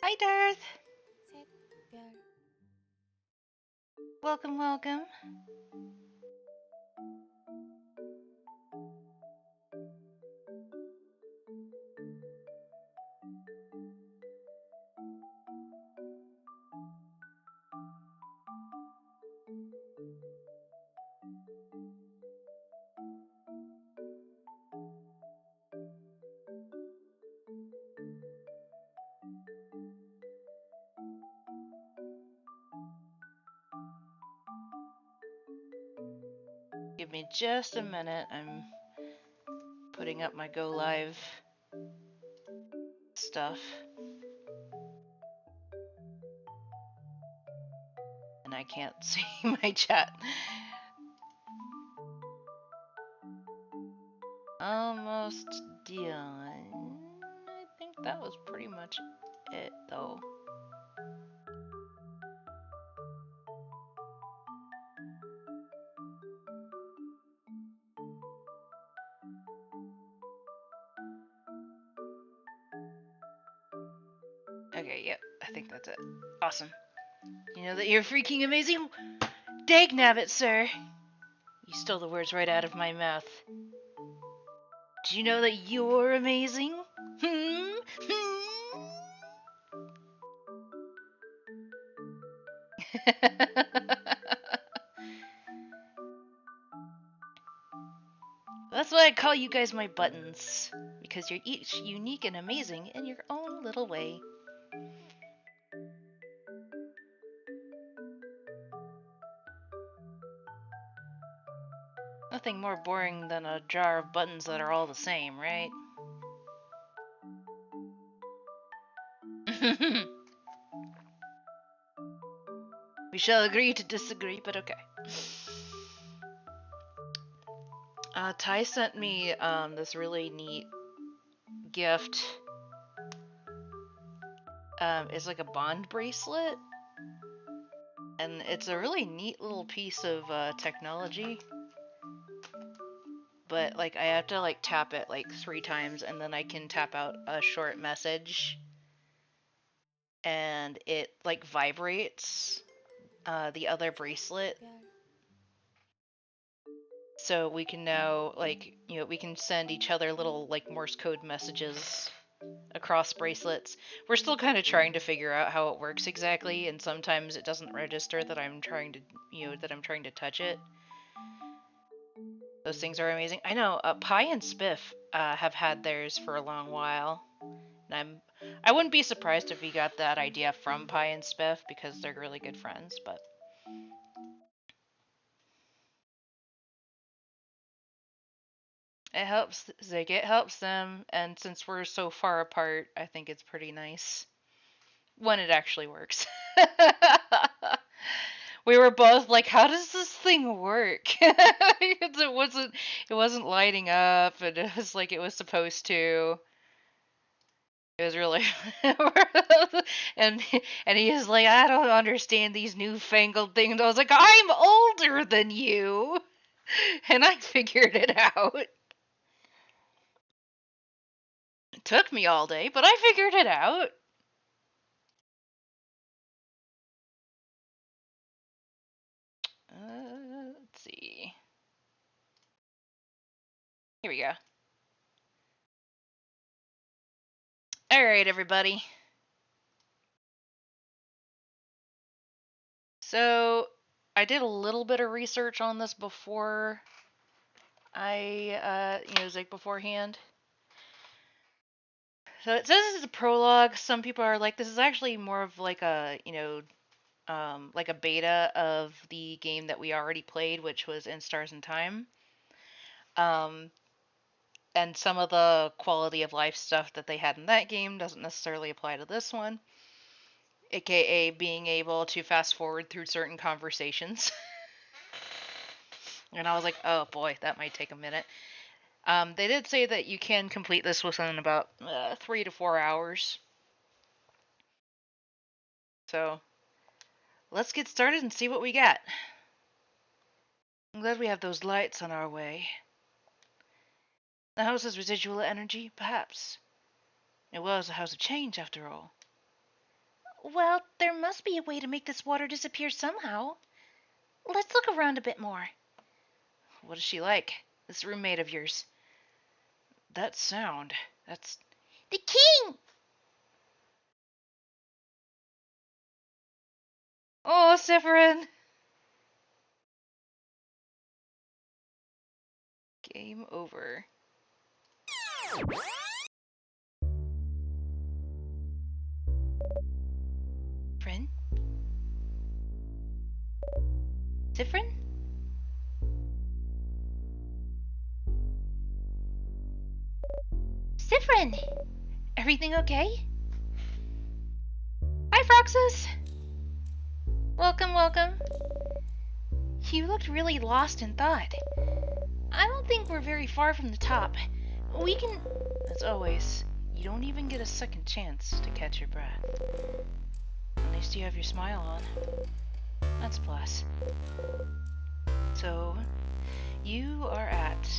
Hi, Darth. 샛별 Welcome, welcome. Give me just a minute. I'm putting up my go live stuff. And I can't see my chat. Almost done. I think that was pretty much it, though. Okay, yep, I think that's it. Awesome. You know that you're freaking amazing? Dagnabbit, sir. You stole the words right out of my mouth. Do you know that you're amazing? Hmm? That's why I call you guys my buttons. Because you're each unique and amazing in your own little way. Nothing more boring than a jar of buttons that are all the same, right? We shall agree to disagree, but okay. Ty sent me this really neat gift. It's like a bond bracelet. And it's a really neat little piece of technology. But like I have to like tap it like 3 times and then I can tap out a short message. And it like vibrates the other bracelet. So we can now like, you know, we can send each other little like Morse code messages across bracelets. We're still kind of trying to figure out how it works exactly, and sometimes it doesn't register that I'm trying to, you know, that I'm trying to touch it. Those things are amazing. I know, Pi and Spiff have had theirs for a long while. And I wouldn't be surprised if he got that idea from Pi and Spiff because they're really good friends, but it helps Zig, it helps them, and since we're so far apart, I think it's pretty nice when it actually works. We were both like, how does this thing work? It wasn't lighting up, and it was like it was supposed to. It was really and and he was like, I don't understand these newfangled things. I was like, I'm older than you, and I figured it out. It took me all day, but I figured it out. Let's see. Here we go. All right, everybody. So I did a little bit of research on this before it was like beforehand. So it says it's a prologue. Some people are like, this is actually more of like a, like a beta of the game that we already played, which was In Stars and Time. Um, and some of the quality of life stuff that they had in that game doesn't necessarily apply to this one, aka being able to fast forward through certain conversations. And I was like, oh boy, that might take a minute. They did say that you can complete this within about 3 to 4 hours. So let's get started and see what we got. I'm glad we have those lights on our way. The house has residual energy, perhaps. It was a house of change, after all. Well, there must be a way to make this water disappear somehow. Let's look around a bit more. What is she like? This roommate of yours? That sound. That's the king! Oh, Severin! Game over. Friend? Different? Sifrin! Everything okay? Hi, Froxus! Welcome, welcome. You looked really lost in thought. I don't think we're very far from the top. We can... As always, you don't even get a second chance to catch your breath. At least you have your smile on. That's a plus. So, you are at...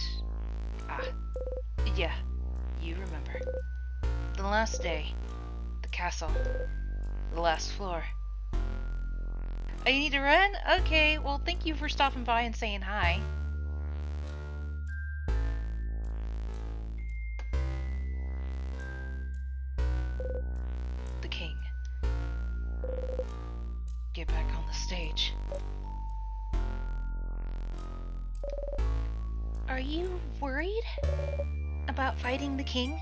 yeah, you remember. The last day. The castle. The last floor. Oh, you need to run? Okay, well, thank you for stopping by and saying hi. The king. Get back on the stage. Are you worried about fighting the king?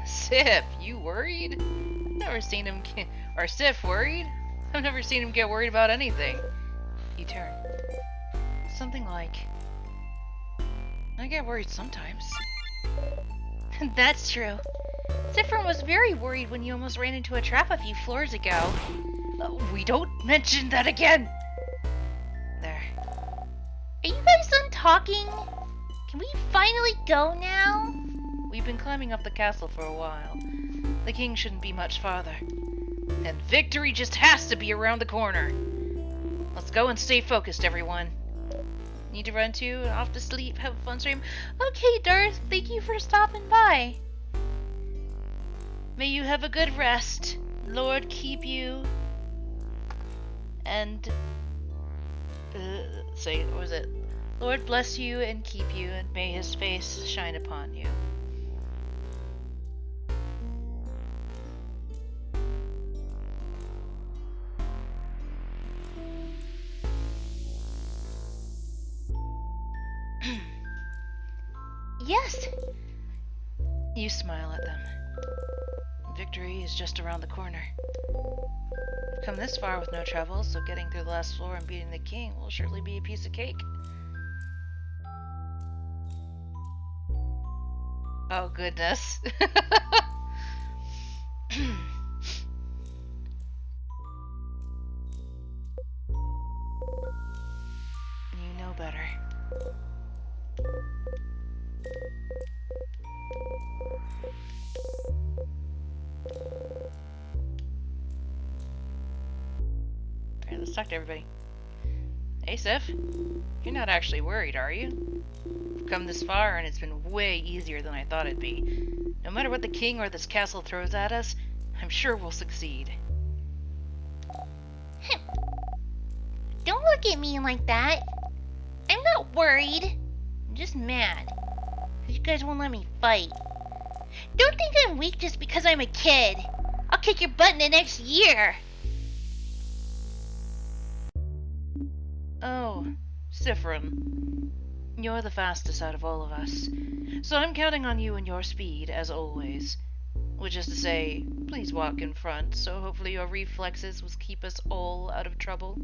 Sif, you worried? I've never seen him get... Or Sif worried? I've never seen him get worried about anything. You turn. Something like... I get worried sometimes. That's true. Sifrin was very worried when you almost ran into a trap a few floors ago. We don't mention that again! There. Are you guys done talking? Can we finally go now? We've been climbing up the castle for a while. The king shouldn't be much farther. And victory just has to be around the corner. Let's go and stay focused, everyone. Need to run too? Off to sleep? Have a fun stream? Okay, Darth, thank you for stopping by. May you have a good rest. Lord keep you. And... what was it? Lord bless you and keep you, and may his face shine upon you. Yes! You smile at them. Victory is just around the corner. We've come this far with no trouble, so getting through the last floor and beating the king will surely be a piece of cake. Oh, goodness. You know better. Alright, let's talk to everybody. Hey, Sif. You're not actually worried, are you? We've come this far, and it's been way easier than I thought it'd be. No matter what the king or this castle throws at us, I'm sure we'll succeed. Don't look at me like that. I'm not worried. I'm just mad. Because you guys won't let me fight. Don't think I'm weak just because I'm a kid. I'll kick your butt in the next year. Oh, Sifrin. You're the fastest out of all of us. So I'm counting on you and your speed, as always. Which is to say, please walk in front, so hopefully your reflexes will keep us all out of trouble.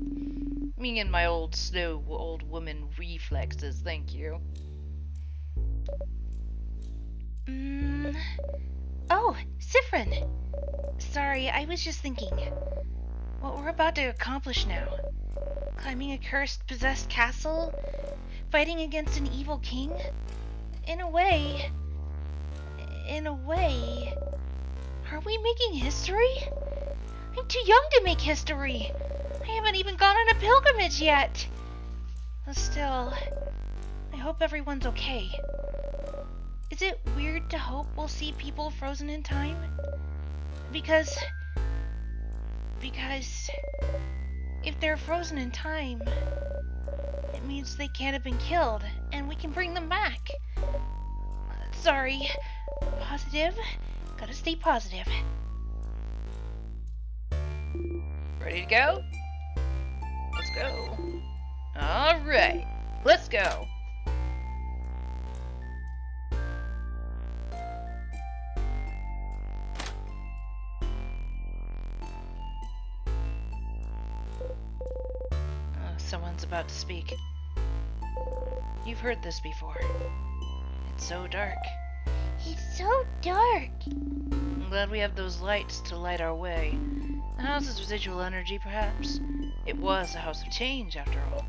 Me and my slow old woman reflexes, thank you. Oh, Sifrin! Sorry, I was just thinking. What we're about to accomplish now. Climbing a cursed, possessed castle? Fighting against an evil king? In a way... Are we making history? I'm too young to make history. I haven't even gone on a pilgrimage yet. Still, I hope everyone's okay. Is it weird to hope we'll see people frozen in time? Because Because if they're frozen in time, it means they can't have been killed, and we can bring them back. Sorry. Positive. Gotta stay positive. Ready to go? Let's go. Alright, let's go. Someone's about to speak. You've heard this before. It's so dark. It's so dark. I'm glad we have those lights to light our way. The house is residual energy, perhaps. It was a house of change, after all.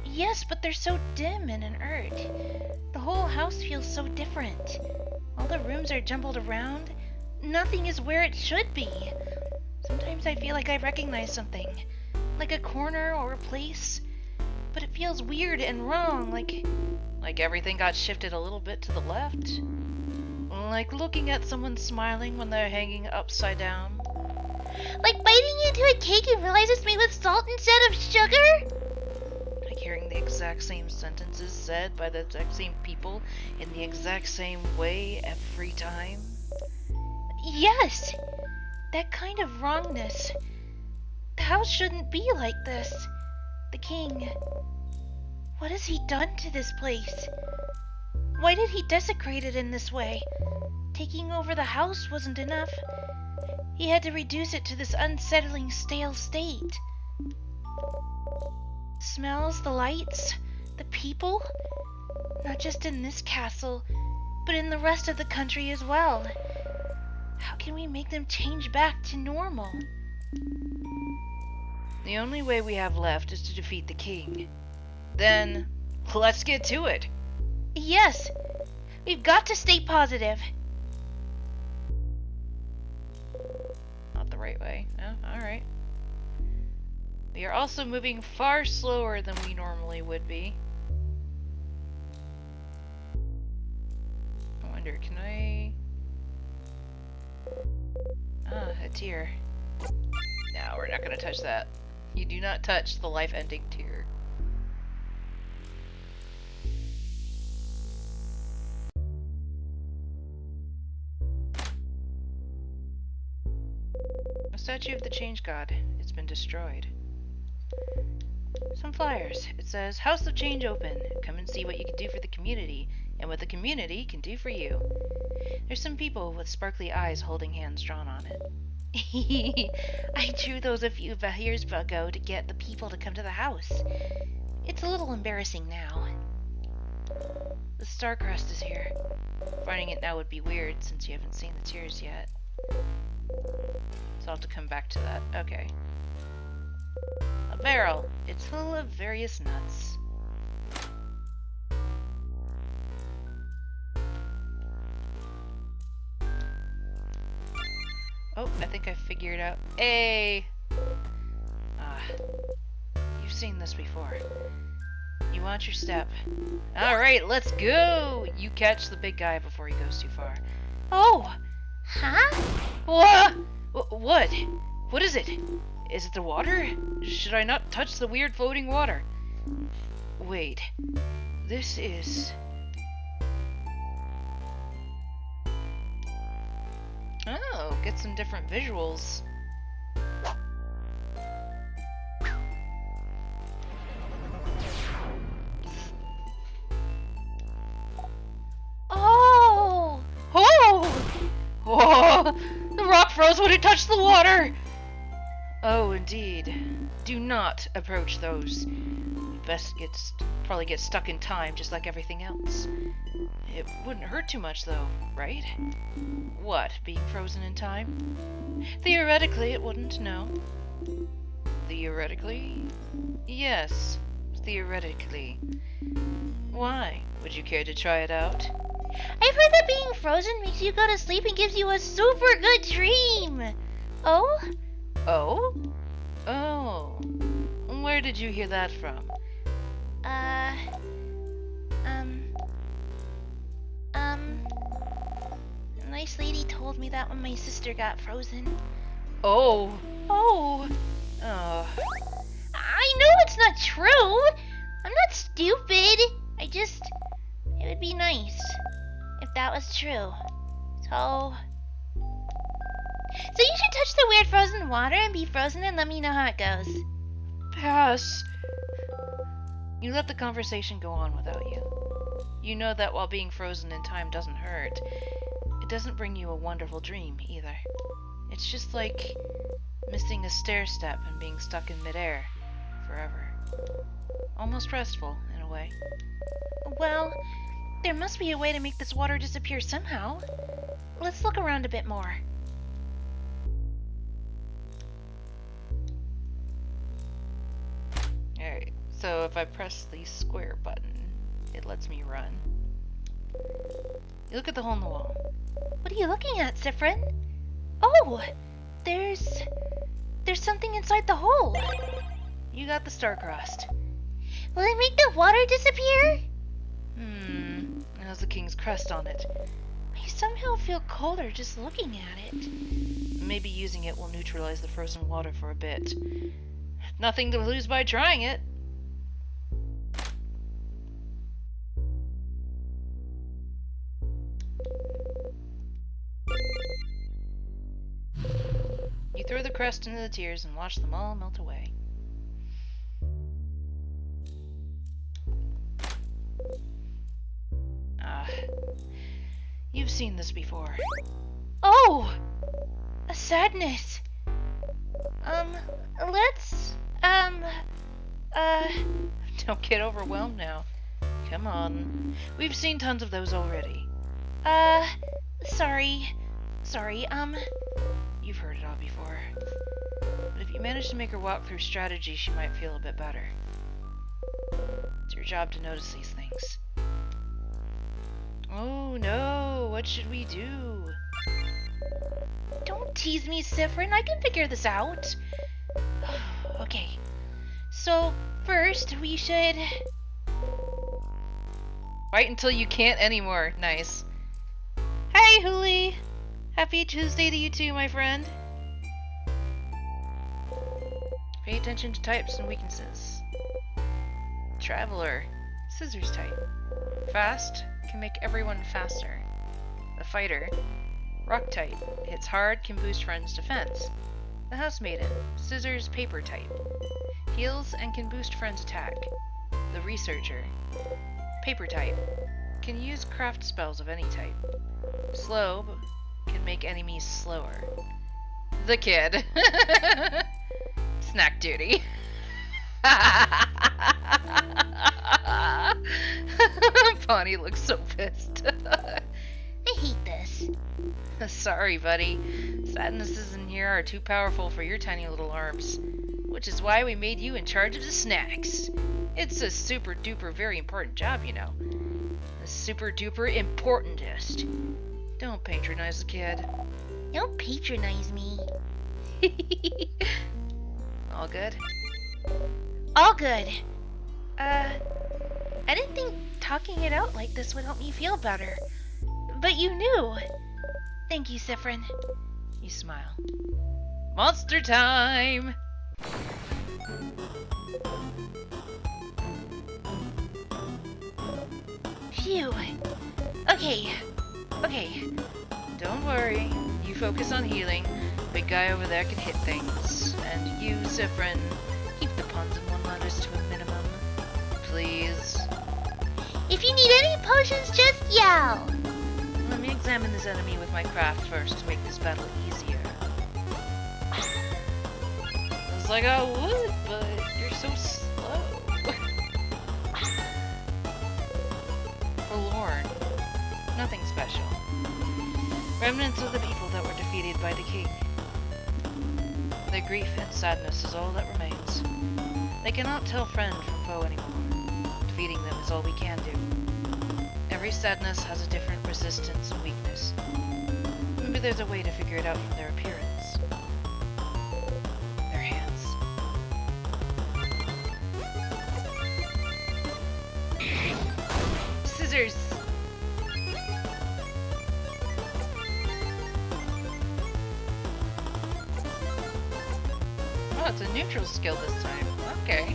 Yes, but they're so dim and inert. The whole house feels so different. All the rooms are jumbled around. Nothing is where it should be. Sometimes I feel like I recognize something. Like a corner or a place. But it feels weird and wrong, like everything got shifted a little bit to the left. Like looking at someone smiling when they're hanging upside down. Like biting into a cake and realize it's made with salt instead of sugar? Like hearing the exact same sentences said by the exact same people in the exact same way every time. Yes! That kind of wrongness. The house shouldn't be like this. The king. What has he done to this place? Why did he desecrate it in this way? Taking over the house wasn't enough. He had to reduce it to this unsettling, stale state. Smells, the lights, the people. Not just in this castle, but in the rest of the country as well. How can we make them change back to normal? The only way we have left is to defeat the king. Then, let's get to it. Yes, we've got to stay positive. Not the right way. Oh, alright. We are also moving far slower than we normally would be. I wonder, can I... Ah, a tear. No, we're not gonna touch that. You do not touch the life-ending tear. A statue of the Change God. It's been destroyed. Some flyers. It says, House of Change open. Come and see what you can do for the community, and what the community can do for you. There's some people with sparkly eyes holding hands drawn on it. I drew those a few years ago to get the people to come to the house. It's a little embarrassing now. The star crest is here. Finding it now would be weird since you haven't seen the tears yet. So I'll have to come back to that. Okay. A barrel. It's full of various nuts. Oh, I think I figured out. Hey! Ah. You've seen this before. You watch your step. Alright, let's go! You catch the big guy before he goes too far. Oh! Huh? What? What? What is it? Is it the water? Should I not touch the weird floating water? Wait. This is... Oh, get some different visuals. Oh! Oh! Oh! The rock froze when it touched the water! Oh, indeed. Do not approach those. Best probably get stuck in time just like everything else. It wouldn't hurt too much though, right? What, being frozen in time? Theoretically it wouldn't, no. Theoretically? Yes, theoretically. Why? Would you care to try it out? I've heard that being frozen makes you go to sleep and gives you a super good dream. Oh? Oh? Oh. Where did you hear that from? A nice lady told me that when my sister got frozen. Oh. Oh. Oh. I know it's not true. I'm not stupid. It would be nice if that was true. So you should touch the weird frozen water and be frozen and let me know how it goes. Pass. You let the conversation go on without you. You know that while being frozen in time doesn't hurt, it doesn't bring you a wonderful dream either. It's just like missing a stair step and being stuck in midair forever. Almost restful, in a way. Well, there must be a way to make this water disappear somehow. Let's look around a bit more. Alright, so if I press the square button, it lets me run. You look at the hole in the wall. What are you looking at, Sifrin? Oh, there's something inside the hole. You got the star-crossed. Will it make the water disappear? It has the king's crest on it. I somehow feel colder just looking at it. Maybe using it will neutralize the frozen water for a bit. Nothing to lose by trying it. You throw the crest into the tears and watch them all melt away. You've seen this before. Oh! A sadness. Let's, Don't get overwhelmed now. Come on. We've seen tons of those already. sorry. You've heard it all before. But if you manage to make her walk through strategy, she might feel a bit better. It's your job to notice these things. Oh no, what should we do? Don't tease me, Sifrin. I can figure this out. Okay. So, first, we should... Wait until you can't anymore. Nice. Hey, Huli! Happy Tuesday to you too, my friend. Pay attention to types and weaknesses. Traveler. Scissors type. Fast. Can make everyone faster. The fighter. Rock type. Hits hard, can boost friends' defense. The housemaiden. Scissors paper type. Heals and can boost friends' attack. The researcher. Paper type. Can use craft spells of any type. Slow, but can make enemies slower. The kid. Snack duty. Bonnie looks so pissed. I hate this. Sorry, buddy. Sadnesses in here are too powerful for your tiny little arms. Which is why we made you in charge of the snacks. It's a super duper very important job, you know. The super duper importantest. Don't patronize the kid. Don't patronize me. All good? All good. I didn't think talking it out like this would help me feel better. But you knew. Thank you, Sifrin. You smile. Monster time! Phew. Okay. Don't worry. You focus on healing. Big guy over there can hit things. And you, Sifrin, keep the puns and one-liners to a minimum. Please. If you need any potions, just yell. Let me examine this enemy with my craft first to make this battle easier. It's like I would, but you're so slow. Forlorn. Nothing special. Remnants of the people that were defeated by the king. Their grief and sadness is all that remains. They cannot tell friend from foe anymore. Defeating them is all we can do. Every sadness has a different resistance and weakness. Maybe there's a way to figure it out from their appearance. Their hands. Scissors! Oh, it's a neutral skill this time. Okay.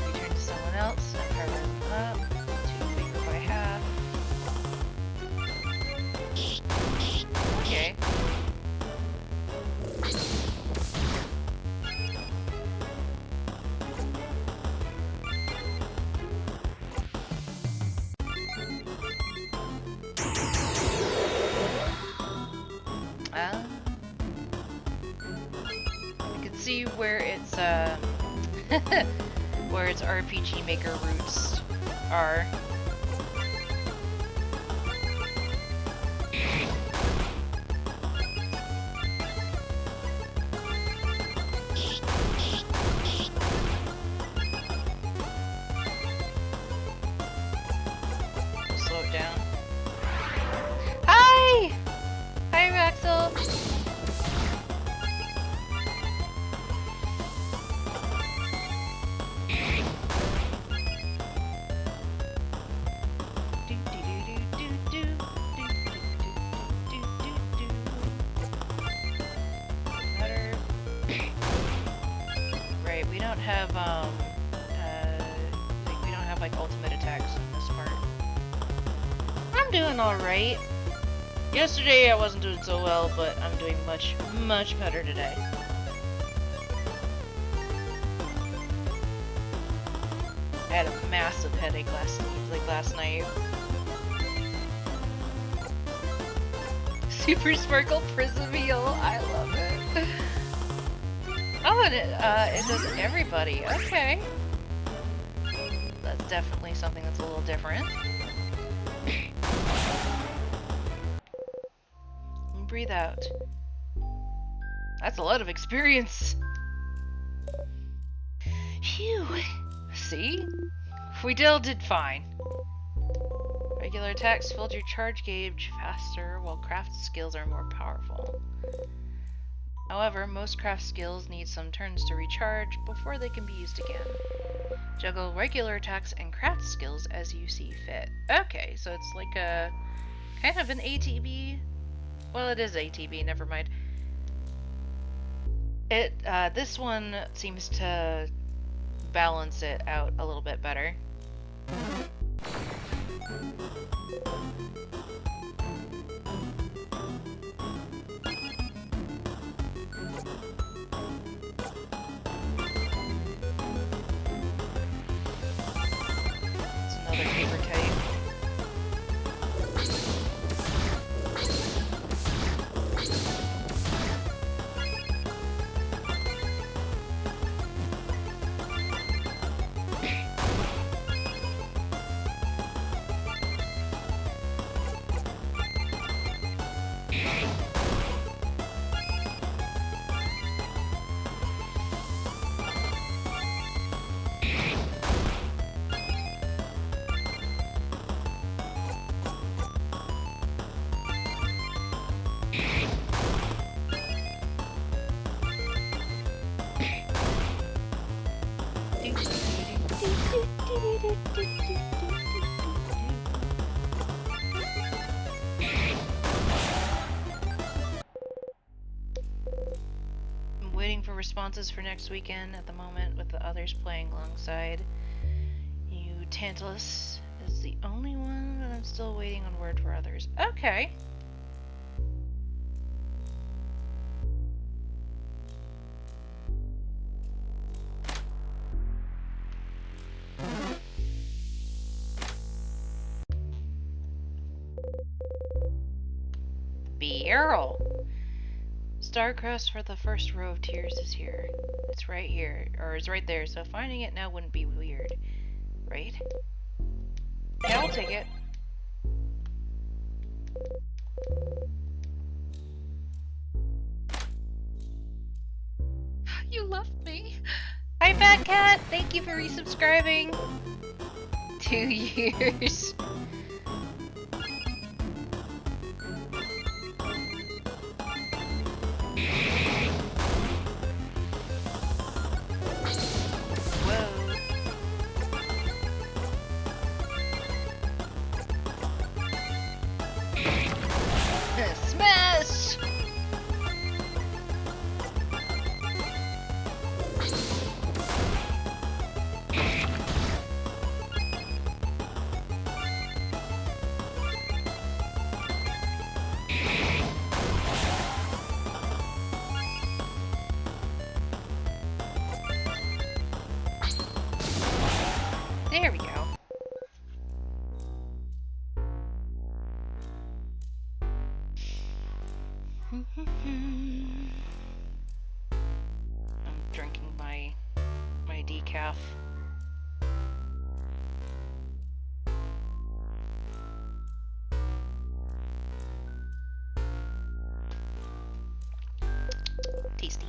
You turn to someone else. And power them up. 2 bigger by half. Okay. I can see where it's where its RPG Maker roots are. Slow it down. Hi! Hi, Maxel! Right, we don't have like we don't have like ultimate attacks in this part. I'm doing alright. Yesterday I wasn't doing so well, but I'm doing much better today. I had a massive headache last night. Super Sparkle Prism Heal, I love it. Oh, and it does everybody. Okay. That's definitely something that's a little different. And breathe out. That's a lot of experience. Phew. See? We still did fine. Regular attacks filled your charge gauge faster, while craft skills are more powerful. However, most craft skills need some turns to recharge before they can be used again. Juggle regular attacks and craft skills as you see fit. Okay, so it's like a kind of an ATB. Well, it is ATB, never mind. This one seems to balance it out a little bit better. It's another paper kite. I'm waiting for responses for next weekend at the moment, with the others playing alongside. You Tantalus is the only one, but I'm still waiting on word for others. Okay. Barrel. Starcrest for the first row of tiers is here. It's right here, or it's right there, so finding it now wouldn't be weird, right? Yeah, I'll take it. You left me. Hi, Fat Cat! Thank you for resubscribing. 2 years. Smash! I'm drinking my decaf. Tasty.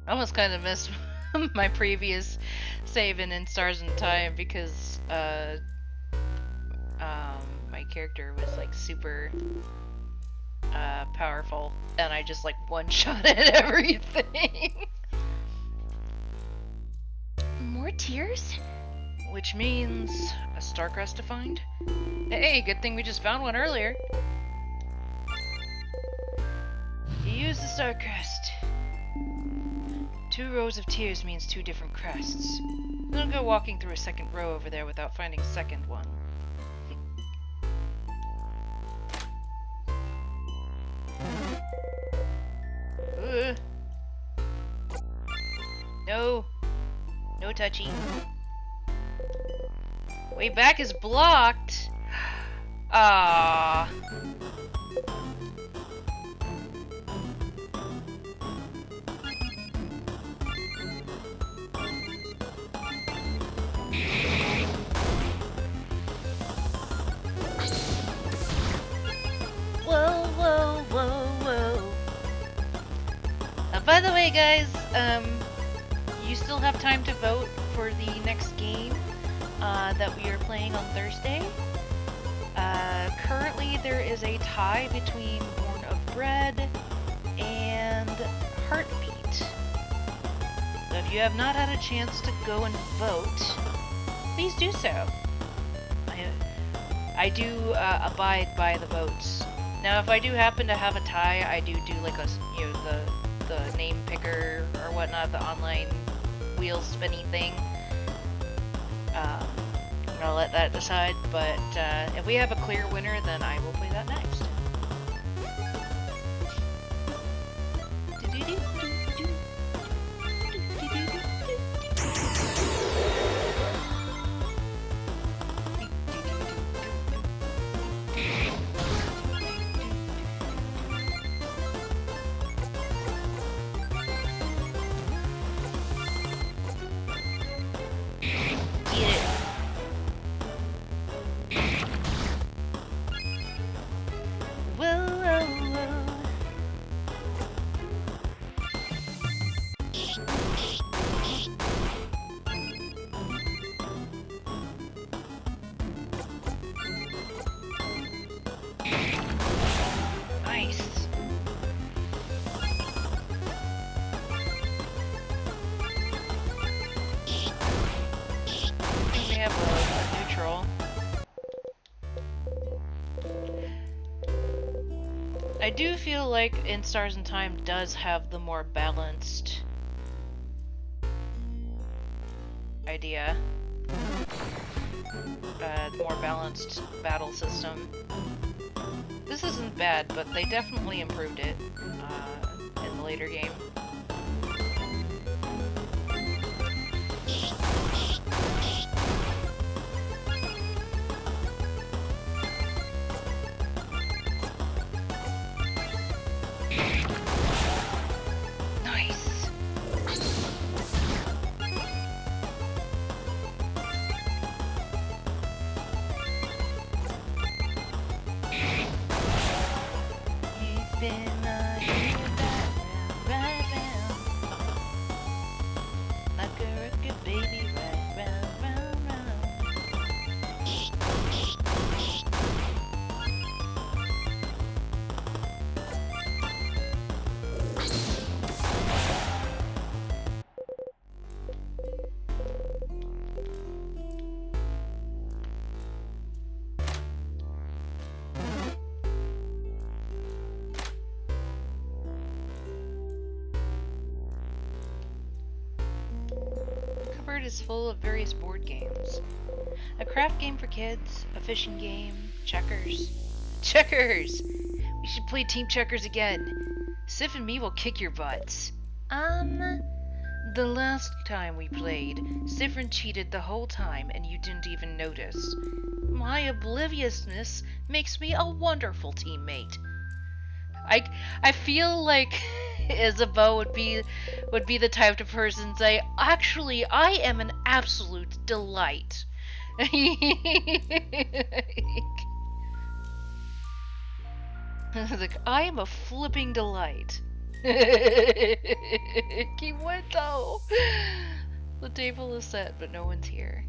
I almost kind of missed my previous save in Stars in Time because my character was like super powerful and I just like one-shotted everything. More tears? Which means a Starcrest to find. Hey, good thing we just found one earlier. Use the Starcrest. 2 rows of tears means 2 different crests. Don't go walking through a second row over there without finding a second one. No. No touchy. Way back is blocked. Ah. Whoa, whoa, whoa, whoa. By the way, guys, you still have time to vote for the next game that we are playing on Thursday. Currently, there is a tie between Born of Bread and Heartbeat. So if you have not had a chance to go and vote, please do so. I do abide by the votes. Now, if I do happen to have a tie, I do like a the name picker or whatnot, the online wheel spinny thing. I'm gonna let that decide, but if we have a clear winner, then I will play that next. I do feel like In Stars in Time does have the more balanced idea. The more balanced battle system. This isn't bad, but they definitely improved it in the later game. Nice. You've been running round, like a rocket baby, right round, round, round. The cupboard is full of various board games. A craft game for kids, a fishing game, checkers. Checkers! We should play team checkers again. Sif and me will kick your butts. The last time we played, Sifrin cheated the whole time and you didn't even notice. My obliviousness makes me a wonderful teammate. I feel like Isabeau would be the type of person to say, actually, I am an absolute delight. Like, I am a flipping delight. Kiwento! The table is set, but no one's here.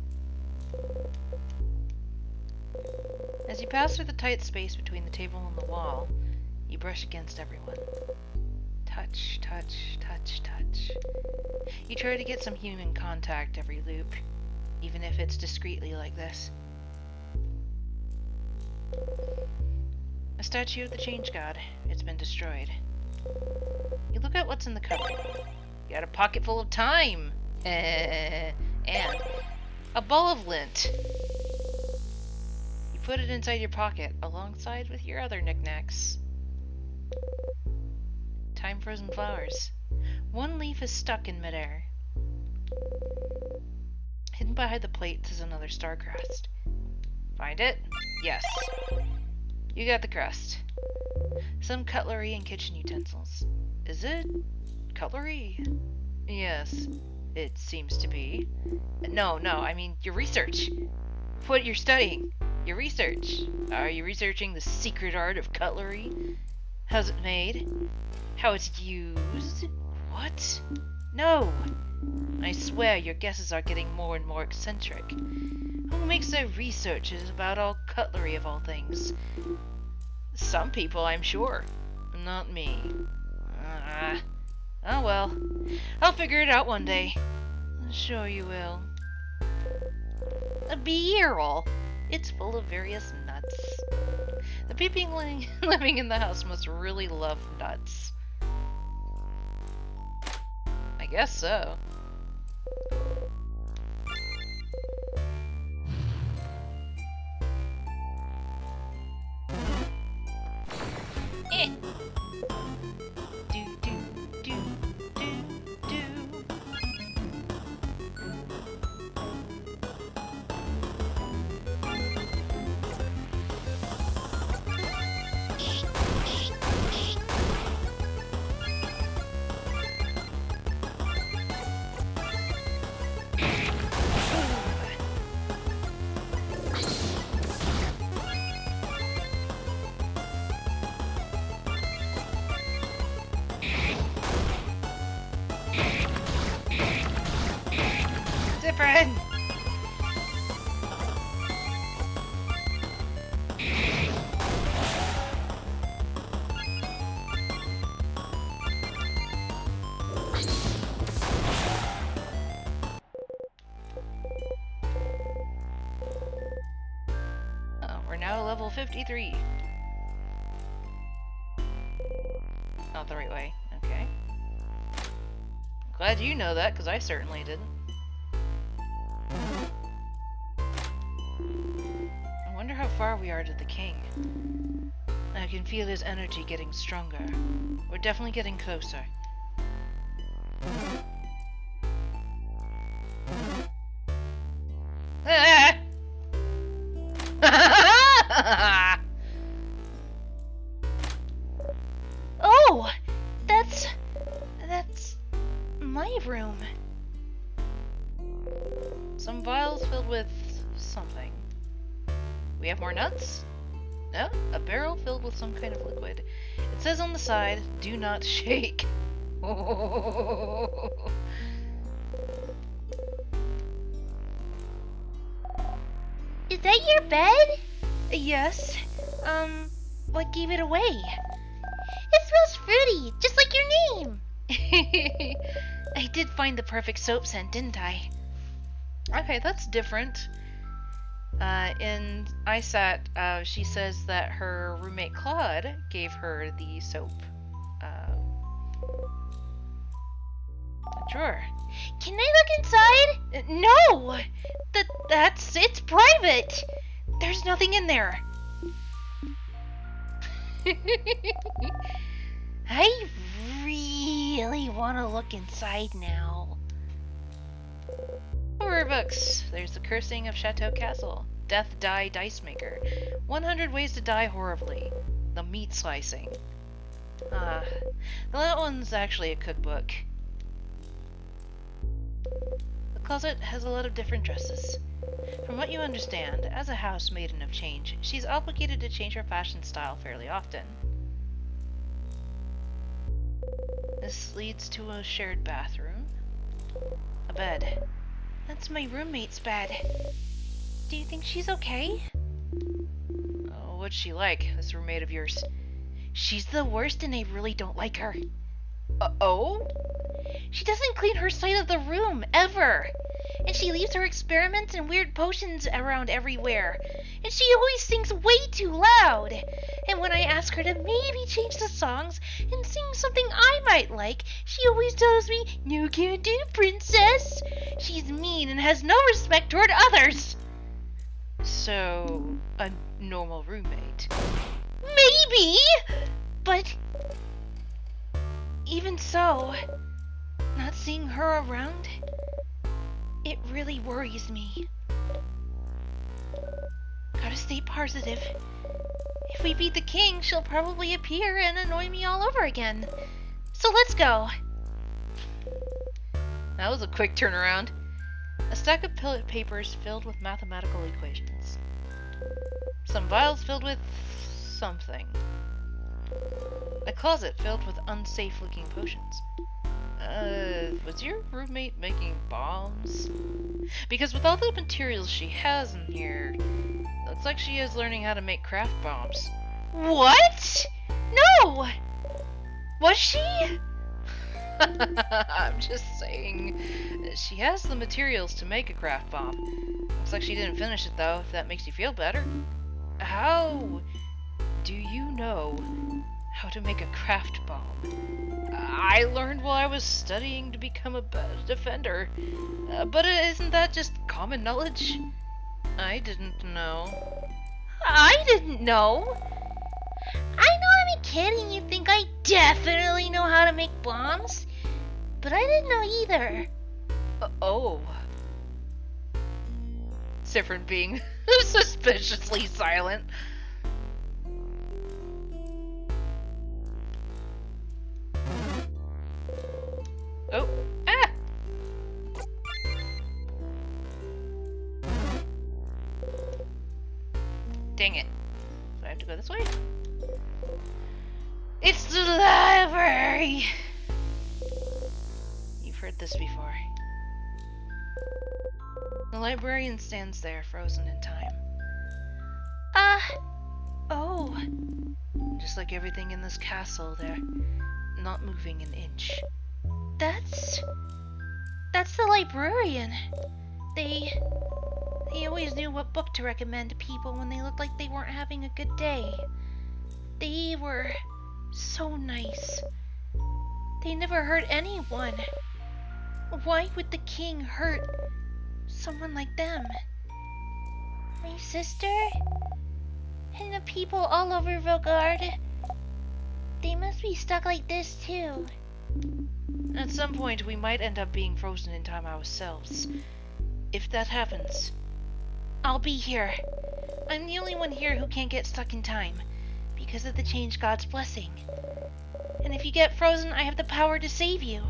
As you pass through the tight space between the table and the wall, you brush against everyone. Touch, touch, touch, touch. You try to get some human contact every loop, even if it's discreetly like this. A statue of the Change God. It's been destroyed. You look at what's in the cupboard. You got a pocket full of time! And a ball of lint. You put it inside your pocket, alongside with your other knickknacks. Time-frozen flowers. One leaf is stuck in midair. Hidden behind the plates is another star crust. Find it? Yes. You got the crust. Some cutlery and kitchen utensils. Is it cutlery? Yes, it seems to be. No, I mean your research. What you're studying. Your research. Are you researching the secret art of cutlery? How's it made? How it's used? What? No! I swear your guesses are getting more and more eccentric. Who makes their researches about all cutlery of all things? Some people, I'm sure. Not me. Oh well. I'll figure it out one day. Sure you will. A beetle! It's full of various nuts. The people living in the house must really love nuts. I guess so. Eh. Do do do do do. Different. Oh, we're now level 53. Not the right way. Okay. Glad you know that, because I certainly didn't. I wonder how far we are to the king. I I can feel his energy getting stronger. We're definitely getting closer. Oh, that's my room. Some vials filled with something. We have more nuts? No, a barrel filled with some kind of liquid. It says on the side, do not shake. Is that your bed? Yes. What gave it away? It smells fruity, just like your name. I did find the perfect soap scent, didn't I? Okay, that's different. In ISAT, she says that her roommate Claude gave her the soap drawer. Can I look inside? No! It's private! There's nothing in there. I really want to look inside now. Horror books. There's the Cursing of Chateau Castle. Death Die Dice Maker. 100 Ways to Die Horribly. The Meat Slicing. That one's actually a cookbook. The closet has a lot of different dresses. From what you understand, as a house maiden of change, she's obligated to change her fashion style fairly often. This leads to a shared bathroom. A bed. That's my roommate's bed. Do you think she's okay? Oh, what's she like, this roommate of yours? She's the worst and I really don't like her. Oh? She doesn't clean her side of the room, ever. And she leaves her experiments and weird potions around everywhere. And she always sings way too loud. And when I ask her to maybe change the songs and sing something I might like, she always tells me, "No can do, princess." She's mean and has no respect toward others. So, a normal roommate. Maybe! But even so, not seeing her around, it really worries me. Gotta stay positive. If we beat the king, she'll probably appear and annoy me all over again. So let's go. That was a quick turnaround. A stack of papers filled with mathematical equations. Some vials filled with something. A closet filled with unsafe-looking potions. Was your roommate making bombs? Because with all the materials she has in here, looks like she is learning how to make craft bombs. What? No! Was she? I'm just saying. She has the materials to make a craft bomb. Looks like she didn't finish it though, if that makes you feel better. How do you know how to make a craft bomb? I learned while I was studying to become a defender. But isn't that just common knowledge? I didn't know. I didn't know. I know I'm a kid and you think I definitely know how to make bombs, but I didn't know either. Oh. Sifrin being suspiciously silent. Oh. Ah! Dang it. Do I have to go this way? It's the library! You've heard this before. The librarian stands there, frozen in time. Oh. Just like everything in this castle, they're not moving an inch. That's the librarian. They always knew what book to recommend to people when they looked like they weren't having a good day. They were so nice. They never hurt anyone. Why would the king hurt someone like them? My sister? And the people all over Vogard, they must be stuck like this too. At some point, we might end up being frozen in time ourselves. If that happens, I'll be here. I'm the only one here who can't get stuck in time, because of the Change God's blessing. And if you get frozen, I have the power to save you.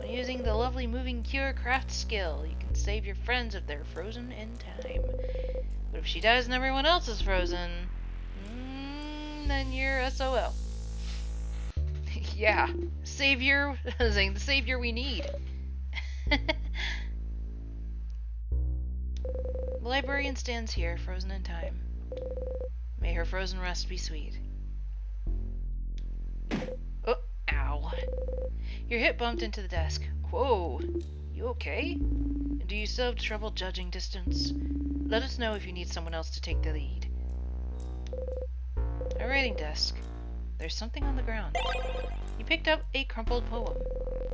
when using the lovely moving cure craft skill, you can save your friends if they're frozen in time. But if she dies and everyone else is frozen, then you're SOL. Yeah, savior, the savior we need. The librarian stands here, frozen in time. May her frozen rest be sweet. Oh, ow. Your hip bumped into the desk. Whoa, you okay? Do you still have trouble judging distance? Let us know if you need someone else to take the lead. A writing desk. There's something on the ground. You picked up a crumpled poem.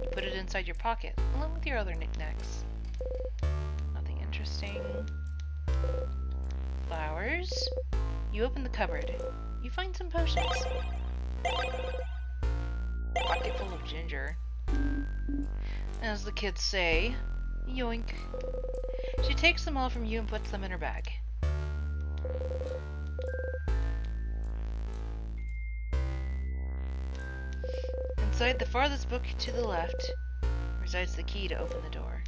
You put it inside your pocket, along with your other knickknacks. Nothing interesting. Flowers. You open the cupboard. You find some potions. Pocket full of ginger. As the kids say, yoink. She takes them all from you and puts them in her bag. Inside the farthest book to the left resides the key to open the door.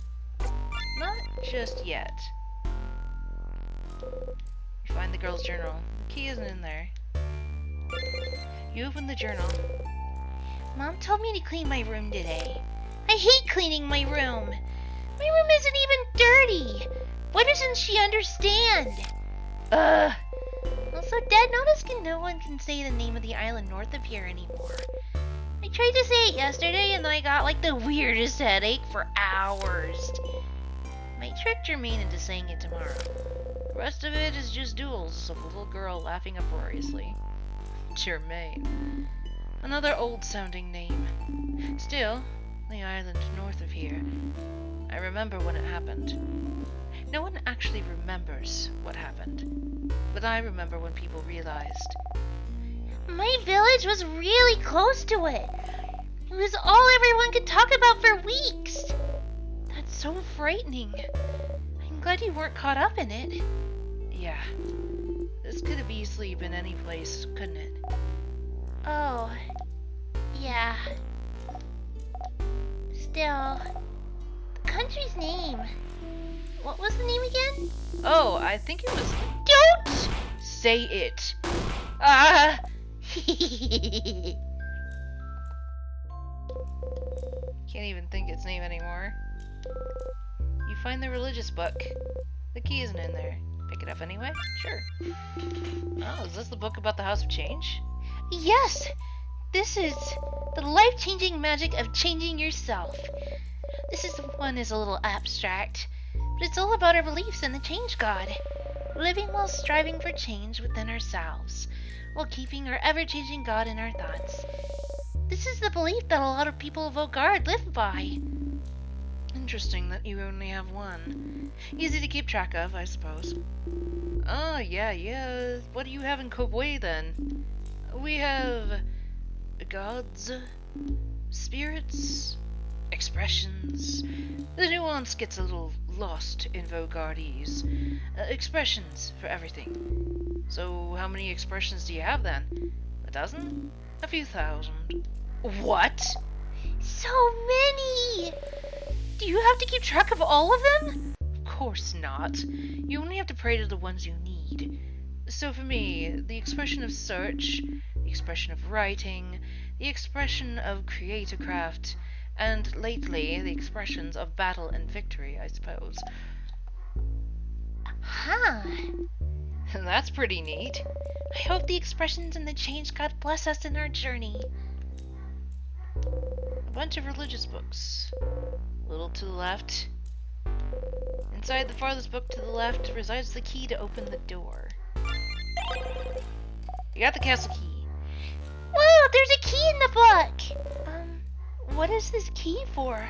Not just yet. You find the girl's journal. The key isn't in there. You open the journal. Mom told me to clean my room today. I hate cleaning my room. My room isn't even dirty. Why doesn't she understand? Also, Dad noticed no one can say the name of the island north of here anymore. I tried to say it yesterday and then I got like the weirdest headache for hours. Might trick Jermaine into saying it tomorrow. The rest of it is just duels of a little girl laughing uproariously. Jermaine. Another old-sounding name. Still, the island north of here. I remember when it happened. No one actually remembers what happened, but I remember when people realized. My village was really close to it. It was all everyone could talk about for weeks. That's so frightening. I'm glad you weren't caught up in it. Yeah. This could have easily been any place, couldn't it? Oh, yeah. Still, the country's name. What was the name again? Oh, I think it was... Don't say it. Ah! Can't even think its name anymore. You find the religious book. The key isn't in there. Pick it up anyway? Sure. Oh, is this the book about the House of Change? Yes! This is the life-changing magic of changing yourself. This one is a little abstract, but it's all about our beliefs in the Change God. Living while striving for change within ourselves, while keeping our ever-changing God in our thoughts. This is the belief that a lot of people of Vogard live by. Interesting that you only have one. Easy to keep track of, I suppose. Oh, yeah. What do you have in Kobwe, then? We have... gods, spirits, expressions. The nuance gets a little lost in Vogardese. Expressions for everything. So how many expressions do you have then? A dozen? A few thousand? What? So many! Do you have to keep track of all of them? Of course not. You only have to pray to the ones you need. So for me, the expression of search, the expression of writing, the expression of creator-craft, and lately, the expressions of battle and victory, I suppose. Huh. That's pretty neat. I hope the expressions and the change God bless us in our journey. A bunch of religious books. A little to the left. Inside the farthest book to the left resides the key to open the door. You got the castle key. Whoa, there's a key in the book! What is this key for?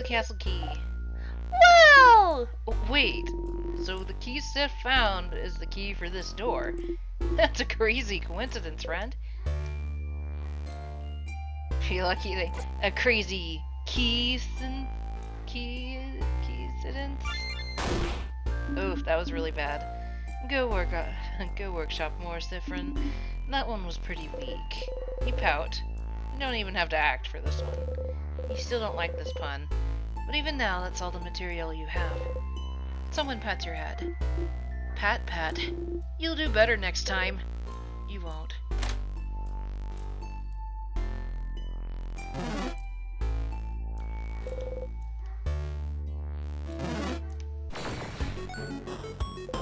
castle key. Wow! Oh, wait. So the key Sif found is the key for this door. That's a crazy coincidence, friend. Feel lucky they a crazy coincidence. Oof, that was really bad. Go workshop more, Sifrin. That one was pretty weak. You pout. You don't even have to act for this one. You still don't like this pun. But even now, that's all the material you have. Someone pats your head. Pat, pat. You'll do better next time. You won't.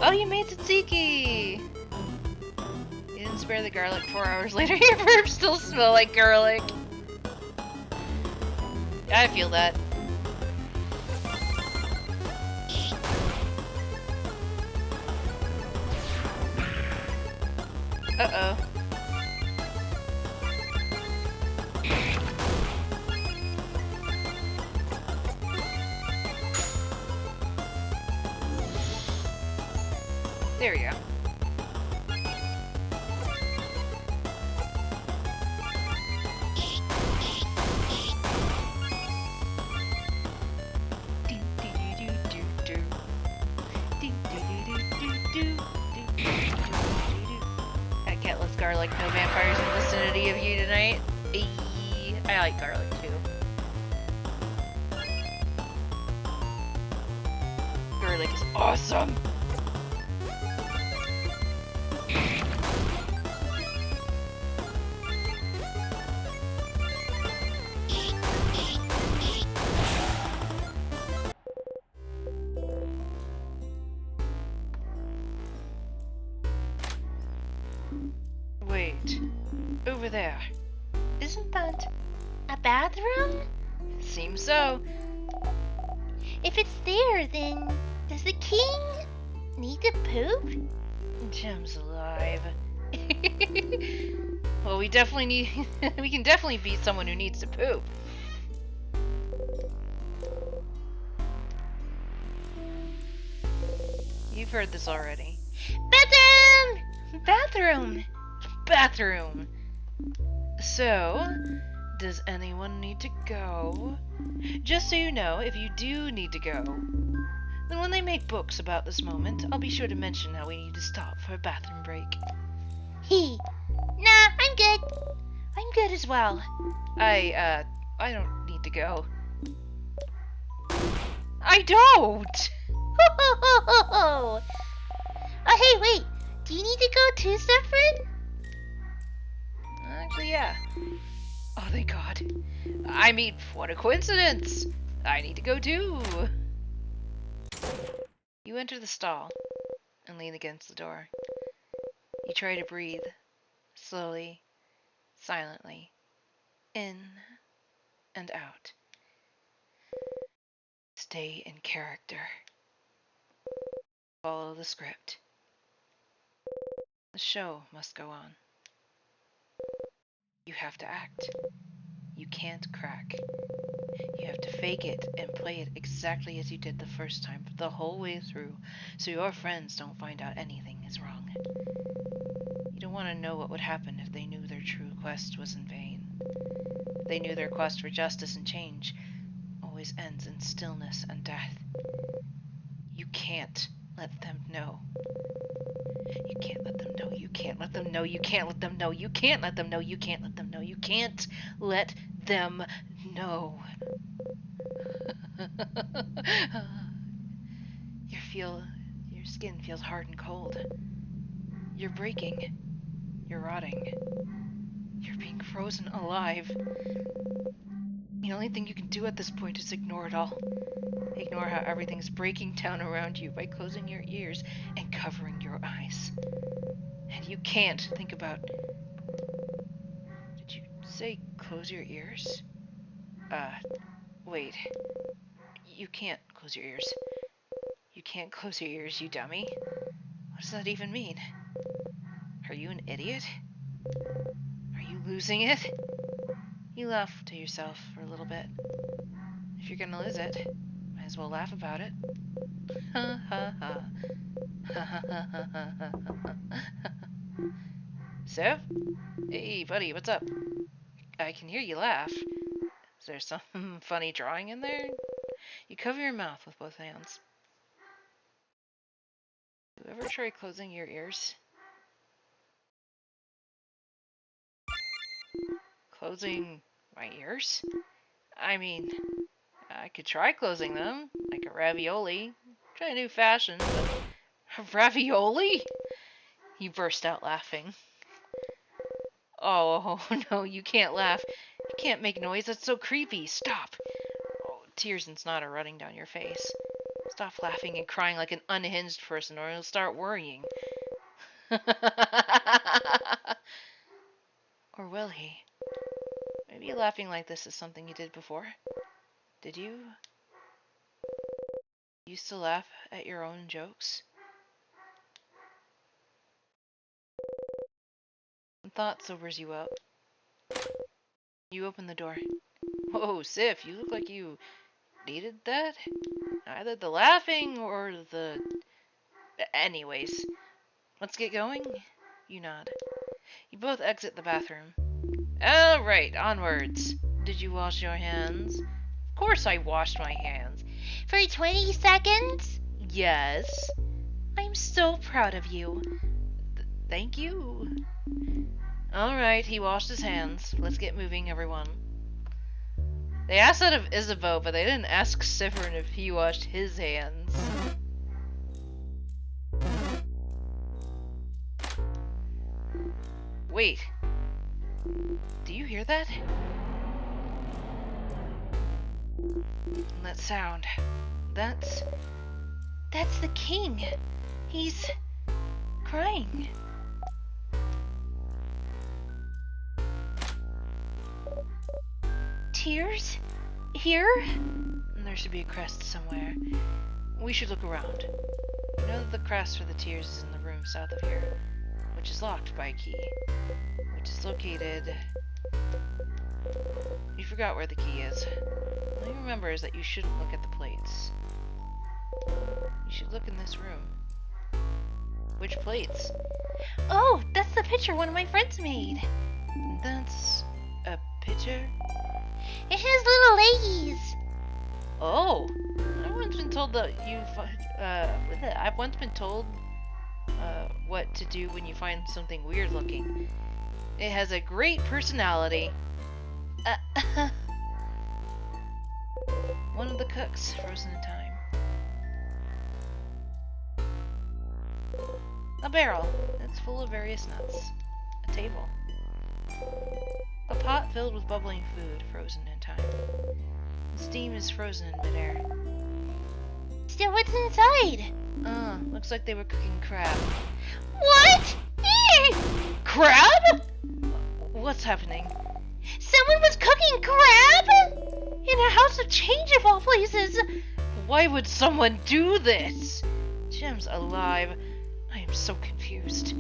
Oh, you made tzatziki! You didn't spare the garlic 4 hours later. Your verbs still smell like garlic. I feel that. Uh-oh. There we go. That catless garlic. No vampires in the vicinity of you tonight. I like garlic too. Garlic is awesome. Wait. Over there. Isn't that a bathroom? Seems so. If it's there, then does the king need to poop? Jem's alive. Well, we definitely need. We can definitely beat someone who needs to poop. You've heard this already. Bathroom! Bathroom! Bathroom! So, does anyone need to go? Just so you know, if you do need to go, then when they make books about this moment, I'll be sure to mention how we need to stop for a bathroom break. Nah, I'm good. I'm good as well. I don't need to go. I don't! Oh, hey, wait. Do you need to go too, Stefan? Actually, yeah. Oh, thank God. I mean, what a coincidence! I need to go too. You enter the stall and lean against the door. You try to breathe, slowly, silently, in and out. Stay in character. Follow the script. The show must go on. You have to act. You can't crack. You have to fake it and play it exactly as you did the first time, the whole way through, so your friends don't find out anything is wrong. You don't want to know what would happen if they knew their true quest was in vain. If they knew their quest for justice and change always ends in stillness and death. You can't let them know. You can't let them know. You can't let them know. You can't let them know. You can't let them know. You can't let them know. You can't let them know. Your skin feels hard and cold. You're breaking. You're rotting. You're being frozen alive. The only thing you can do at this point is ignore it all. Ignore how everything's breaking down around you by closing your ears and covering your eyes. And you can't think about... Did you say close your ears? Wait. You can't close your ears. You can't close your ears, you dummy. What does that even mean? Are you an idiot? Are you losing it? You laugh to yourself for a little bit. If you're gonna lose it, might as well laugh about it. Ha ha ha. Ha ha ha ha ha ha. So? Hey, buddy, what's up? I can hear you laugh. Is there some funny drawing in there? You cover your mouth with both hands. Do you ever try closing your ears? Closing my ears? I mean, I could try closing them, like a ravioli. Try a new fashion, but a ravioli? He burst out laughing. Oh, no, you can't laugh. You can't make noise. That's so creepy. Stop. Oh, tears and snot are running down your face. Stop laughing and crying like an unhinged person, or you'll start worrying. Or will he? Maybe laughing like this is something you did before. Did you used to laugh at your own jokes? Thought sobers you up. You open the door. Whoa, Sif, you look like you needed that? Either the laughing or the... Anyways, let's get going. You nod. You both exit the bathroom. Alright, onwards. Did you wash your hands? Of course I washed my hands. For 20 seconds? Yes. I'm so proud of you. Thank you. Alright, he washed his hands. Let's get moving, everyone. They asked that of Isabeau, but they didn't ask Sifrin if he washed his hands. Wait. Do you hear that? That sound. That's the king. He's crying. Tears? Here? There should be a crest somewhere. We should look around. You know that the crest for the tears is in the room south of here, which is locked by a key, which is located... You forgot where the key is. All you remember is that you shouldn't look at the plates. You should look in this room. Which plates? Oh, that's the picture one of my friends made. That's a picture? It has little leggies. Oh, I've once been told that I've once been told what to do when you find something weird looking. It has a great personality. One of the cooks, frozen in time. A barrel. It's full of various nuts. A table. A pot filled with bubbling food, frozen in time. The steam is frozen in midair. Still, what's inside? Looks like they were cooking crab. What? Crab? What's happening? Someone was cooking crab? In a house of change of all places. Why would someone do this? Jem's alive. I am so confused.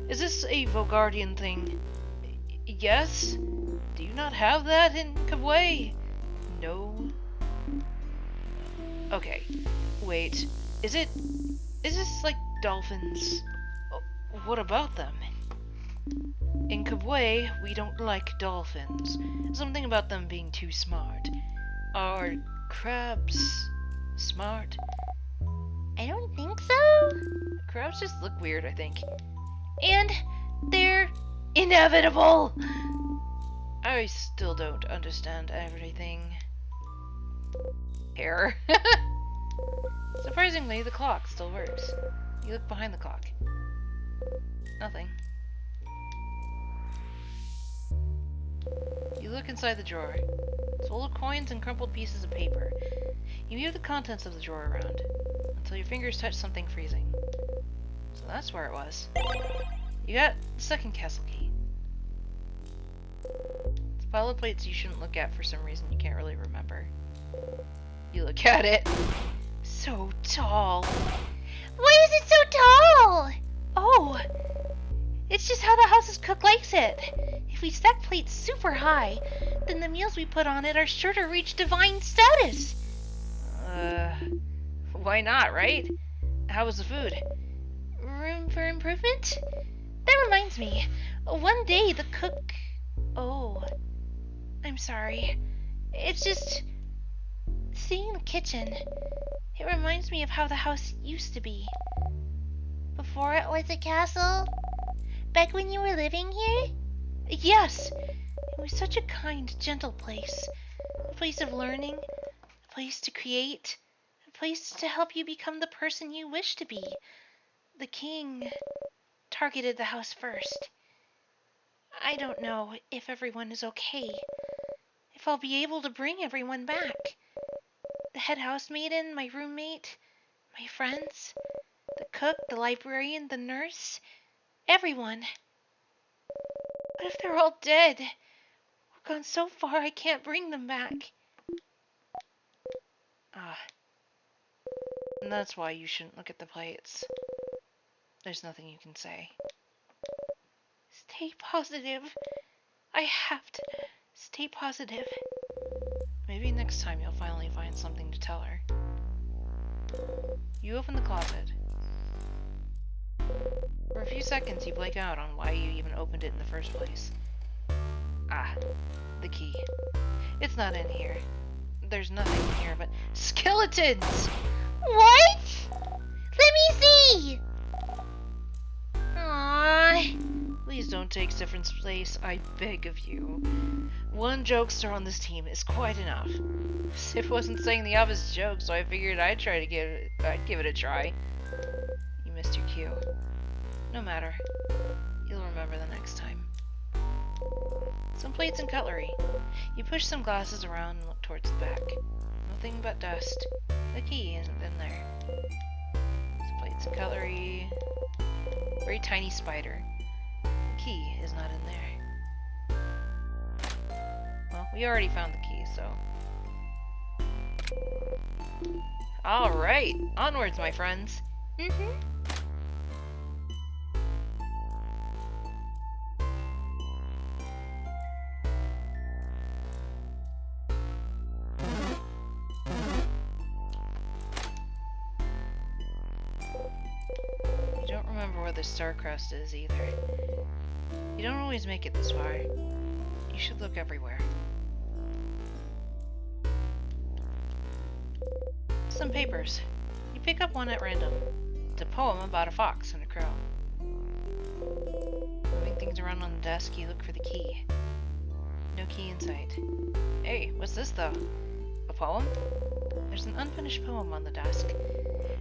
Is this a Vogardian thing? Yes? Do you not have that in Kabwe? No. Okay. Wait. Is this like dolphins? What about them? In Kabwe, we don't like dolphins. Something about them being too smart. Are crabs smart? I don't think so. Crabs just look weird, I think. And they're inevitable. I still don't understand everything. Error. Surprisingly, the clock still works. You look behind the clock. Nothing. You look inside the drawer. It's full of coins and crumpled pieces of paper. You move the contents of the drawer around until your fingers touch something freezing. So that's where it was. You got the second castle key. It's a pile of plates you shouldn't look at for some reason you can't really remember. You look at it. So tall. Why is it so tall? Oh, it's just how the house's cook likes it. If we stack plates super high, then the meals we put on it are sure to reach divine status. Why not, right? How was the food? Room for improvement? That reminds me. One day the cook... Oh, I'm sorry. It's just... Seeing the kitchen, it reminds me of how the house used to be. Before it was a castle? Back when you were living here? Yes. It was such a kind, gentle place. A place of learning. A place to create. A place to help you become the person you wish to be. The king targeted the house first. I don't know if everyone is okay. If I'll be able to bring everyone back. The head housemaiden, my roommate, my friends, the cook, the librarian, the nurse, everyone. What if they're all dead? Or gone so far I can't bring them back? And that's why you shouldn't look at the plates. There's nothing you can say. Stay positive. I have to stay positive. Maybe next time you'll finally find something to tell her. You open the closet. For a few seconds you blank out on why you even opened it in the first place. The key. It's not in here. There's nothing in here but skeletons! What? Let me see! Aww. Please don't take Sifrin's place, I beg of you. One jokester on this team is quite enough. Sif wasn't saying the obvious joke, so I figured I'd give it a try. You missed your cue. No matter. You'll remember the next time. Some plates and cutlery. You push some glasses around and look towards the back. Nothing but dust. The key isn't in there. Some plates and cutlery. Very tiny spider. The key is not in there. Well, we already found the key, so... Alright, onwards, my friends. You don't remember where the star crest is either. You don't always make it this far. You should look everywhere. Some papers. You pick up one at random. It's a poem about a fox and a crow. Moving things around on the desk, you look for the key. No key in sight. Hey, what's this though? A poem? There's an unfinished poem on the desk.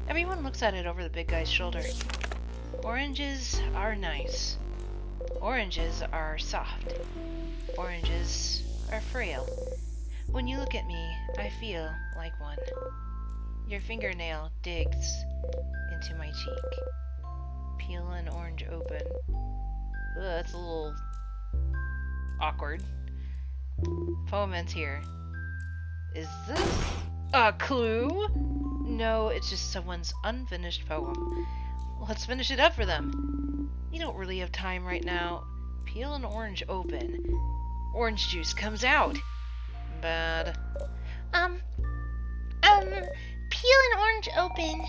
Everyone looks at it over the big guy's shoulder. Oranges are nice. Oranges are soft. Oranges are frail. When you look at me, I feel like one. Your fingernail digs into my cheek. Peel an orange open. Ugh, that's a little awkward. Poem ends here. Is this a clue? No, it's just someone's unfinished poem. Let's finish it up for them. We don't really have time right now. Peel an orange open. Orange juice comes out. Bad. Peel an orange open.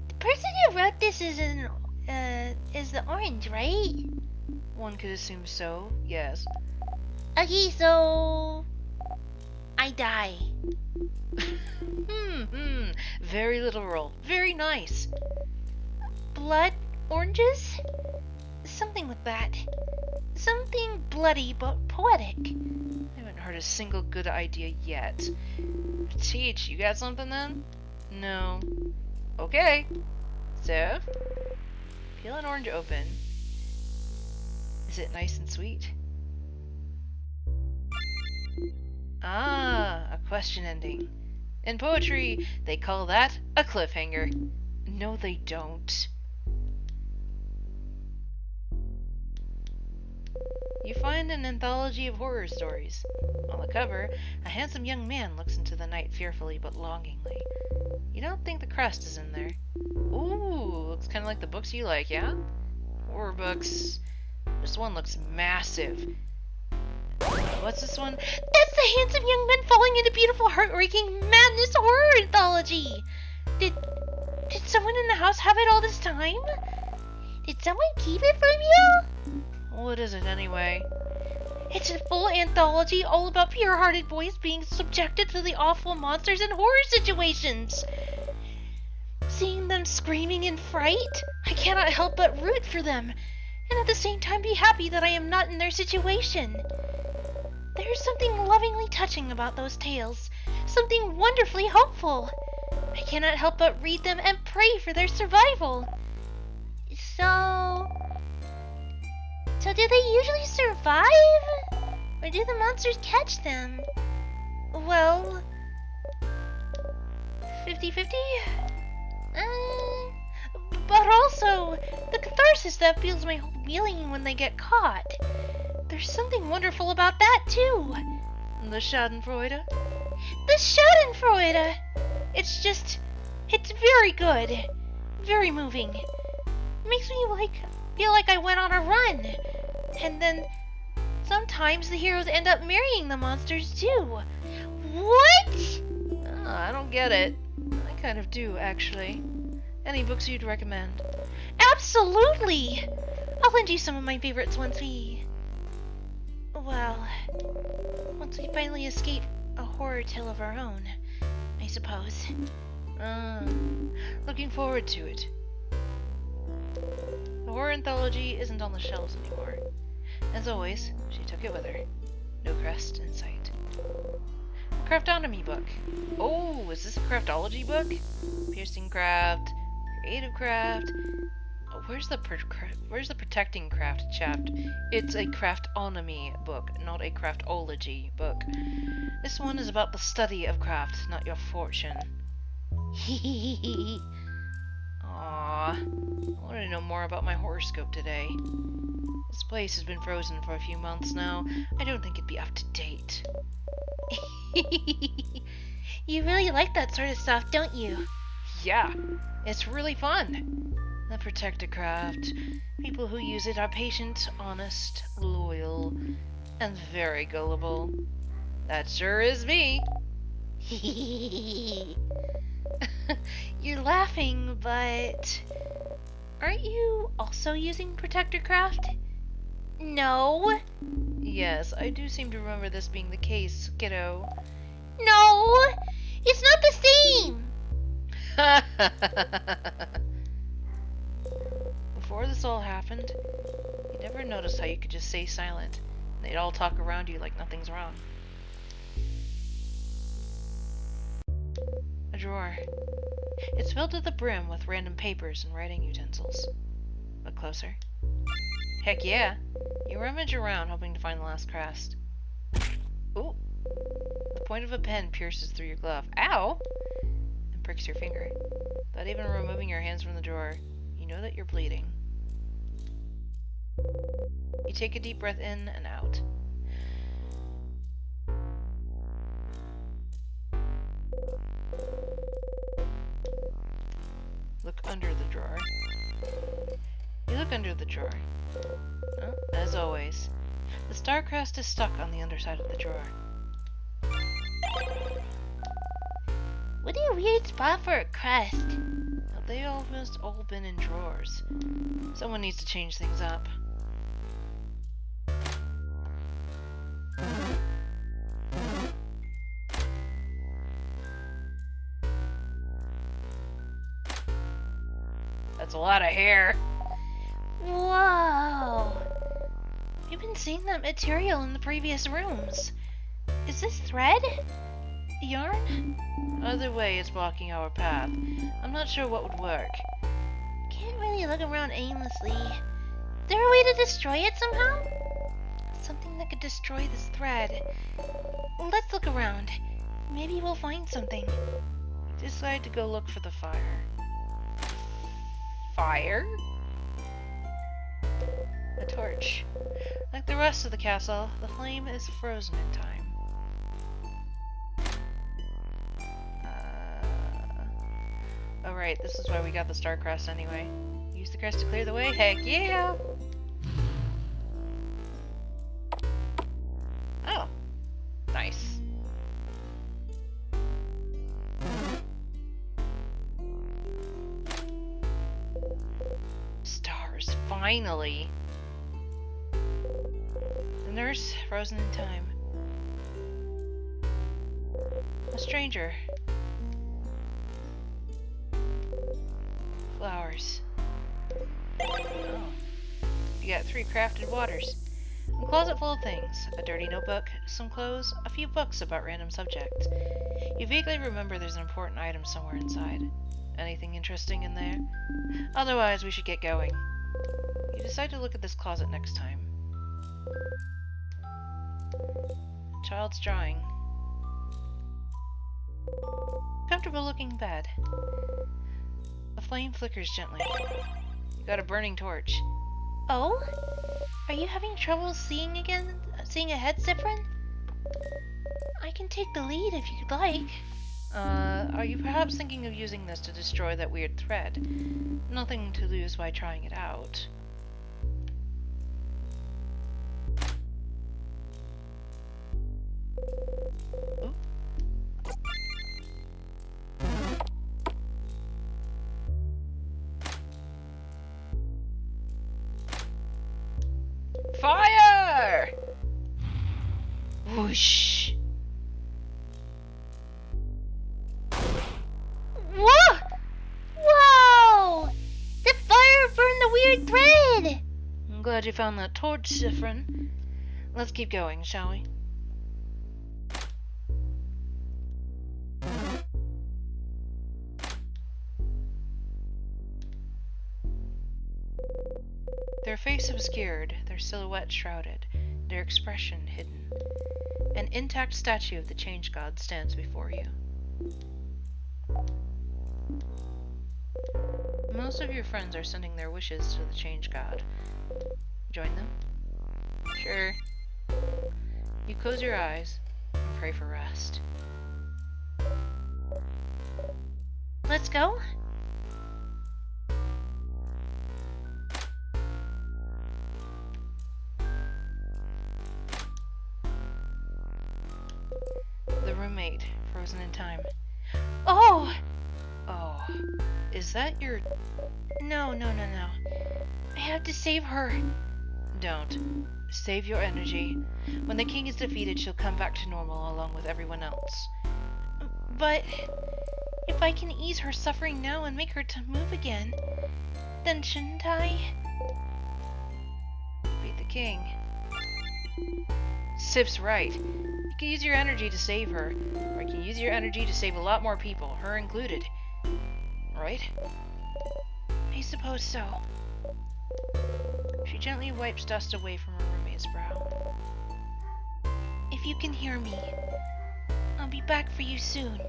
The person who wrote this is the orange, right? One could assume so, yes. Okay, so... I die. Very literal. Very nice. Blood oranges? Something with that. Something bloody but poetic. I haven't heard a single good idea yet. Teach, you got something then? No. Okay. So, peel an orange open. Is it nice and sweet? Ah, a question ending. In poetry, they call that a cliffhanger. No, they don't. You find an anthology of horror stories. On the cover, a handsome young man looks into the night fearfully but longingly. You don't think the crest is in there. Ooh, looks kind of like the books you like, yeah? Horror books. This one looks massive. What's this one? That's the handsome young men falling into beautiful, heartbreaking madness horror anthology. Did someone in the house have it all this time? Did someone keep it from you? What is it anyway? It's a full anthology all about pure-hearted boys being subjected to the awful monsters and horror situations. Seeing them screaming in fright, I cannot help but root for them, and at the same time be happy that I am not in their situation. There is something lovingly touching about those tales, something wonderfully hopeful. I cannot help but read them and pray for their survival. So do they usually survive? Or do the monsters catch them? Well, 50-50? But also, the catharsis that feels my whole being when they get caught. There's something wonderful about that, too. The Schadenfreude? The Schadenfreude! It's very good. Very moving. Makes me, feel like I went on a run. And then, sometimes the heroes end up marrying the monsters, too. What? Oh, I don't get it. I kind of do, actually. Any books you'd recommend? Absolutely! I'll lend you some of my favorites once we finally escape a horror tale of our own, I suppose. Looking forward to it. The horror anthology isn't on the shelves anymore. As always, she took it with her. No crest in sight. A craftonomy book. Oh, is this a craftology book? Piercing craft, creative craft. Oh, where's the protecting craft chapter? It's a craftonomy book, not a craftology book. This one is about the study of craft, not your fortune. Aww. I want to know more about my horoscope today. This place has been frozen for a few months now. I don't think it'd be up to date. You really like that sort of stuff, don't you? Yeah, it's really fun. The protected craft. People who use it are patient, honest, loyal, and very gullible. That sure is me. You're laughing, but aren't you also using protector craft? No. Yes, I do seem to remember this being the case, kiddo. No! It's not the same! Before this all happened, you never noticed how you could just stay silent, and they'd all talk around you like nothing's wrong. A drawer. It's filled to the brim with random papers and writing utensils. Look closer. Heck yeah! You rummage around hoping to find the last crest. Ooh! The point of a pen pierces through your glove. Ow! And pricks your finger. Without even removing your hands from the drawer, you know that you're bleeding. You take a deep breath in and out. Look under the drawer. You look under the drawer. Oh, as always, the star crest is stuck on the underside of the drawer. What a weird spot for a crest. Well, they almost all been in drawers. Someone needs to change things up. That's a lot of hair. Whoa. We've been seeing that material in the previous rooms. Is this thread? Yarn? Either way, it's blocking our path. I'm not sure what would work. Can't really look around aimlessly. Is there a way to destroy it somehow? Something that could destroy this thread. Let's look around. Maybe we'll find something. Decide to go look for the fire. Fire? A torch. Like the rest of the castle, the flame is frozen in time. Oh right, this is why we got the star crest anyway. Use the crest to clear the way? Heck yeah! Finally. The nurse, frozen in time. A stranger. Flowers. Oh. You got 3 crafted waters. A closet full of things. A dirty notebook, some clothes, a few books about random subjects. You vaguely remember there's an important item somewhere inside. Anything interesting in there? Otherwise, we should get going. You decide to look at this closet next time. Child's drawing. Comfortable looking bed. A flame flickers gently. You got a burning torch. Oh? Are you having trouble seeing again? Seeing ahead, Zifrin? I can take the lead if you'd like. Are you perhaps thinking of using this to destroy that weird thread? Nothing to lose by trying it out. Oop. Fire! Whoosh! Whoa! Whoa! The fire burned the weird thread! I'm glad you found that torch, Zifrin. Let's keep going, shall we? Their face obscured, their silhouette shrouded, their expression hidden. An intact statue of the Change God stands before you. Most of your friends are sending their wishes to the Change God. Join them? Sure. You close your eyes and pray for rest. Let's go? The roommate, frozen in time. Oh! Oh, is that your... No. I have to save her. Don't. Save your energy. When the king is defeated, she'll come back to normal along with everyone else. But if I can ease her suffering now and make her to move again, then shouldn't I? Beat the king. Sip's right. You can use your energy to save her, or you can use your energy to save a lot more people, her included. Right? I suppose so. She gently wipes dust away from her roommate's brow. If you can hear me, I'll be back for you soon.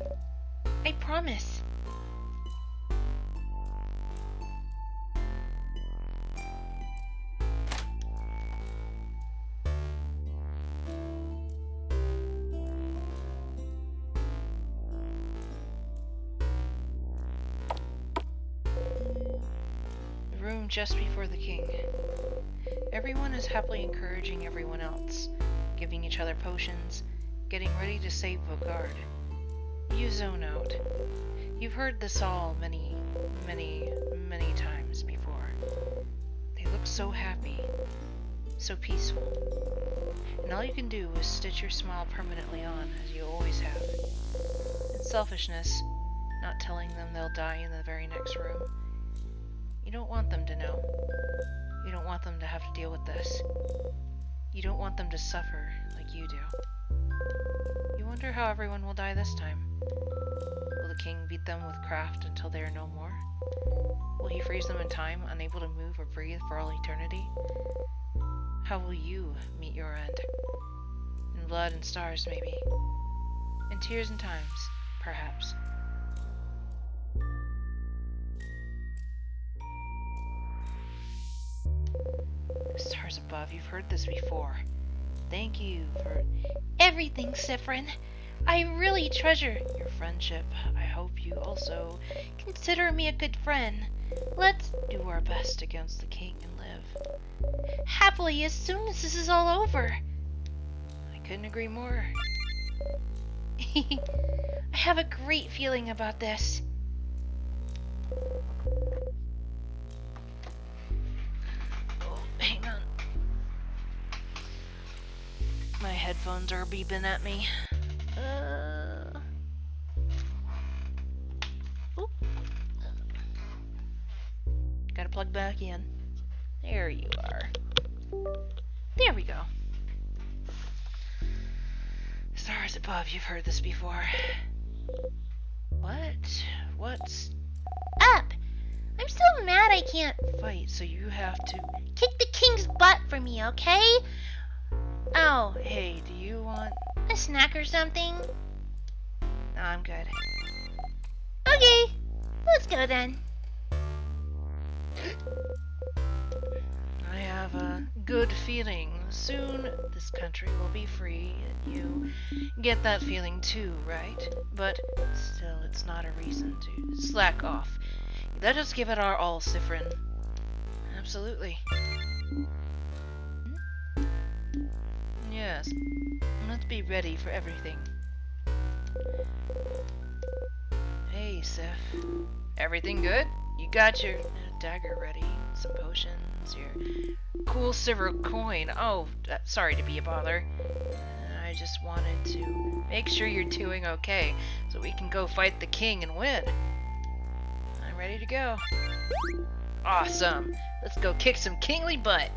I promise. The room just before the king. Everyone is happily encouraging everyone else, giving each other potions, getting ready to save Vogard. You zone out. You've heard this all many times before. They look so happy, so peaceful. And all you can do is stitch your smile permanently on, as you always have. It's selfishness, not telling them they'll die in the very next room. You don't want them to know. You don't want them to have to deal with this. You don't want them to suffer like you do. You wonder how everyone will die this time. Will the king beat them with craft until they are no more? Will he freeze them in time, unable to move or breathe for all eternity? How will you meet your end? In blood and stars, maybe. In tears and times, perhaps. Stars above, you've heard this before. Thank you for Everything, Zifrin. I really treasure your friendship. I hope you also Consider me a good friend. Let's do our best against the king and live. happily as soon as this is all over. I couldn't agree more. I have a great feeling about this. headphones are beeping at me. Oop. Gotta plug back in. There you are. There we go. Stars above, you've heard this before. What? What's Up! I'm still mad I can't fight, so you have to... kick the king's butt for me, okay? Oh, Hey, do you want... a snack or something? No, I'm good. Okay, let's go then. I have a good feeling soon this country will be free, and you get that feeling too, right? But still, it's not a reason to slack off. Let us give it our all, Sifrin. Absolutely. Yes. Let's be ready for everything. Hey, Sif. Everything good? You got your dagger ready, some potions, your cool silver coin. Oh, sorry to be a bother. I just wanted to make sure you're doing okay, so we can go fight the king and win. I'm ready to go. Awesome. Let's go kick some kingly butt.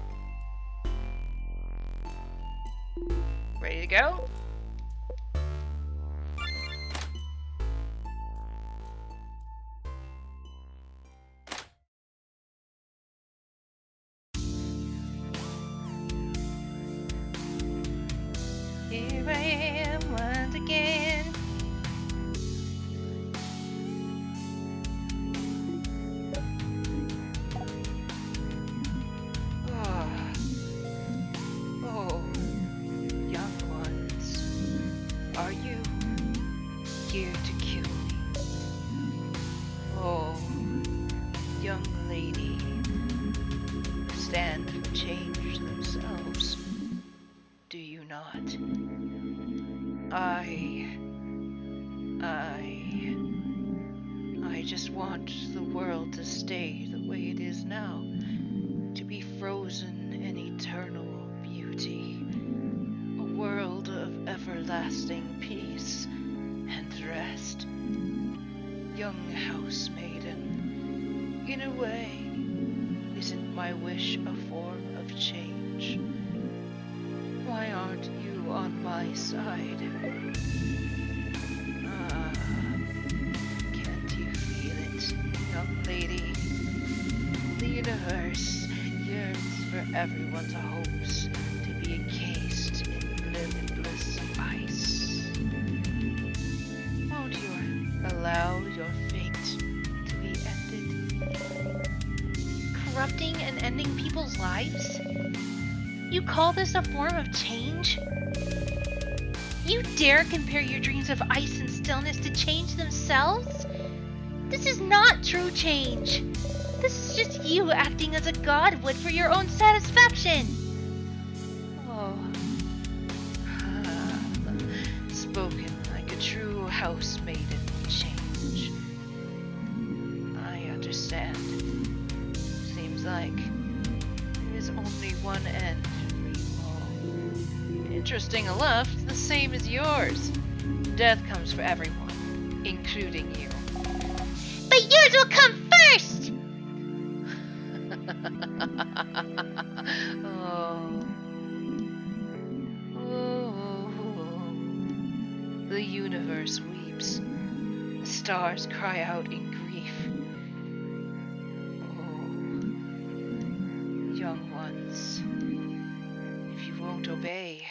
Ready to go? Here I am once again. Oh, young ones, are you here to kill me? Oh, young lady, stand for change themselves, do you not? I just want the world to stay the way it is now, to be frozen in eternal beauty, a world of everlasting peace and rest. Young house maiden, in a way, isn't my wish a form of change? Why aren't you on my side? Can't you feel it, young lady? The universe yearns for everyone's hopes to be encased in limitless ice. Won't you allow your fate to be ended? Corrupting and ending people's lives? You call this a form of change? You dare compare your dreams of ice and stillness to change themselves? This is not true change. This is just you acting as a god would for your own satisfaction. Oh, spoken like a true house maiden change. I understand. Seems like there is only one end for you all. Interesting enough, the same as yours. Death comes for everyone, including you. But yours will come first! The universe weeps. The stars cry out in grief. Oh, young ones, if you won't obey,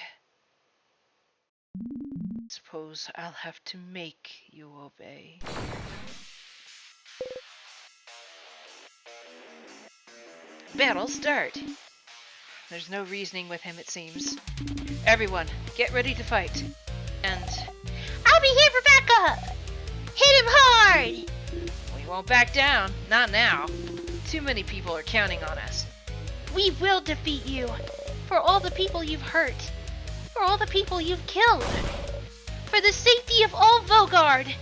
suppose I'll have to make you obey. Battle start! There's no reasoning with him, it seems. Everyone, get ready to fight. And I'll be here for backup! Hit him hard! we won't back down. Not now. Too many people are counting on us. We will defeat you. For all the people you've hurt. For all the people you've killed. For the safety of all Vogard.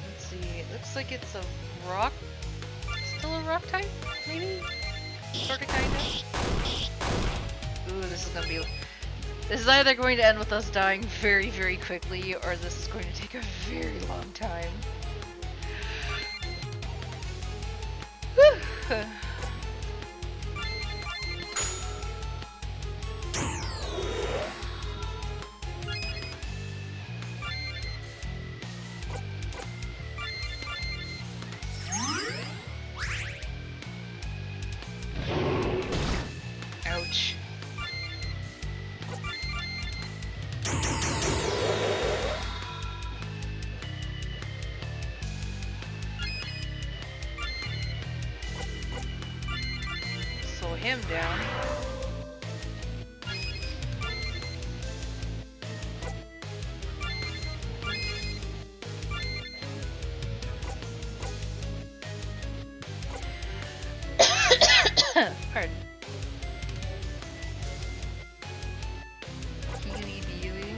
Let's see. It looks like it's a rock a rock type? Maybe? Sorta, kinda? Ooh, this is gonna be... This is either going to end with us dying very, very quickly, or this is going to take a very long time. Ouch. Slow him down. Pardon. Healy beely.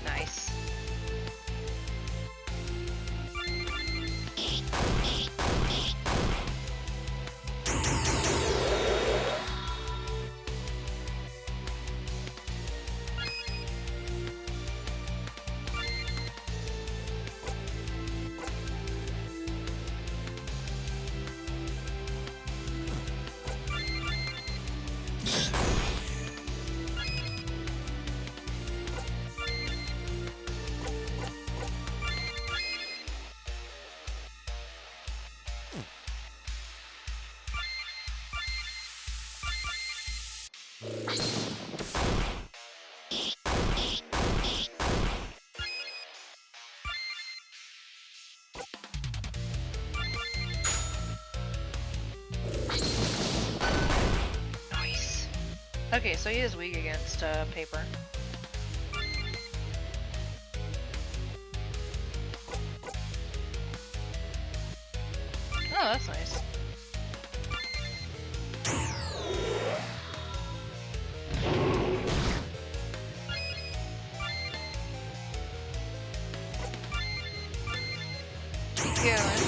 Nice. Nice. Okay, so he is weak against paper. Oh, that's nice. Keep going.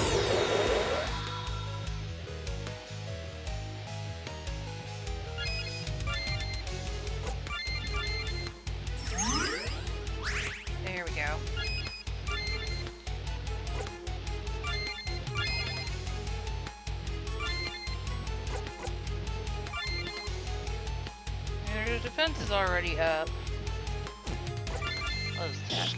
There we go. Their defense is already up. Let's attack.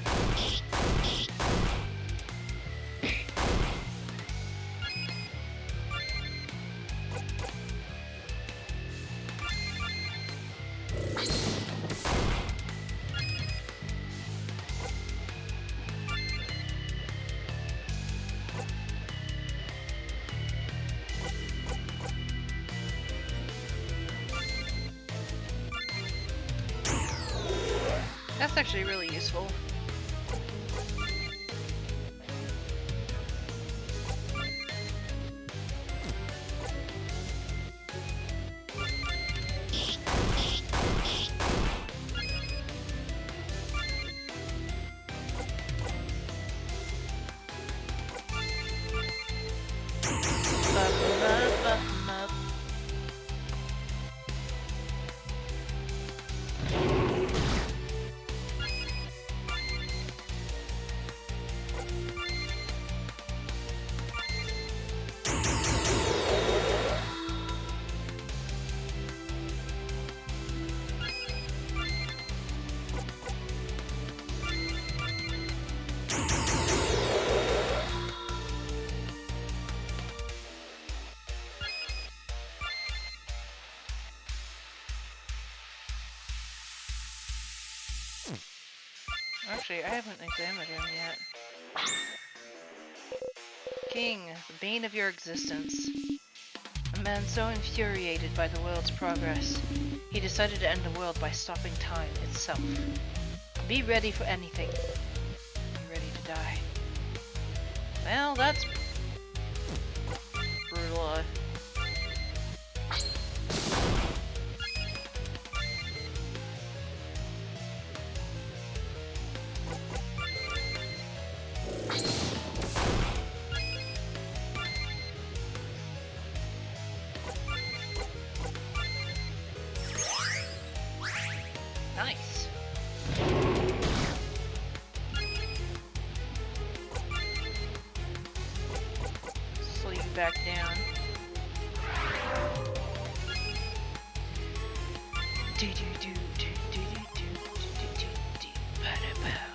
That's actually really useful. Actually, I haven't examined him yet. King, the bane of your existence. A man so infuriated by the world's progress, he decided to end the world by stopping time itself. Be ready for anything. Be ready to die. Well, that's brutal. Nice. Slow you back down. Do do do do do do do do do ba-da-bow.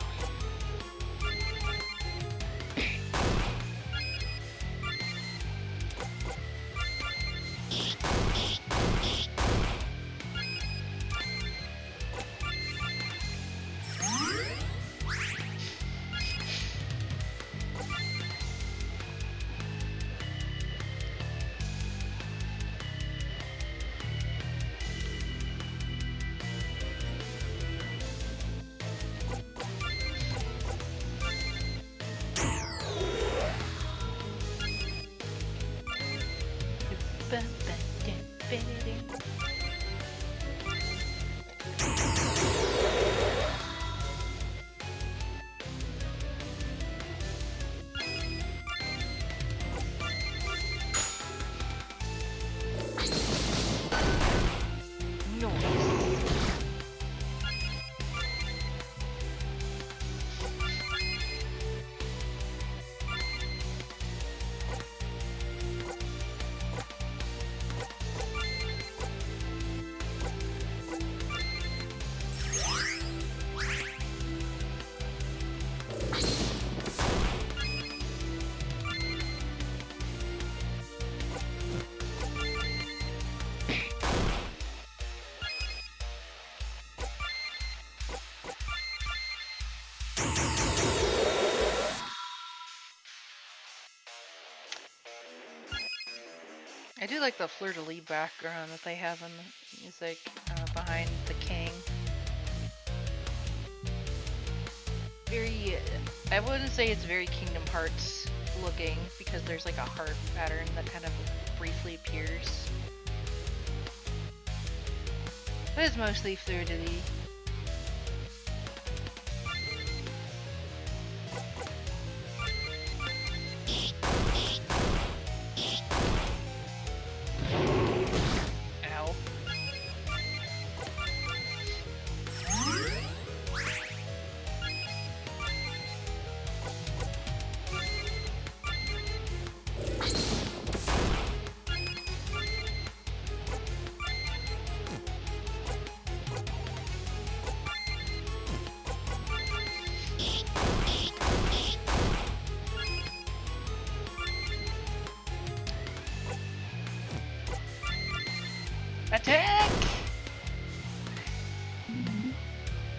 I do like the fleur-de-lis background that they have in the music behind the king. Very, I wouldn't say it's very Kingdom Hearts looking because there's like a heart pattern that kind of briefly appears. But it's mostly fleur-de-lis. Ow. Attack!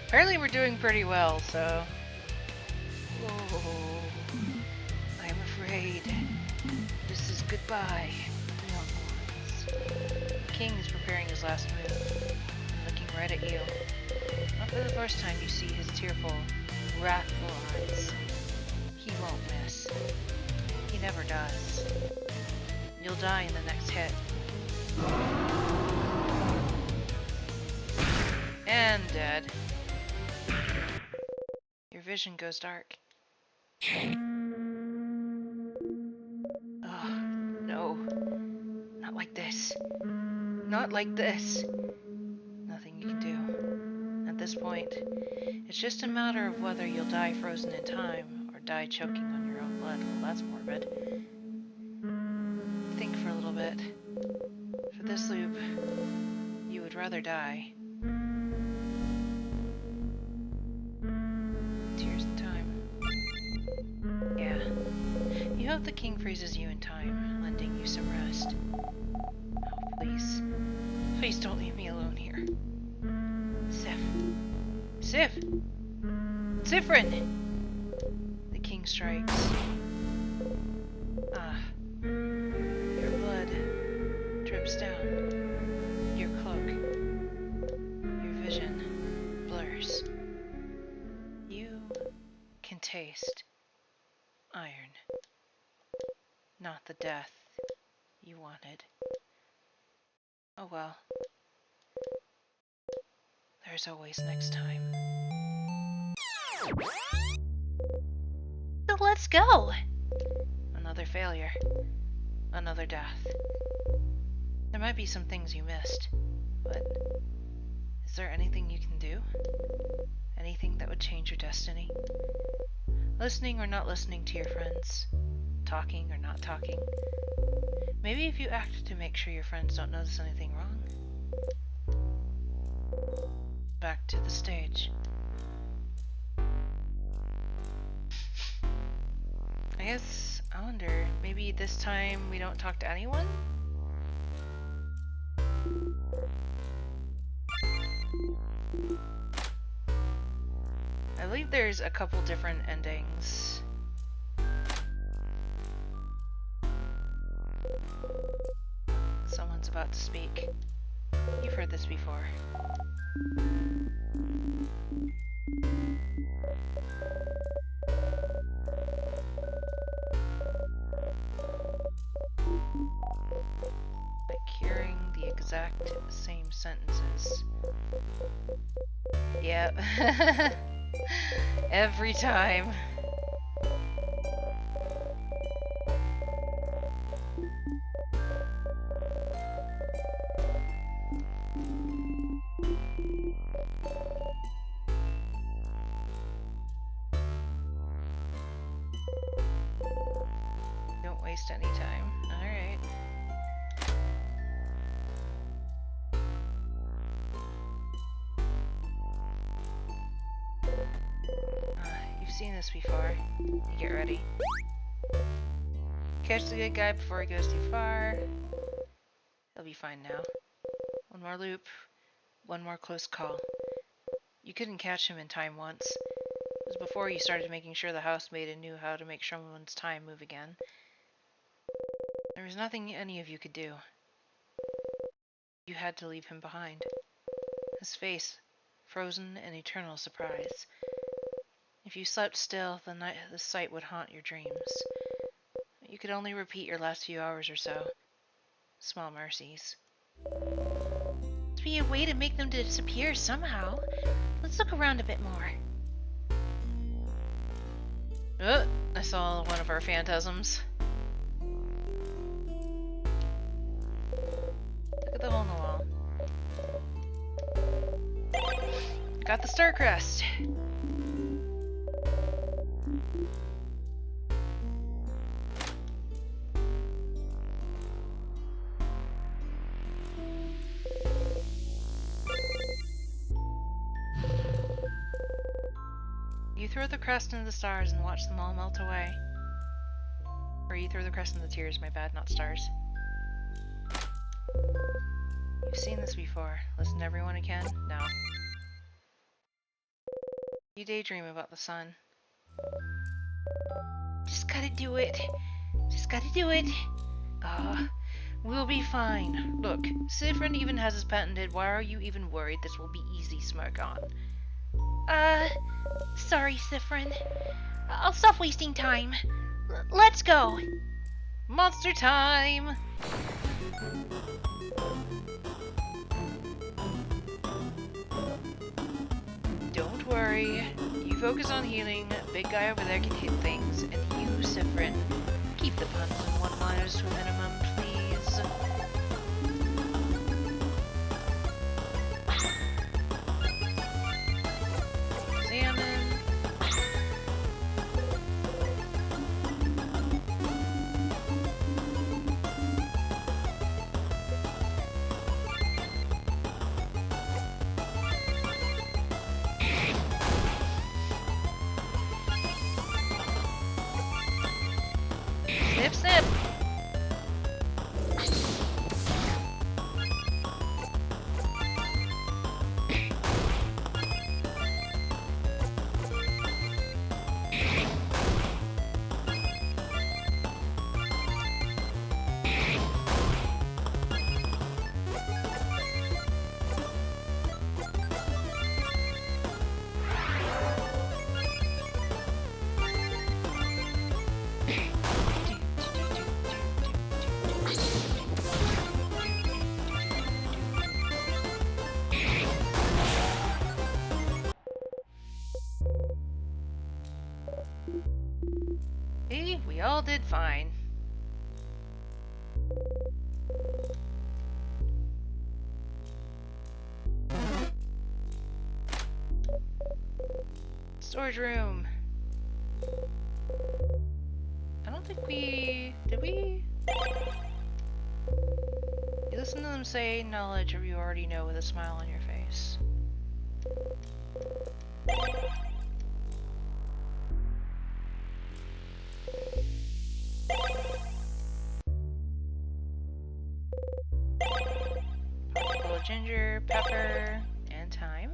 Apparently we're doing pretty well, so... Oh, I'm afraid. This is goodbye, young ones. The king is preparing his last move, and looking right at you. Not for the first time you see his tearful, wrathful eyes. He won't miss. He never does. You'll die in the next hit. And dead. Your vision goes dark. Oh, no. Not like this. Not like this. Nothing you can do. At this point, it's just a matter of whether you'll die frozen in time or die choking on your own blood. Well, that's morbid. Think for a little bit. For this loop, you would rather die. Tears in time. Yeah. You hope the king freezes you in time, lending you some rest. Oh, please. Please don't leave me alone here. Sif. Sif! Sifrin! The king strikes. Ah. Your blood drips down. Your cloak. Your vision blurs. You can taste iron. Not the death you wanted. Oh well. There's always next time. So let's go. Another failure. Another death. There might be some things you missed, but it's there anything you can do? Anything that would change your destiny? Listening or not listening to your friends? Talking or not talking? Maybe if you act to make sure your friends don't notice anything wrong. Back to the stage. I guess, I wonder, maybe this time we don't talk to anyone? I believe there's a couple different endings. Someone's about to speak. You've heard this before. Like hearing the exact same sentences. Yep. Every time. Don't waste any time. Alright. You've seen this before. You get ready. Catch the good guy before he goes too far. He'll be fine now. One more loop. One more close call. You couldn't catch him in time once. It was before you started making sure the housemaid knew how to make someone's time move again. There was nothing any of you could do. You had to leave him behind. His face, frozen in eternal surprise. If you slept still, the sight would haunt your dreams. You could only repeat your last few hours or so. Small mercies. Must be a way to make them disappear somehow. Let's look around a bit more. I saw one of our phantasms. Look at the hole in the wall. Got the star crest. You throw the crest into the stars and watch them all melt away. Or you throw the crest in the tears, my bad, not stars. You've seen this before. Listen to everyone again? No. You daydream about the sun. Just gotta do it. Just gotta do it. We'll be fine. Look, Sidfriend even has his patented "why are you even worried, this will be easy" smirk on. Sorry, Sifrin. I'll stop wasting time. Let's go. Monster time! Don't worry. You focus on healing. Big guy over there can hit things. And you, Sidfriend, keep the puns and one-liners to a minimum, please. Examine. Snip, snip! See, we all did fine. Storage room. I don't think we... Did we? You listen to them say knowledge or you already know with a smile on your face. Full of ginger, pepper, and thyme.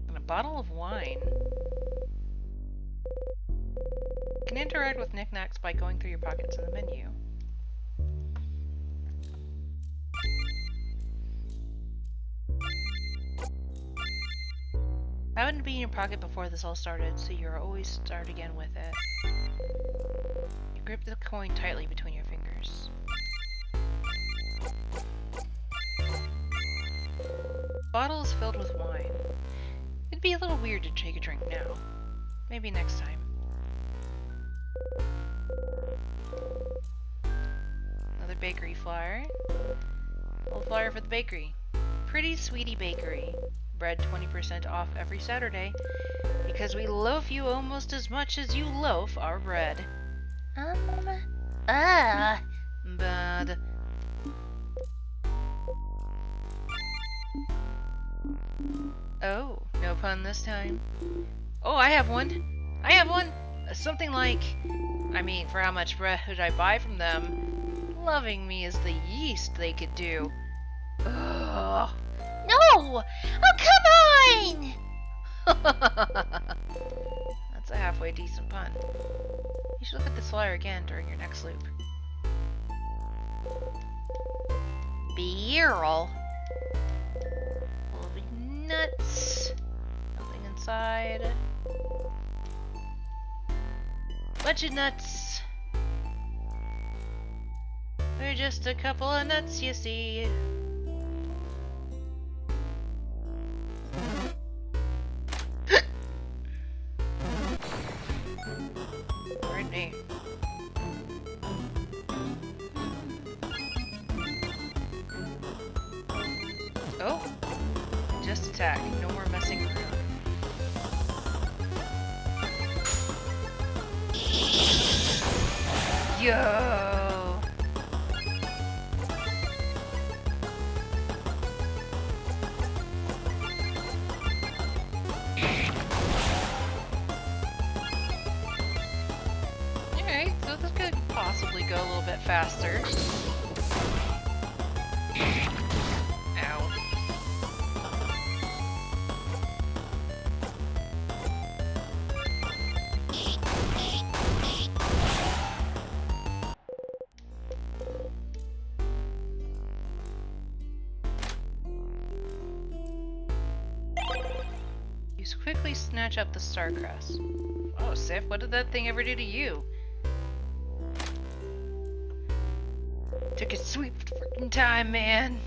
And a bottle of wine. You can interact with knickknacks by going through your pockets in the menu. Happened to be in your pocket before this all started, so you'll always start again with it. You grip the coin tightly between your fingers. Bottle is filled with wine. It'd be a little weird to take a drink now. Maybe next time. Another bakery flyer. Little flyer for the bakery. Pretty Sweetie Bakery. Bread 20% off every Saturday. Because we loaf you almost as much as you loaf our bread. Bad. Oh, no pun this time. Oh, I have one. I have one. Something like, I mean, for how much bread would I buy from them? Loving me is the yeast they could do. Ugh. No! Oh, come on! That's a halfway decent pun. You should look at this flyer again during your next loop. Beerl. Full of nuts. Nothing inside. Bunch of nuts. We're just a couple of nuts, you see. Pardon me. Oh, just attack. No more messing around. Yo! Alright, so this could possibly go a little bit faster. Ow. You quickly snatch up the star crest. Oh, Sif, what did that thing ever do to you? Took a sweet freaking time, man.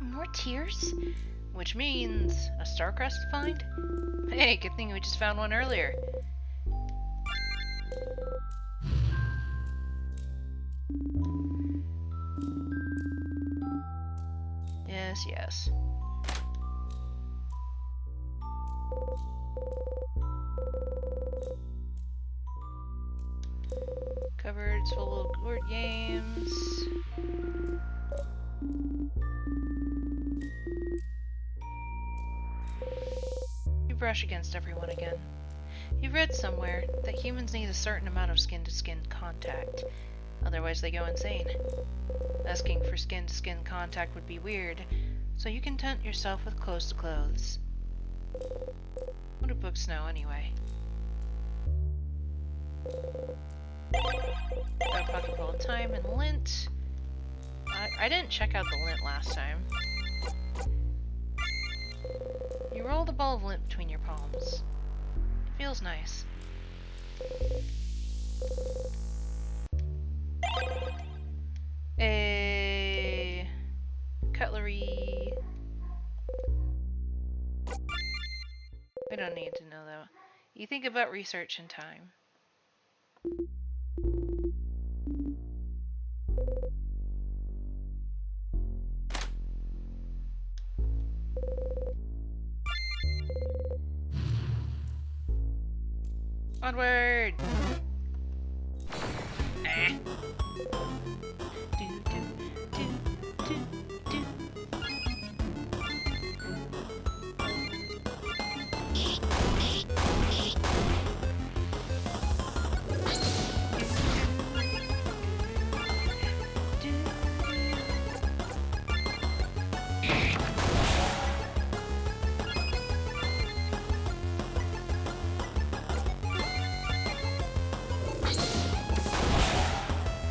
More tears? Which means a star crest to find? Hey, good thing we just found one earlier. Yes, yes. Cupboards full of board games. brush against everyone again. You read somewhere that humans need a certain amount of skin-to-skin contact, otherwise they go insane. Asking for skin-to-skin contact would be weird, so you content yourself with clothes-to-clothes. What do books know, anyway? Got a pocket full of time and lint. I didn't check out the lint last time. You roll the ball of lint between your palms. It feels nice. A cutlery. We don't need to know though. You think about research and time. Onward! Eh. Do, do, do, do, do.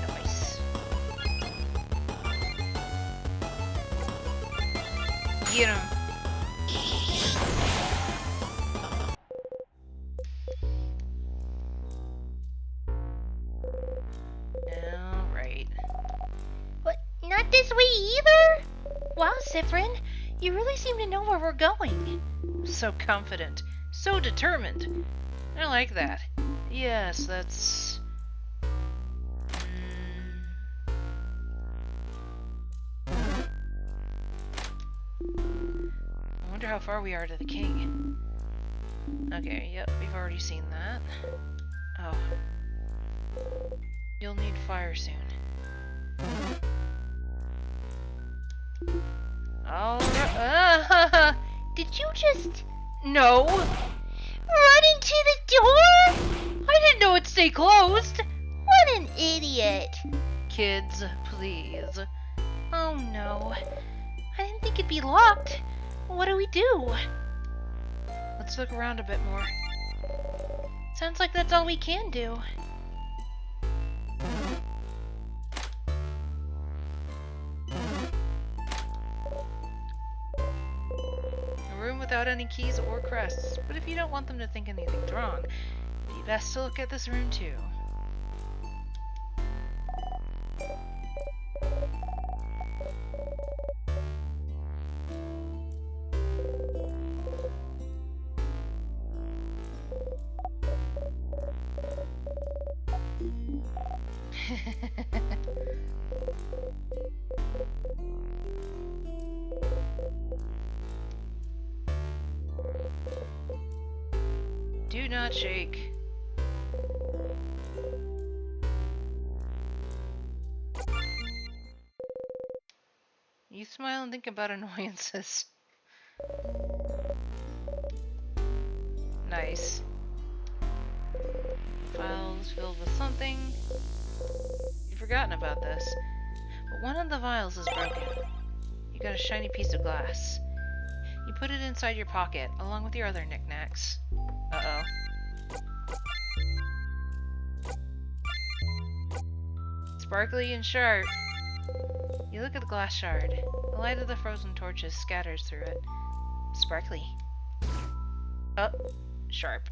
Nice. Get him. Alright. What? Not this way either? Wow, Sifrin, you really seem to know where we're going. So confident. So determined. I like that. Yes, that's... I wonder how far we are to the king. Okay, yep, we've already seen that. Oh. You'll need fire soon. Alright. Did you just No! run into the door? I didn't know it'd stay closed! What an idiot. Kids, please. Oh no. I didn't think it'd be locked. What do we do? Let's look around a bit more. Sounds like that's all we can do. A room without any keys or crests, but if you don't want them to think anything's wrong, it'd be best to look at this room too. Do not shake. You smile and think about annoyances. Nice. Files filled with something. You've forgotten about this. But one of the vials is broken. You got a shiny piece of glass. You put it inside your pocket, along with your other knickknacks. Uh-oh. Sparkly and sharp. You look at the glass shard. The light of the frozen torches scatters through it. Sparkly. Oh, sharp.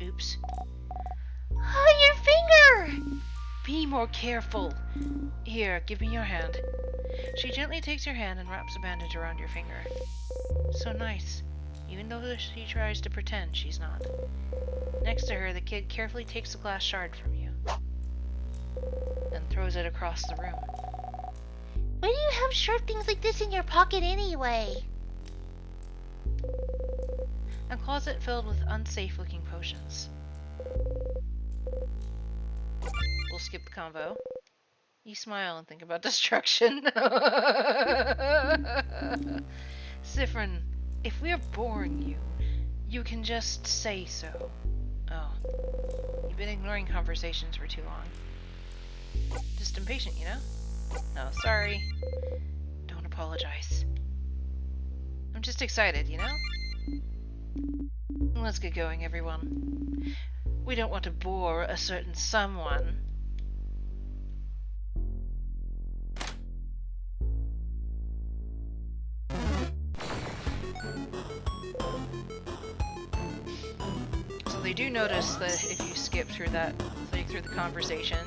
Oops. Oh, your finger! Be more careful. Here, give me your hand. She gently takes your hand and wraps a bandage around your finger. So nice, even though she tries to pretend she's not. Next to her, the kid carefully takes the glass shard from you and throws it across the room. Why do you have sharp things like this in your pocket anyway? A closet filled with unsafe-looking potions. We'll skip the convo. You smile and think about destruction. Sifrin, if we are boring you, You can just say so. Oh. You've been ignoring conversations for too long. Just impatient, you know? No, sorry. Don't apologize. I'm just excited, you know? Let's get going, everyone. We don't want to bore a certain someone. So they do notice that if you skip through that, like through the conversation.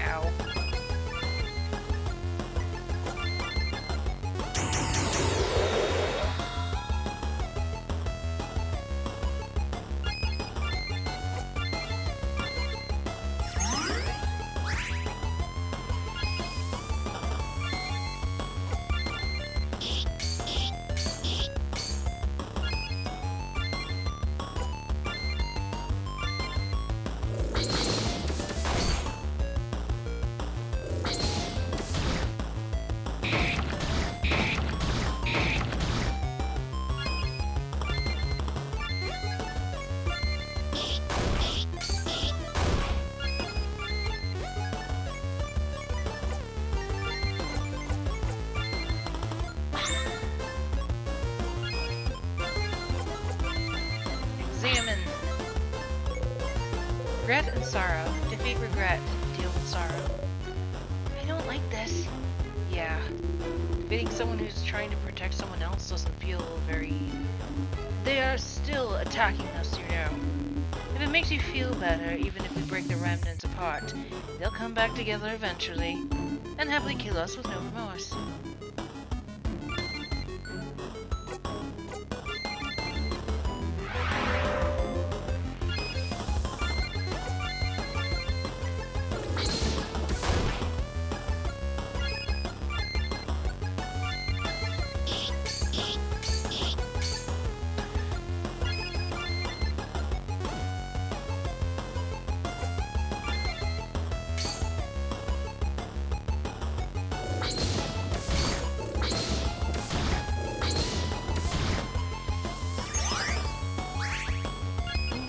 Ow. Examine. Regret and sorrow. Defeat regret. Deal with sorrow. I don't like this. Yeah. Defeating someone who's trying to protect someone else doesn't feel very... They are still attacking us, you know. If it makes you feel better, even if we break the remnants apart, they'll come back together eventually, and happily kill us with no remorse.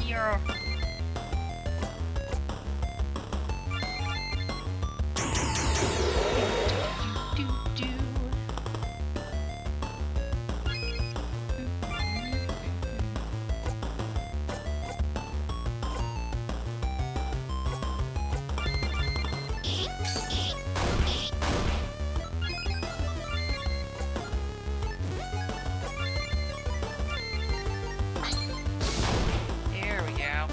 You're... There we go.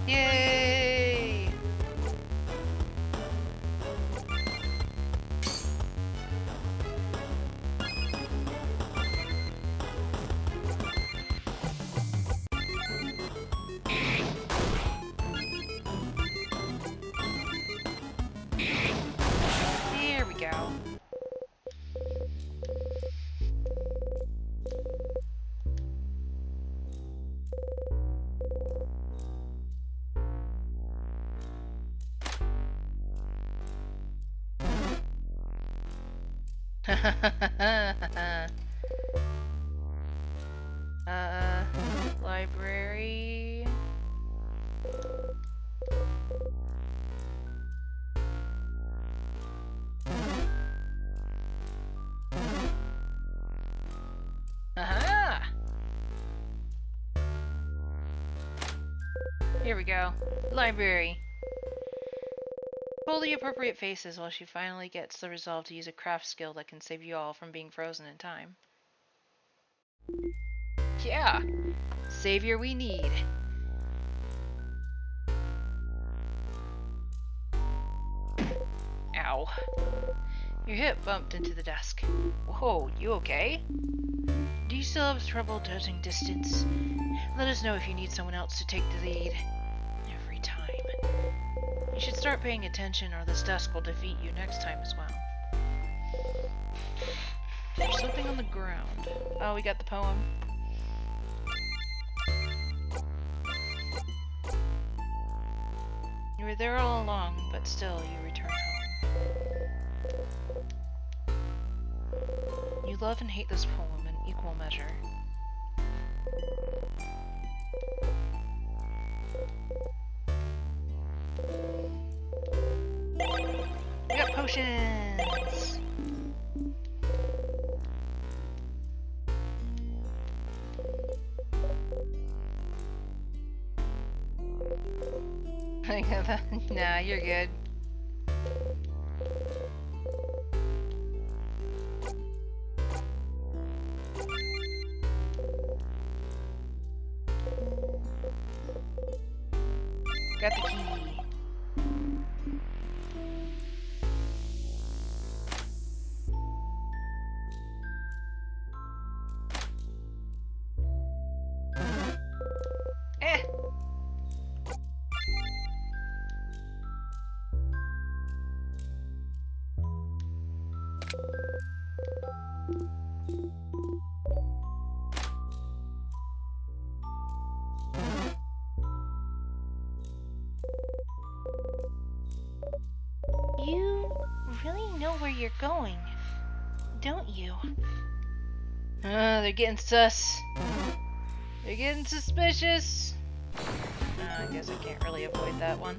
Yay! There we go. uh, library. Aha! Here we go. Library. Pull the appropriate faces while she finally gets the resolve to use a craft skill that can save you all from being frozen in time. Yeah! Savior we need. Ow. Your hip bumped into the desk. Whoa, you okay? Do you still have trouble judging distance? Let us know if you need someone else to take the lead. Every time. You should start paying attention or this dusk will defeat you next time as well. There's something on the ground. Oh, we got the poem. You were there all along, but still you return home. You love and hate this poem in equal measure. We got potions! Nah, you're good. Got the key. Eh! You really know where you're going, don't you? They're getting sus. They're getting suspicious. I guess I can't really avoid that one.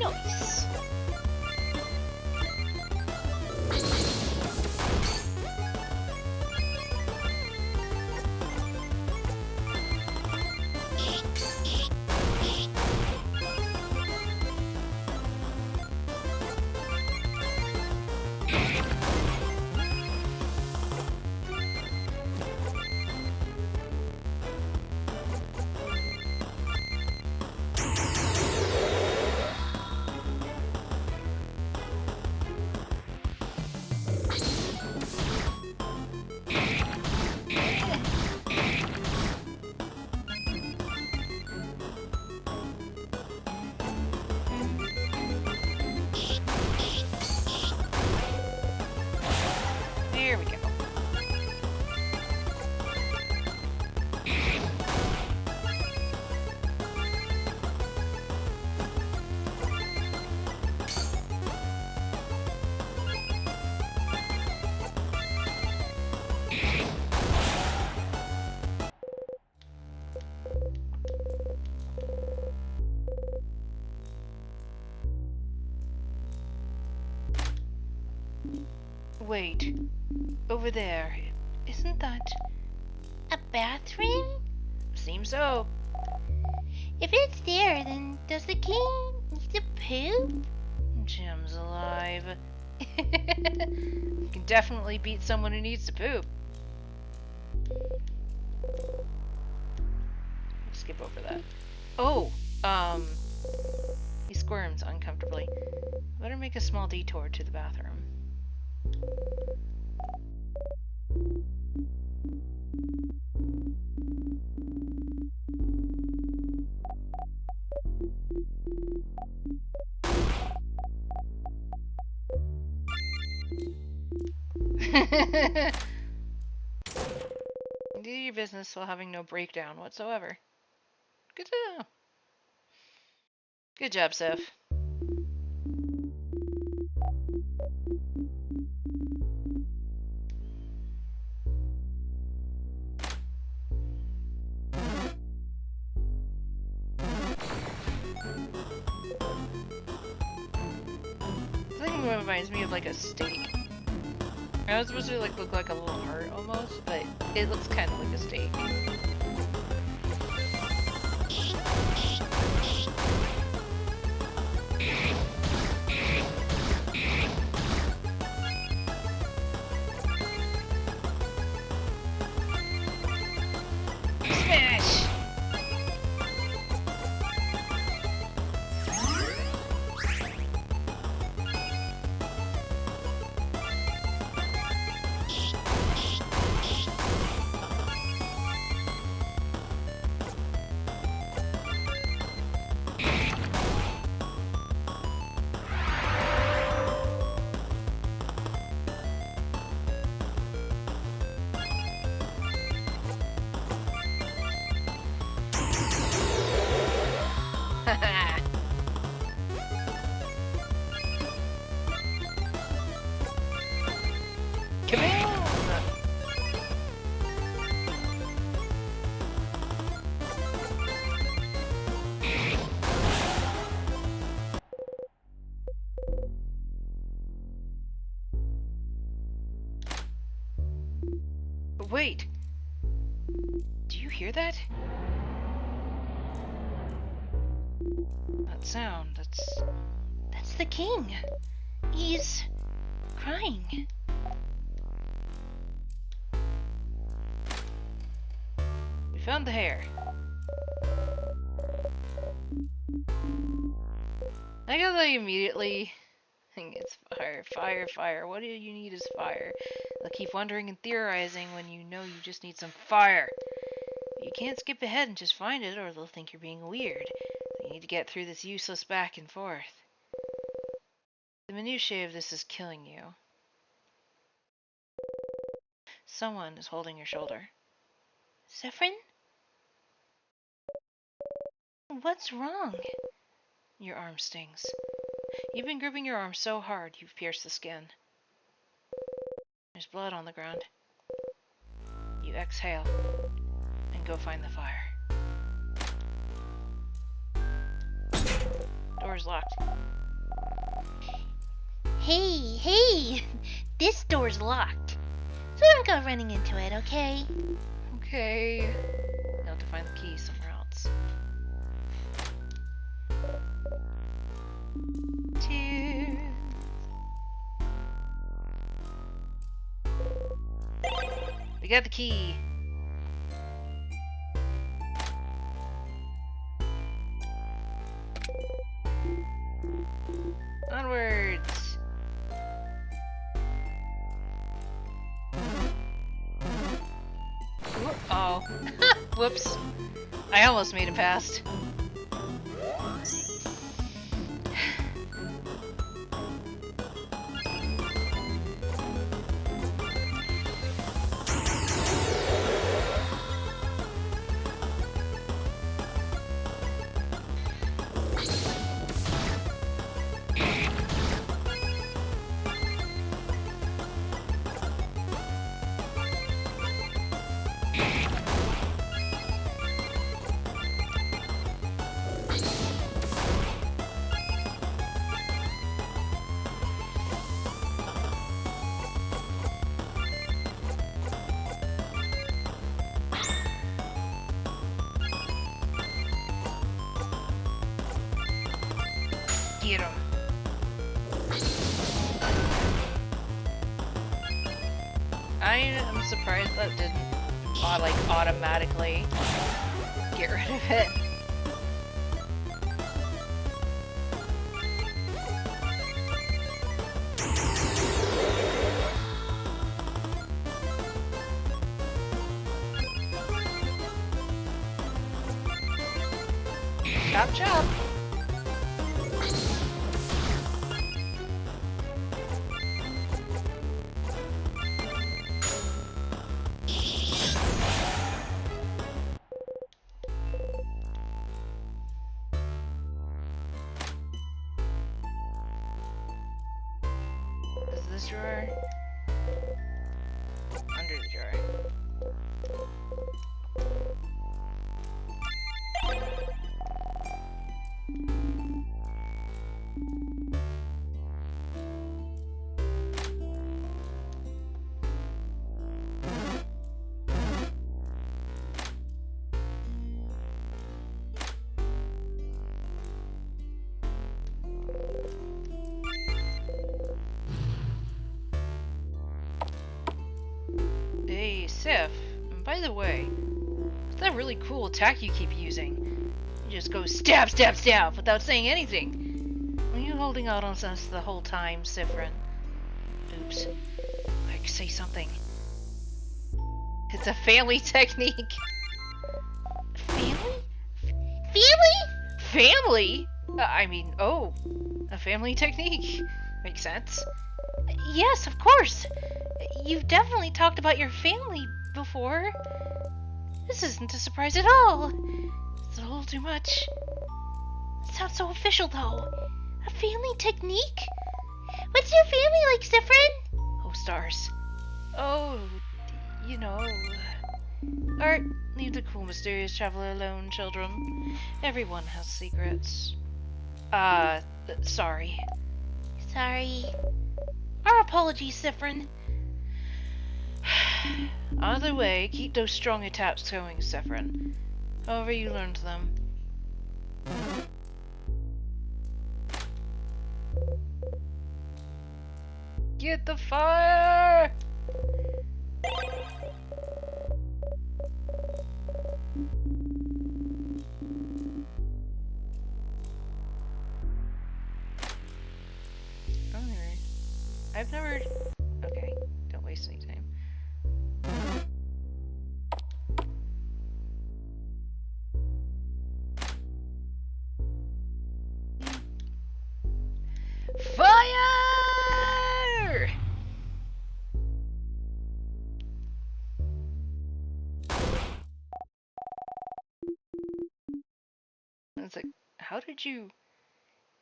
Nice. There we go. Wait. Over there. Isn't that... A bathroom? Seems so. If it's there, then does the king need to poop? Jim's alive. You can definitely beat someone who needs to poop. Skip over that. Oh, he squirms uncomfortably. Better make a small detour to the bathroom. Do your business while having no breakdown whatsoever. Good to know. Good job, Seth. reminds me of like a steak. I was supposed to like look like a little heart almost, but it looks kind of like a steak. Smash! Come in! Wait! Do you hear that? That sound, That's the king. He's crying. We found the hair. I guess I immediately think it's fire, fire, fire. What do you need is fire. They'll keep wondering and theorizing when you know you just need some fire. But you can't skip ahead and just find it, or they'll think you're being weird. You need to get through this useless back and forth. The minutiae of this is killing you. Someone is holding your shoulder. Zephyrin? What's wrong? Your arm stings. You've been gripping your arm so hard you've pierced the skin. There's blood on the ground. You exhale and go find the fire. Door's locked. Hey! This door's locked. So don't go running into it, okay? Okay. You'll have to find the key somewhere else. Tears. We got the key. Onwards. Oh. Whoops. I almost made it past. Get him. I am surprised that didn't like automatically get rid of it. Chop chop. Is this drawer? Under the drawer. Sif, by the way, what's that really cool attack you keep using? You just go stab, stab, stab without saying anything. Were you holding out on us the whole time, Sifrin? Oops. Quick, say something. It's a family technique. Family? Family? Family? A family technique. Makes sense. Yes, of course. You've definitely talked about your family before. This isn't a surprise at all. It's a little too much. It sounds so official, though. A family technique? What's your family like, Sifrin? Oh, stars. Oh, you know. Art, leave the cool, mysterious traveler alone, children. Everyone has secrets. Sorry. Sorry. Our apologies, Sifrin. Either way, keep those strong attacks going, Sifrin. However you learned them. Get the fire! Okay. I've never... Okay, don't waste any time. Fire! It's like, how did you...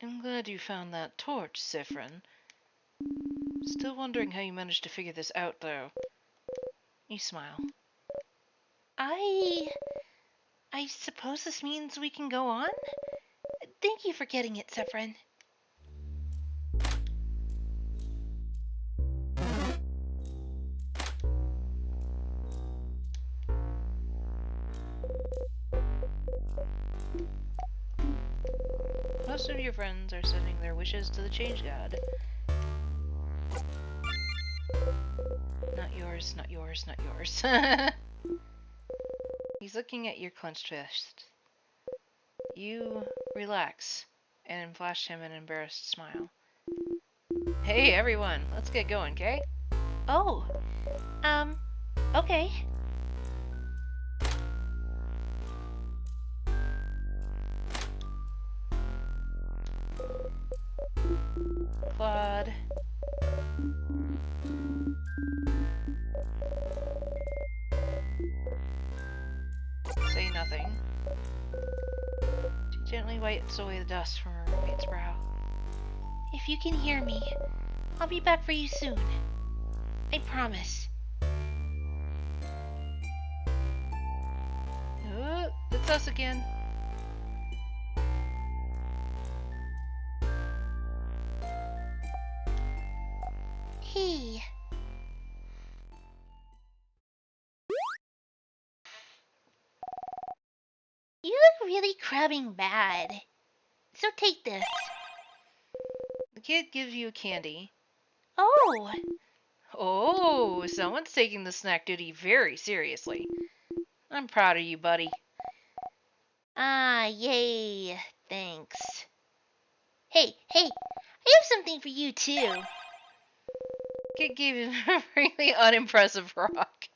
I'm glad you found that torch, Sifrin. Still wondering how you managed to figure this out, though. You smile. I suppose this means we can go on? Thank you for getting it, Sifrin. Most of your friends are sending their wishes to the Change God. Not yours, not yours, not yours. He's looking at your clenched fist. You relax and flash him an embarrassed smile. Hey everyone, let's get going, okay? Oh, okay. Claude. Say nothing. She gently wipes away the dust from her roommate's brow. If you can hear me, I'll be back for you soon. I promise. It's us again. Hey. You look really crabbing bad. So take this. The kid gives you a candy. Oh, Oh, someone's taking the snack duty very seriously. I'm proud of you, buddy. yay. Thanks. Hey, I have something for you too. Kid gave him a really unimpressive rock.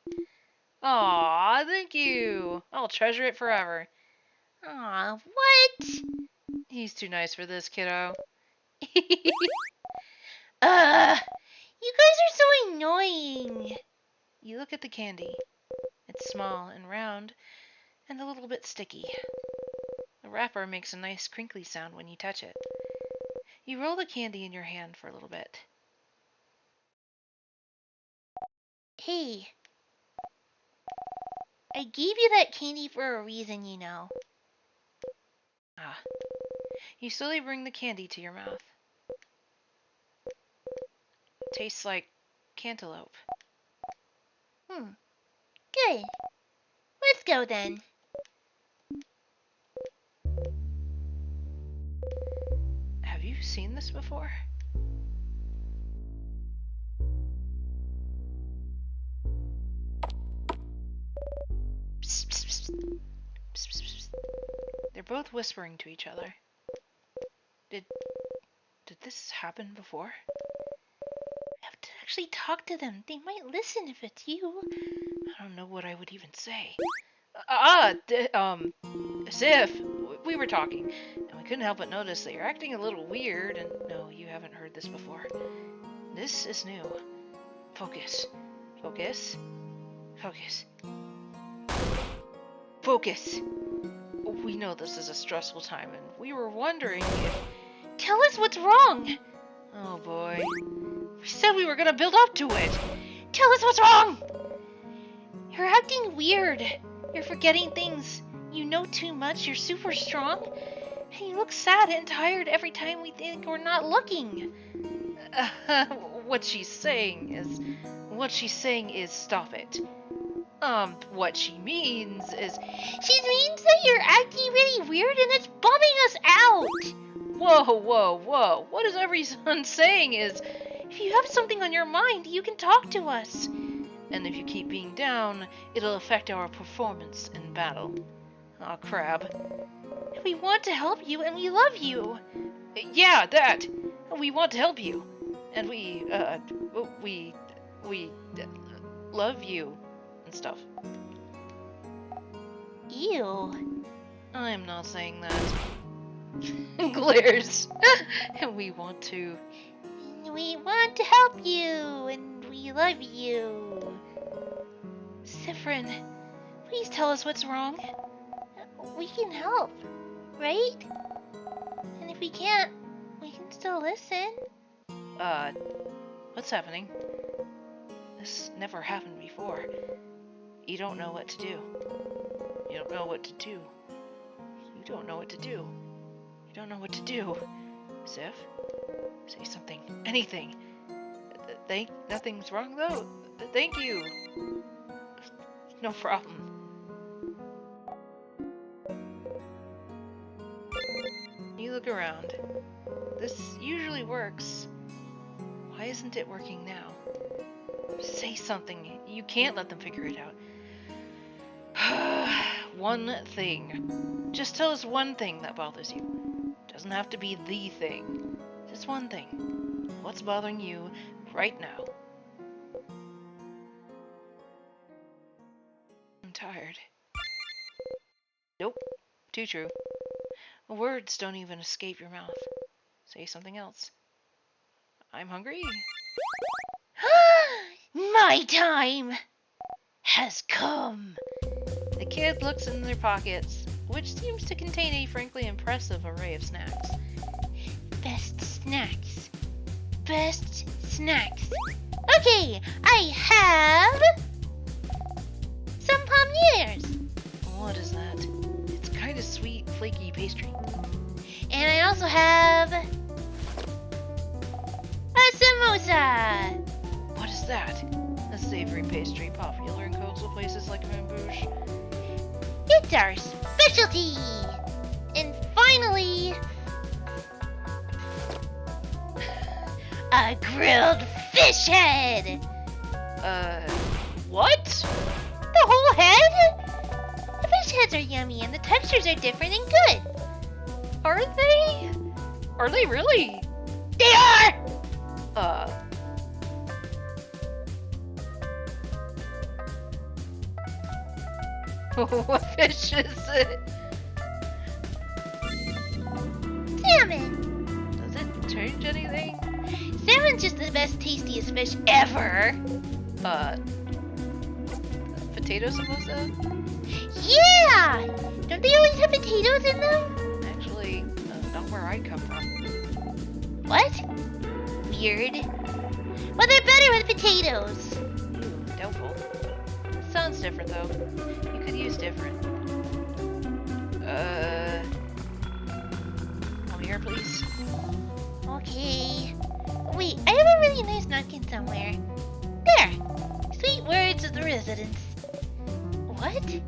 Aw, thank you. I'll treasure it forever. Aw, what? He's too nice for this, kiddo. You guys are so annoying. You look at the candy. It's small and round and a little bit sticky. The wrapper makes a nice crinkly sound when you touch it. You roll the candy in your hand for a little bit. Hey, I gave you that candy for a reason, you know. Ah. You slowly bring the candy to your mouth. It tastes like cantaloupe. Good. Let's go then. Have you seen this before? Psst, psst, psst. Psst, psst, psst. They're both whispering to each other. Did this happen before? I have to actually talk to them. They might listen if it's you. I don't know what I would even say. Sif, we were talking, and we couldn't help but notice that you're acting a little weird, and no, you haven't heard this before. This is new. Focus. Focus. Focus. Focus! We know this is a stressful time, and we were wondering if... Tell us what's wrong! Oh boy. We said we were gonna build up to it! Tell us what's wrong! You're acting weird. You're forgetting things. You know too much. You're super strong. And you look sad and tired every time we think we're not looking. What she's saying is stop it. What she means is... She means that you're acting really weird and it's bumming us out! Whoa, whoa, whoa. What is everyone saying is... If you have something on your mind, you can talk to us. And if you keep being down, it'll affect our performance in battle. Aw, crab. We want to help you and we love you. Yeah, that! We want to help you. And we love you and stuff. Ew. I'm not saying that. Glares. And we want to... We want to help you and we love you. Siffrin, please tell us what's wrong. We can help, right? And if we can't, we can still listen. What's happening? This never happened before. You don't know what to do. You don't know what to do. You don't know what to do. You don't know what to do. Sif? Say something. Anything. Nothing's wrong though. Thank you. No problem. You look around. This usually works. Why isn't it working now? Say something. You can't let them figure it out. One thing. Just tell us one thing that bothers you. Doesn't have to be the thing. Just one thing. What's bothering you right now? I'm tired. Nope. Too true. Words don't even escape your mouth. Say something else. I'm hungry. My time has come. The kid looks in their pockets, which seems to contain a frankly impressive array of snacks. Best snacks. Best snacks. Okay, I have some pommes. What is that? It's kind of sweet, flaky pastry. And I also have a samosa. What is that? A savory pastry popular in coastal places like Mambush. It's our specialty. And finally, a grilled fish head. What? The whole head? The fish heads are yummy and the textures are different and good. Are they? Are they really? They are! What fish is it? Salmon. Does it change anything? Salmon's just the best, tastiest fish ever. Potato samosa? Yeah! Don't they always have potatoes in them? Actually, not where I come from. What? Weird. Well, they're better with potatoes. Ooh, doubtful. Sounds different though. You could use different. Come here, please. Okay. Wait, I have a really nice napkin somewhere. There! Sweet words of the residents. What?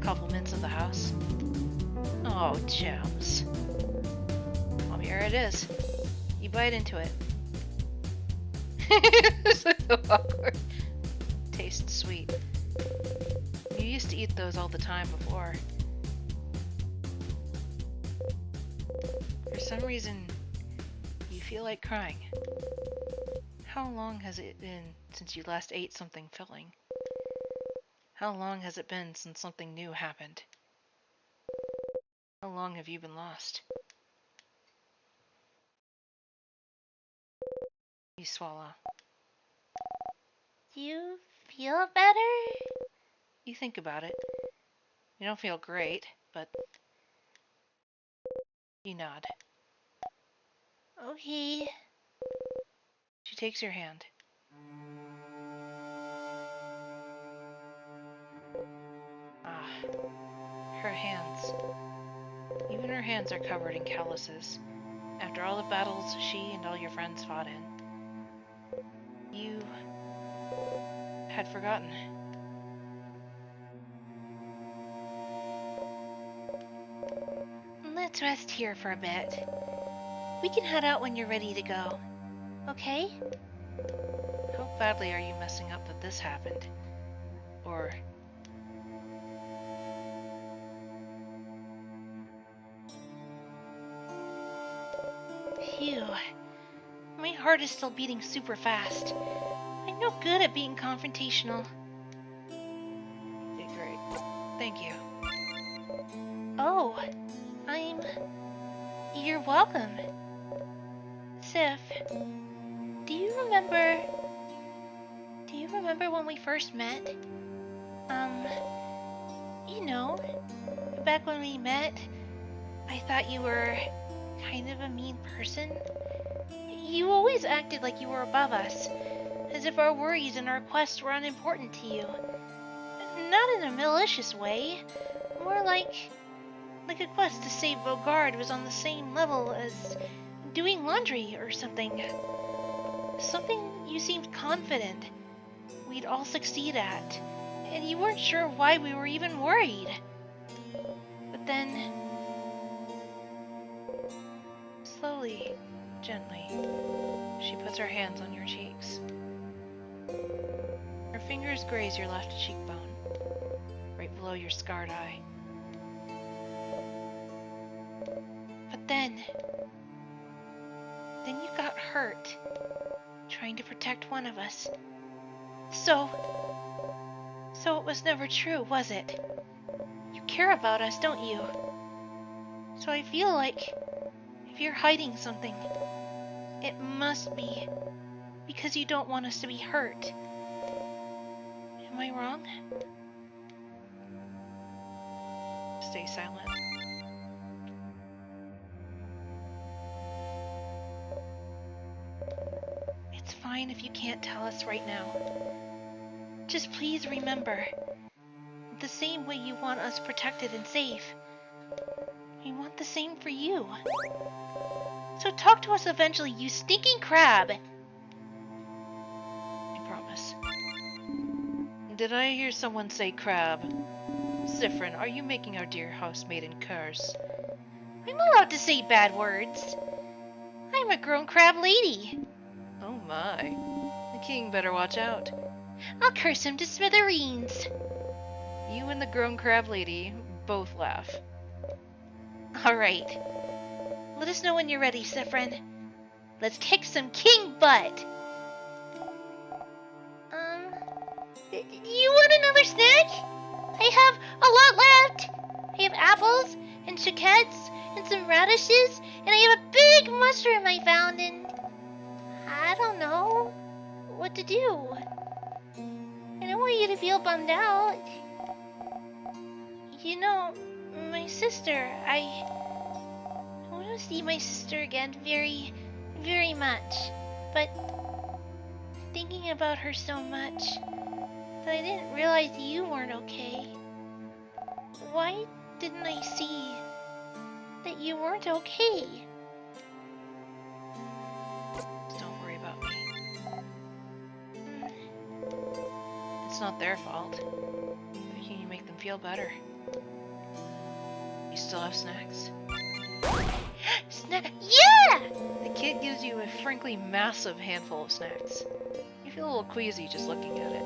Compliments of the house. Oh, gems. Well, here it is. You bite into it. So awkward. Tastes sweet. You used to eat those all the time before. For some reason, you feel like crying. How long has it been since you last ate something filling? How long has it been since something new happened? How long have you been lost? You swallow. Do you feel better? You think about it. You don't feel great, but you nod. Okay. She takes your hand. Ah, her hands. Even her hands are covered in calluses, after all the battles she and all your friends fought in. You had forgotten. Let's rest here for a bit. We can head out when you're ready to go. Okay? How badly are you messing up that this happened? Or... Phew. My heart is still beating super fast. I'm no good at being confrontational. Okay, great. Thank you. Oh, You're welcome. Sif, do you remember... Do you remember when we first met? You know, back when we met, I thought you were kind of a mean person. You always acted like you were above us, as if our worries and our quests were unimportant to you. Not in a malicious way, more like a quest to save Bogard was on the same level as doing laundry or something. Something you seemed confident we'd all succeed at, and you weren't sure why we were even worried. But then, Slowly, gently, she puts her hands on your cheeks. Her fingers graze your left cheekbone, right below your scarred eye. But then you got hurt, trying to protect one of us. So it was never true, was it? You care about us, don't you? So I feel like if you're hiding something, it must be because you don't want us to be hurt. Am I wrong? Stay silent. It's fine if you can't tell us right now. Just please remember, the same way you want us protected and safe, we want the same for you. So talk to us eventually, you stinking crab! I promise. Did I hear someone say crab? Siffrin, are you making our dear housemaiden curse? I'm allowed to say bad words. I'm a grown crab lady. Oh my. The king better watch out. I'll curse him to smithereens. You and the grown crab lady both laugh. Alright. Let us know when you're ready, Siffrin. Let's kick some king butt! You want another snack? I have a lot left. I have apples, and chiquettes, and some radishes, and I have a big mushroom I found, and I don't know what to do. I don't want you to feel bummed out. You know, my sister, I want to see my sister again very, very much. But thinking about her so much that I didn't realize you weren't okay. Why didn't I see that you weren't okay? Don't worry about me. It's not their fault. How can you make them feel better? You still have snacks? Yeah! The kid gives you a frankly massive handful of snacks. You feel a little queasy just looking at it.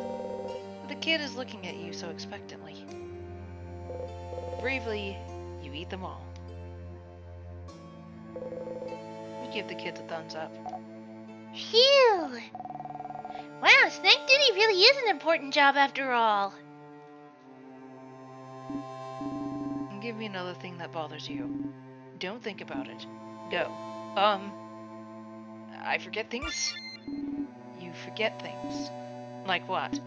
The kid is looking at you so expectantly. Bravely, you eat them all. You give the kids a thumbs up. Phew! Wow, snack duty really is an important job after all. And give me another thing that bothers you. Don't think about it. Go. I forget things? You forget things. Like what?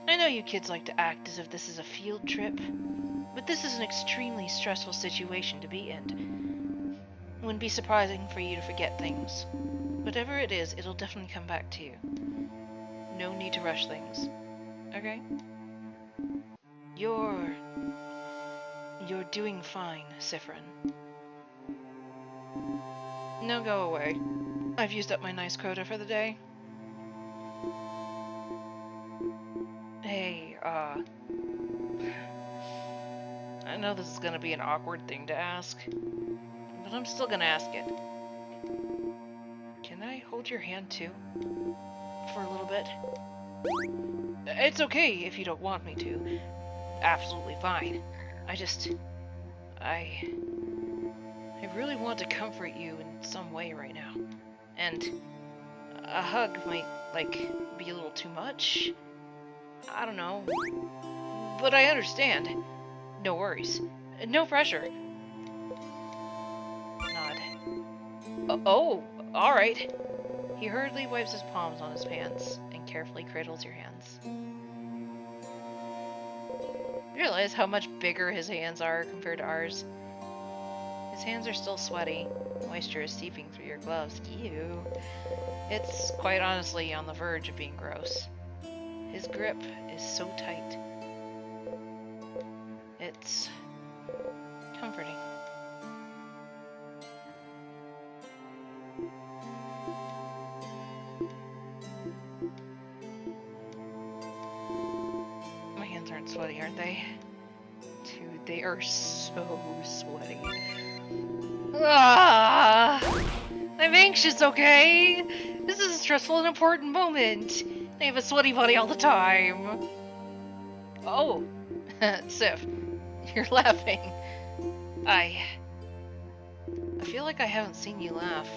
I know you kids like to act as if this is a field trip, but this is an extremely stressful situation to be in. It wouldn't be surprising for you to forget things. Whatever it is, it'll definitely come back to you. No need to rush things. Okay? You're doing fine, Sifrin. Now go away. I've used up my nice quota for the day. Hey, I know this is gonna be an awkward thing to ask, but I'm still gonna ask it. Can I hold your hand too? For a little bit? It's okay if you don't want me to. Absolutely fine. I really want to comfort you in some way right now. And a hug might, like, be a little too much. I don't know. But I understand. No worries. No pressure. Nod. Oh, alright. He hurriedly wipes his palms on his pants and carefully cradles your hands. Realize how much bigger his hands are compared to ours. His hands are still sweaty. Moisture is seeping through your gloves. Ew. It's quite honestly on the verge of being gross. His grip is so tight. It's comforting. My hands aren't sweaty, aren't they? Dude, they are so sweaty. Ah! I'm anxious, okay? This is a stressful and important moment. I have a sweaty body all the time. Oh, Sif, you're laughing. I feel like I haven't seen you laugh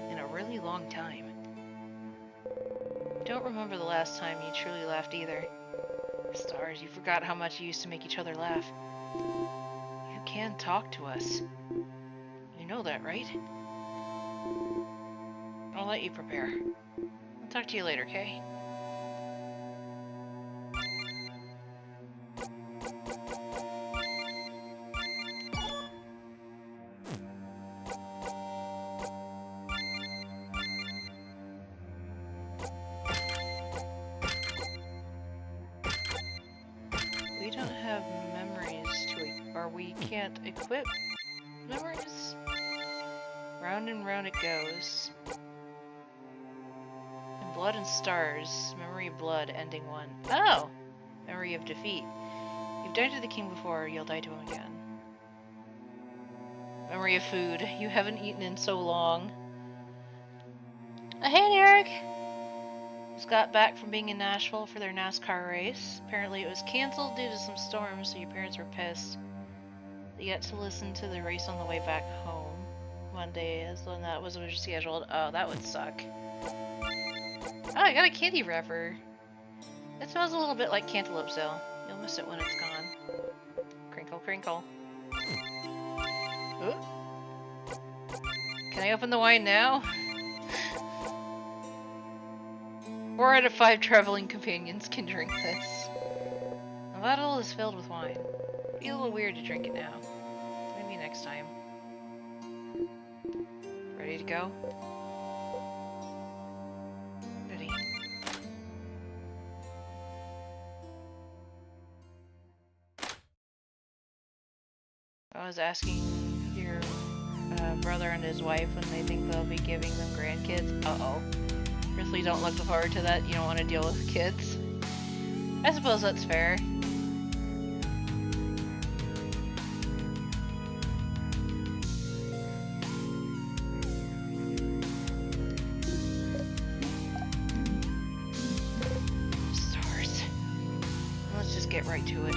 in a really long time. I don't remember the last time you truly laughed either. Stars, you forgot how much you used to make each other laugh. You can talk to us. You know that, right? I'll let you prepare. I'll talk to you later, okay? We don't have memories or we can't equip memories? Round and round it goes. In Blood and Stars, Memory of Blood, ending 1. Oh! Memory of Defeat. You've died to the king before, you'll die to him again. Memory of Food. You haven't eaten in so long. Hey, Eric! Just got back from being in Nashville for their NASCAR race. Apparently it was cancelled due to some storms, so your parents were pissed. They got to listen to the race on the way back home. Monday is when that was scheduled. Oh, that would suck. Oh, I got a candy wrapper. It smells a little bit like cantaloupe still. You'll miss it when it's gone. Crinkle, crinkle. Ooh. Can I open the wine now? 4 out of 5 traveling companions can drink this. The bottle is filled with wine. It'd be a little weird to drink it now. Maybe next time. Ready to go? Ready. I was asking your brother and his wife when they think they'll be giving them grandkids. Uh-oh. Really don't look forward to that. You don't want to deal with kids. I suppose that's fair. get right to it.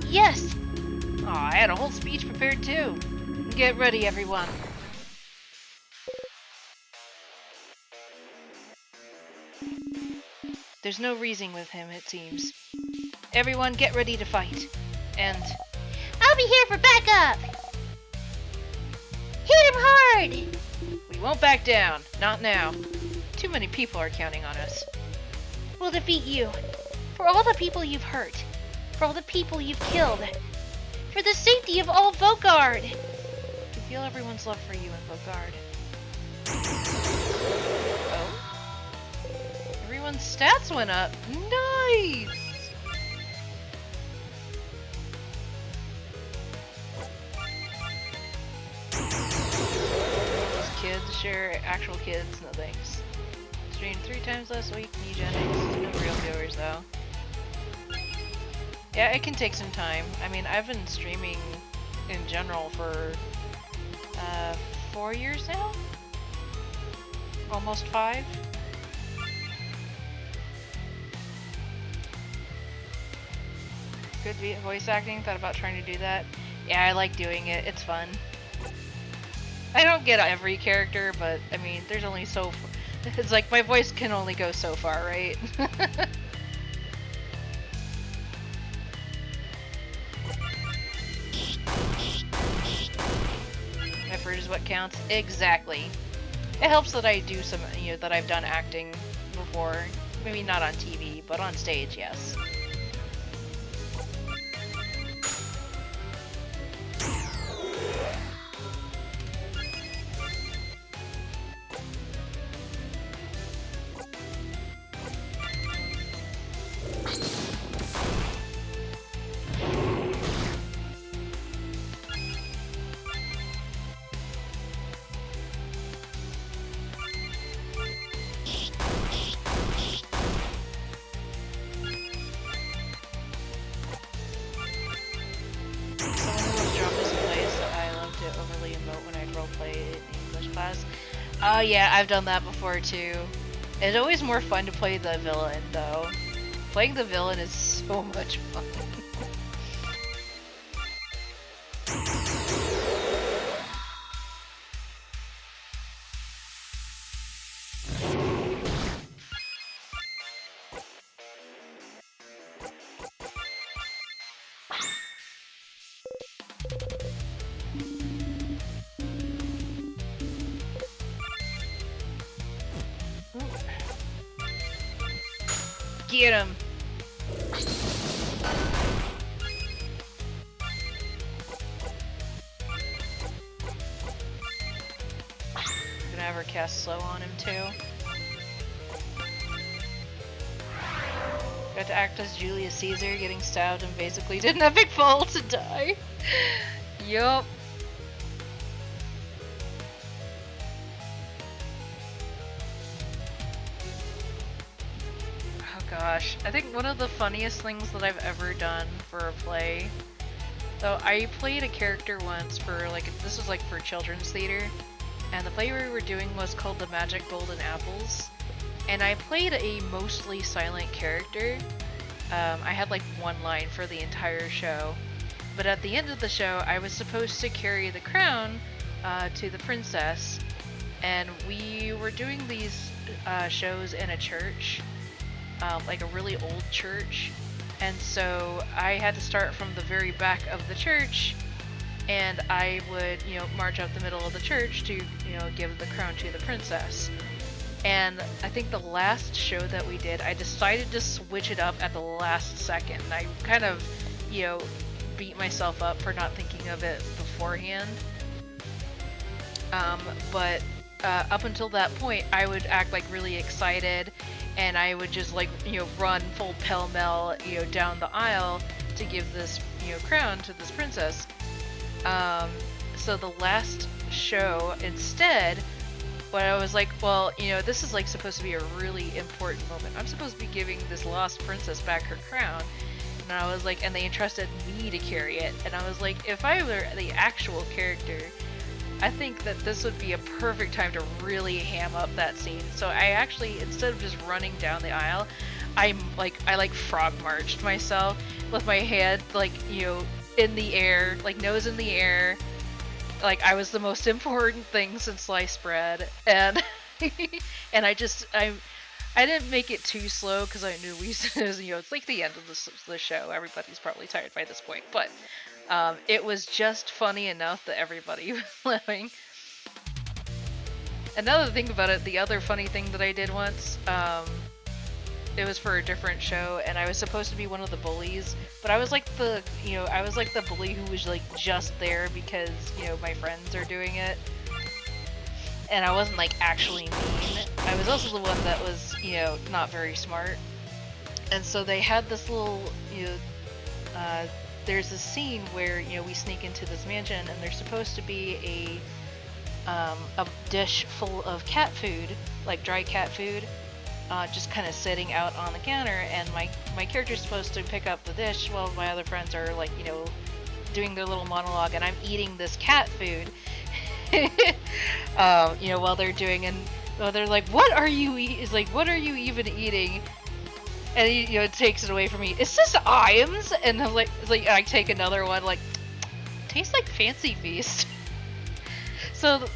Yes! Aw, I had a whole speech prepared too. Get ready, everyone. There's no reasoning with him, it seems. Everyone, get ready to fight. And I'll be here for backup! Hit him hard! we won't back down. Not now. Too many people are counting on us. We'll defeat you. For all the people you've hurt. For all the people you've killed. For the safety of all Vogard! I can feel everyone's love for you in Vogard. Oh? Everyone's stats went up. Nice! Those kids share actual kids, no thanks. Streamed 3 times last week, eugenics. No real viewers though. Yeah, it can take some time. I mean, I've been streaming in general for 4 years now? Almost 5? Good voice acting, thought about trying to do that. Yeah, I like doing it, it's fun. I don't get every character, but I mean, there's only so it's like my voice can only go so far, right? Effort is what counts. Exactly. It helps that I do some, that I've done acting before. Maybe not on TV, but on stage, yes. Oh yeah, I've done that before too. It's always more fun to play the villain though. Playing the villain is so much fun. Get him! I'm gonna have her cast slow on him too. Got to act as Julius Caesar, getting stabbed and basically did an epic fall to die. Yup. Gosh, I think one of the funniest things that I've ever done for a play. So I played a character once for this was like for children's theater, and the play we were doing was called The Magic Golden Apples, and I played a mostly silent character. I had like one line for the entire show, but at the end of the show I was supposed to carry the crown to the princess, and we were doing these shows in a church. Like a really old church, and so I had to start from the very back of the church, and I would, march up the middle of the church to, give the crown to the princess. And I think the last show that we did, I decided to switch it up at the last second. I kind of, beat myself up for not thinking of it beforehand. But up until that point, I would act like really excited, and I would just run full pell-mell, down the aisle to give this, crown to this princess. So the last show, instead, when I was like, well, this is supposed to be a really important moment. I'm supposed to be giving this lost princess back her crown. And I was like, and they entrusted me to carry it. And I was like, if I were the actual character, I think that this would be a perfect time to really ham up that scene. So I actually, instead of just running down the aisle, I like frog marched myself with my head like, in the air, like nose in the air. Like I was the most important thing since sliced bread, and and I didn't make it too slow because I knew it's like the end of the show. Everybody's probably tired by this point, but it was just funny enough that everybody was laughing. Another thing about it, the other funny thing that I did once, it was for a different show, and I was supposed to be one of the bullies, but I was like the bully who was like just there because my friends are doing it, and I wasn't like actually mean. I was also the one that was not very smart, and so they had this little there's a scene where we sneak into this mansion, and there's supposed to be a dish full of cat food, like dry cat food, just kind of sitting out on the counter, and my character's supposed to pick up the dish while my other friends are like doing their little monologue, and I'm eating this cat food. While they're doing, and they're like, "What are you what are you even eating?" And it takes it away from me. It's just Iams, and I'm like, I take another one, like, tastes like Fancy Feast. So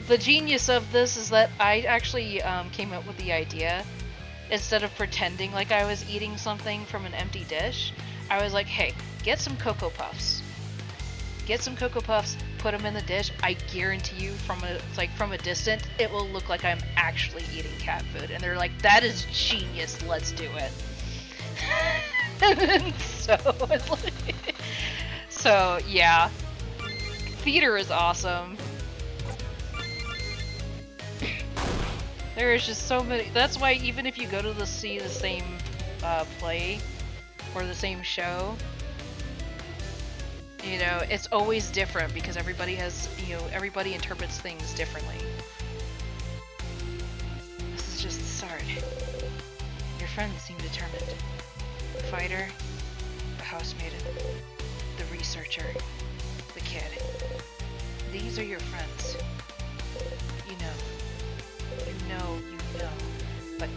the genius of this is that I actually came up with the idea. Instead of pretending like I was eating something from an empty dish, I was like, hey, get some Cocoa Puffs. Get some Cocoa Puffs, put them in the dish. I guarantee you from a distance, it will look like I'm actually eating cat food. And they're like, that is genius, let's do it. So yeah. Theater is awesome. There is just so many. That's why even if you go to see the same play or the same show, it's always different because everybody has, everybody interprets things differently. This is just the start. Your friends seem determined. The fighter, the housemaiden, the researcher, the kid. These are your friends. You know. But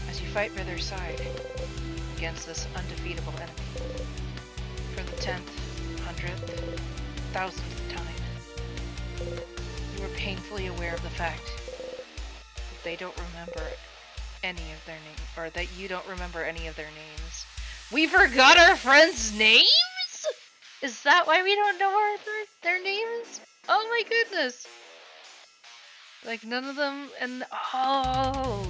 as you fight by their side against this undefeatable enemy, for the 10th, 100th, 1000th time, you are painfully aware of the fact that they don't remember any of their names, or that you don't remember any of their names. We forgot our friends' names? Is that why we don't know their names? Oh my goodness! Like none of them, and oh,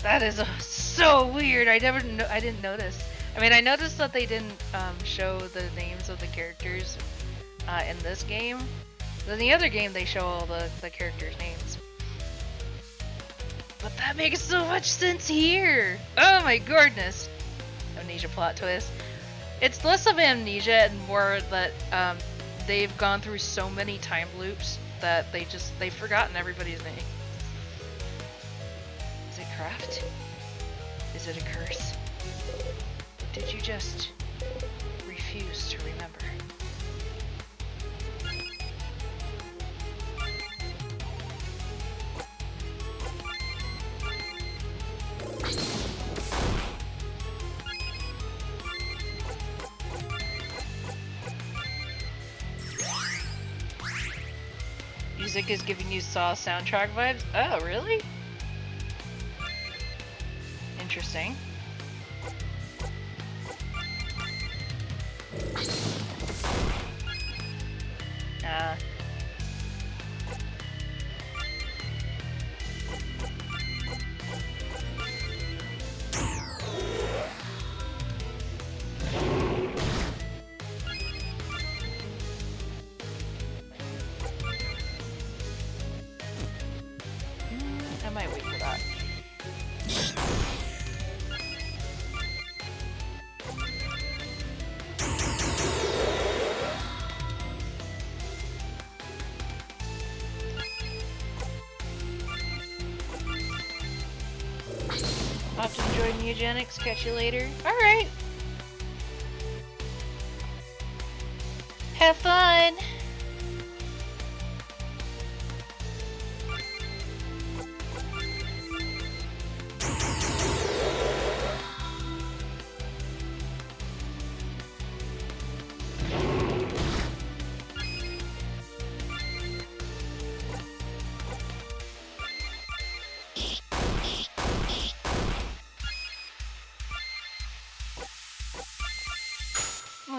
that is so weird. I didn't notice. I mean, I noticed that they didn't show the names of the characters in this game. In the other game, they show all the characters' names. But that makes so much sense here. Oh my goodness! Amnesia plot twist. It's less of amnesia and more that they've gone through so many time loops that they've forgotten everybody's name. Is it craft? Is it a curse? Or did you just refuse to remember? Music is giving you Saw soundtrack vibes? Oh, really? Interesting. I might wait for that. Hope to enjoy Eugenics. Catch you later. Alright. Have fun.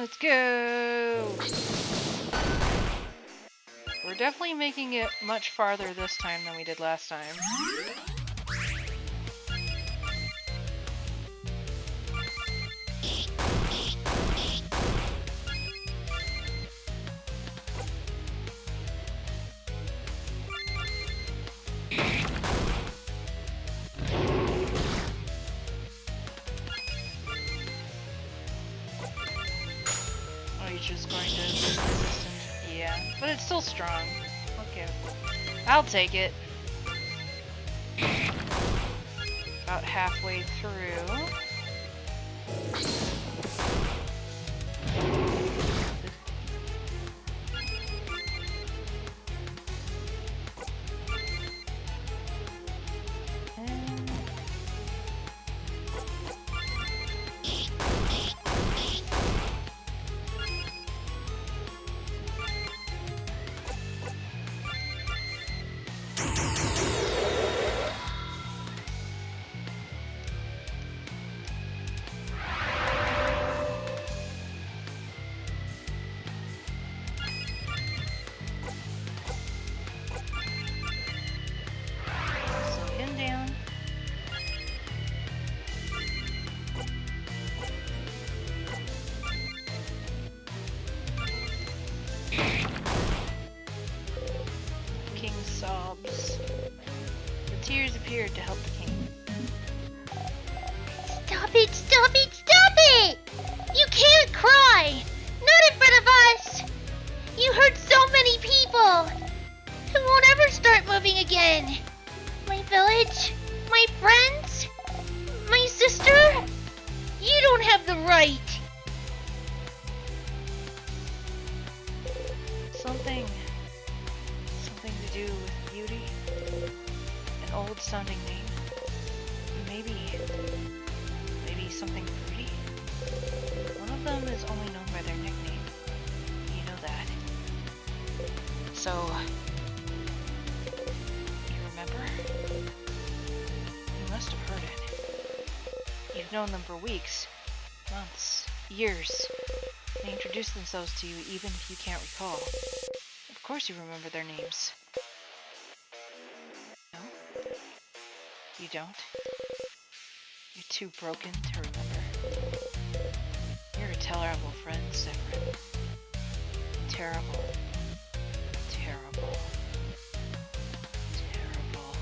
Let's go! We're definitely making it much farther this time than we did last time. Oh, you're just going to resist. Yeah, but it's still strong. Okay. I'll take it. About halfway through. Sobs. The tears appeared to help the king. Stop it! Stop it! Stop it! You can't cry! Not in front of us! You hurt so many people! Who won't ever start moving again? My village? My friends? My sister? You don't have the right! Something to do with beauty. An old sounding name. Maybe something pretty. One of them is only known by their nickname. You know that. So, you remember? You must have heard it. You've known them for weeks, months, years. They introduce themselves to you even if you can't recall. Of course you remember their names. No? You don't? You're too broken to remember. You're a terrible friend, Severin. Terrible. Terrible. Terrible.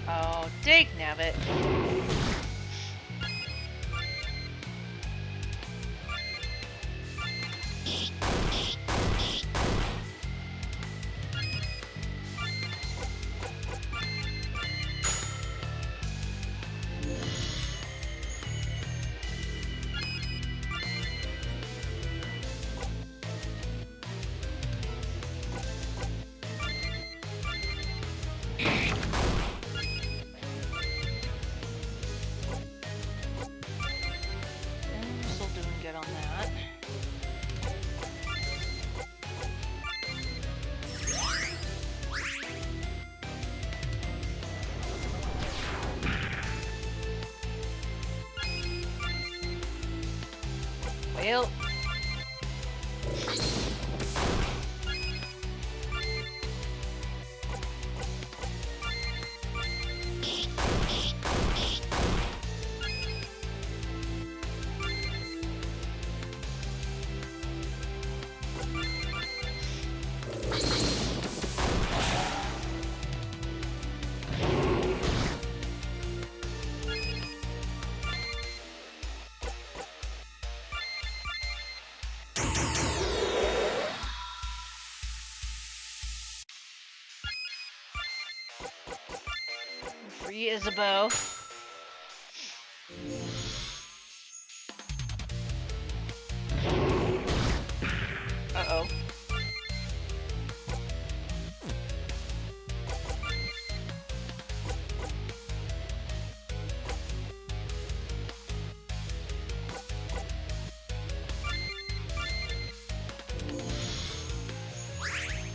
Oh, dig nabbit. Still doing good on that. Well. Free Isabeau. Uh-oh.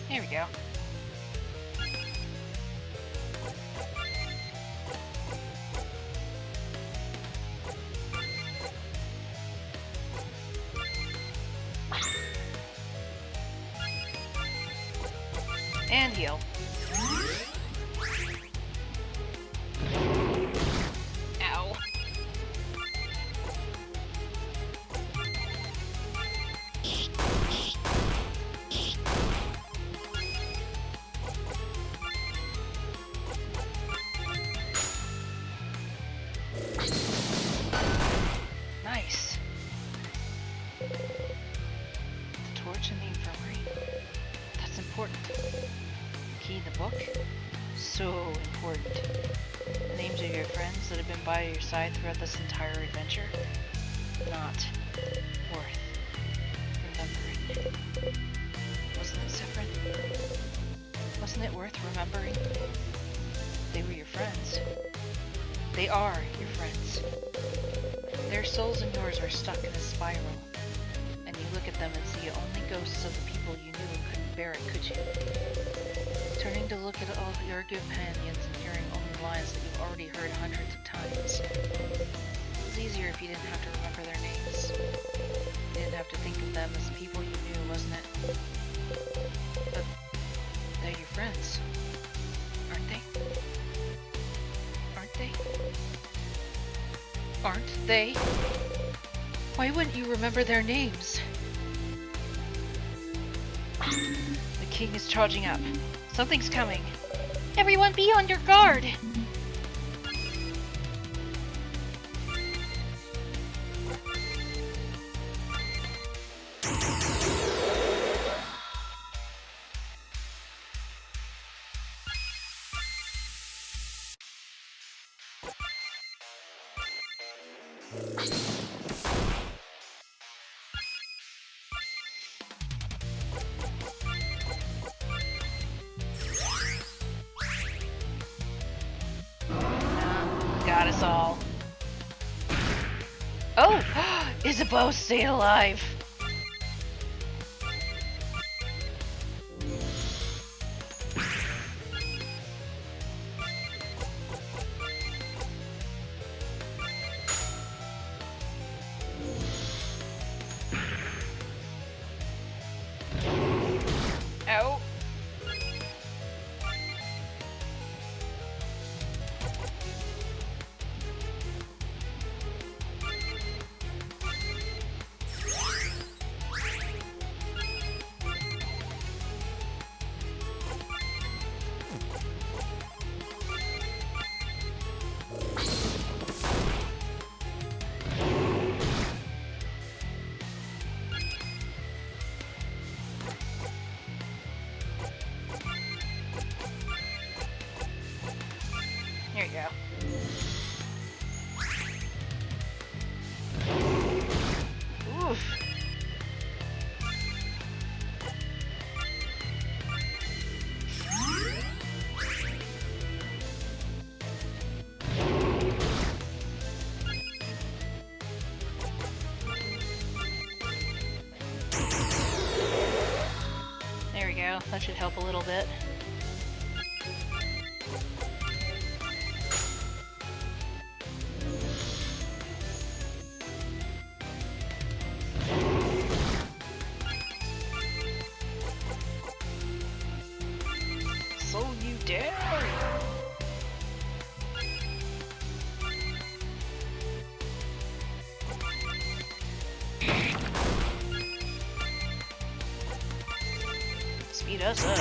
There we go. And heal. Ow. Nice. The torch in the infirmary. That's important. Key in the book? So important. The names of your friends that have been by your side throughout this entire adventure? Not worth remembering. Wasn't it, Siffrin? Wasn't it worth remembering? They were your friends. They are your friends. Their souls and yours are stuck in a spiral. And you look at them and see only ghosts of the people you knew and couldn't bear it, could you? Turning to look at all your companions and hearing only lines that you've already heard hundreds of times. It was easier if you didn't have to remember their names. You didn't have to think of them as people you knew, wasn't it? But they're your friends, aren't they? Aren't they? Aren't they? Why wouldn't you remember their names? The king is charging up. Something's coming. Everyone be on your guard! Got us all. Oh! Isabeau stayed alive! Ow! Here you go. Oof. There we go. That should help a little bit. So you dare! Speed us up.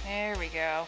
There we go.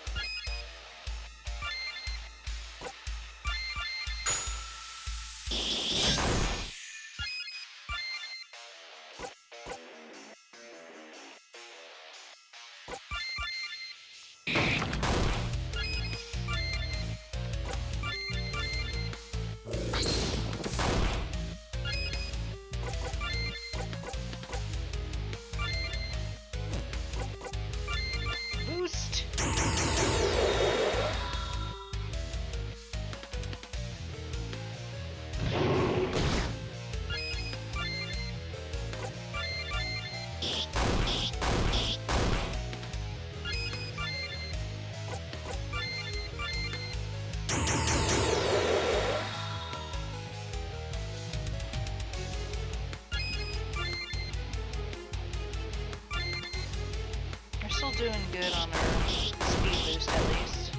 doing good on our speed boost at least.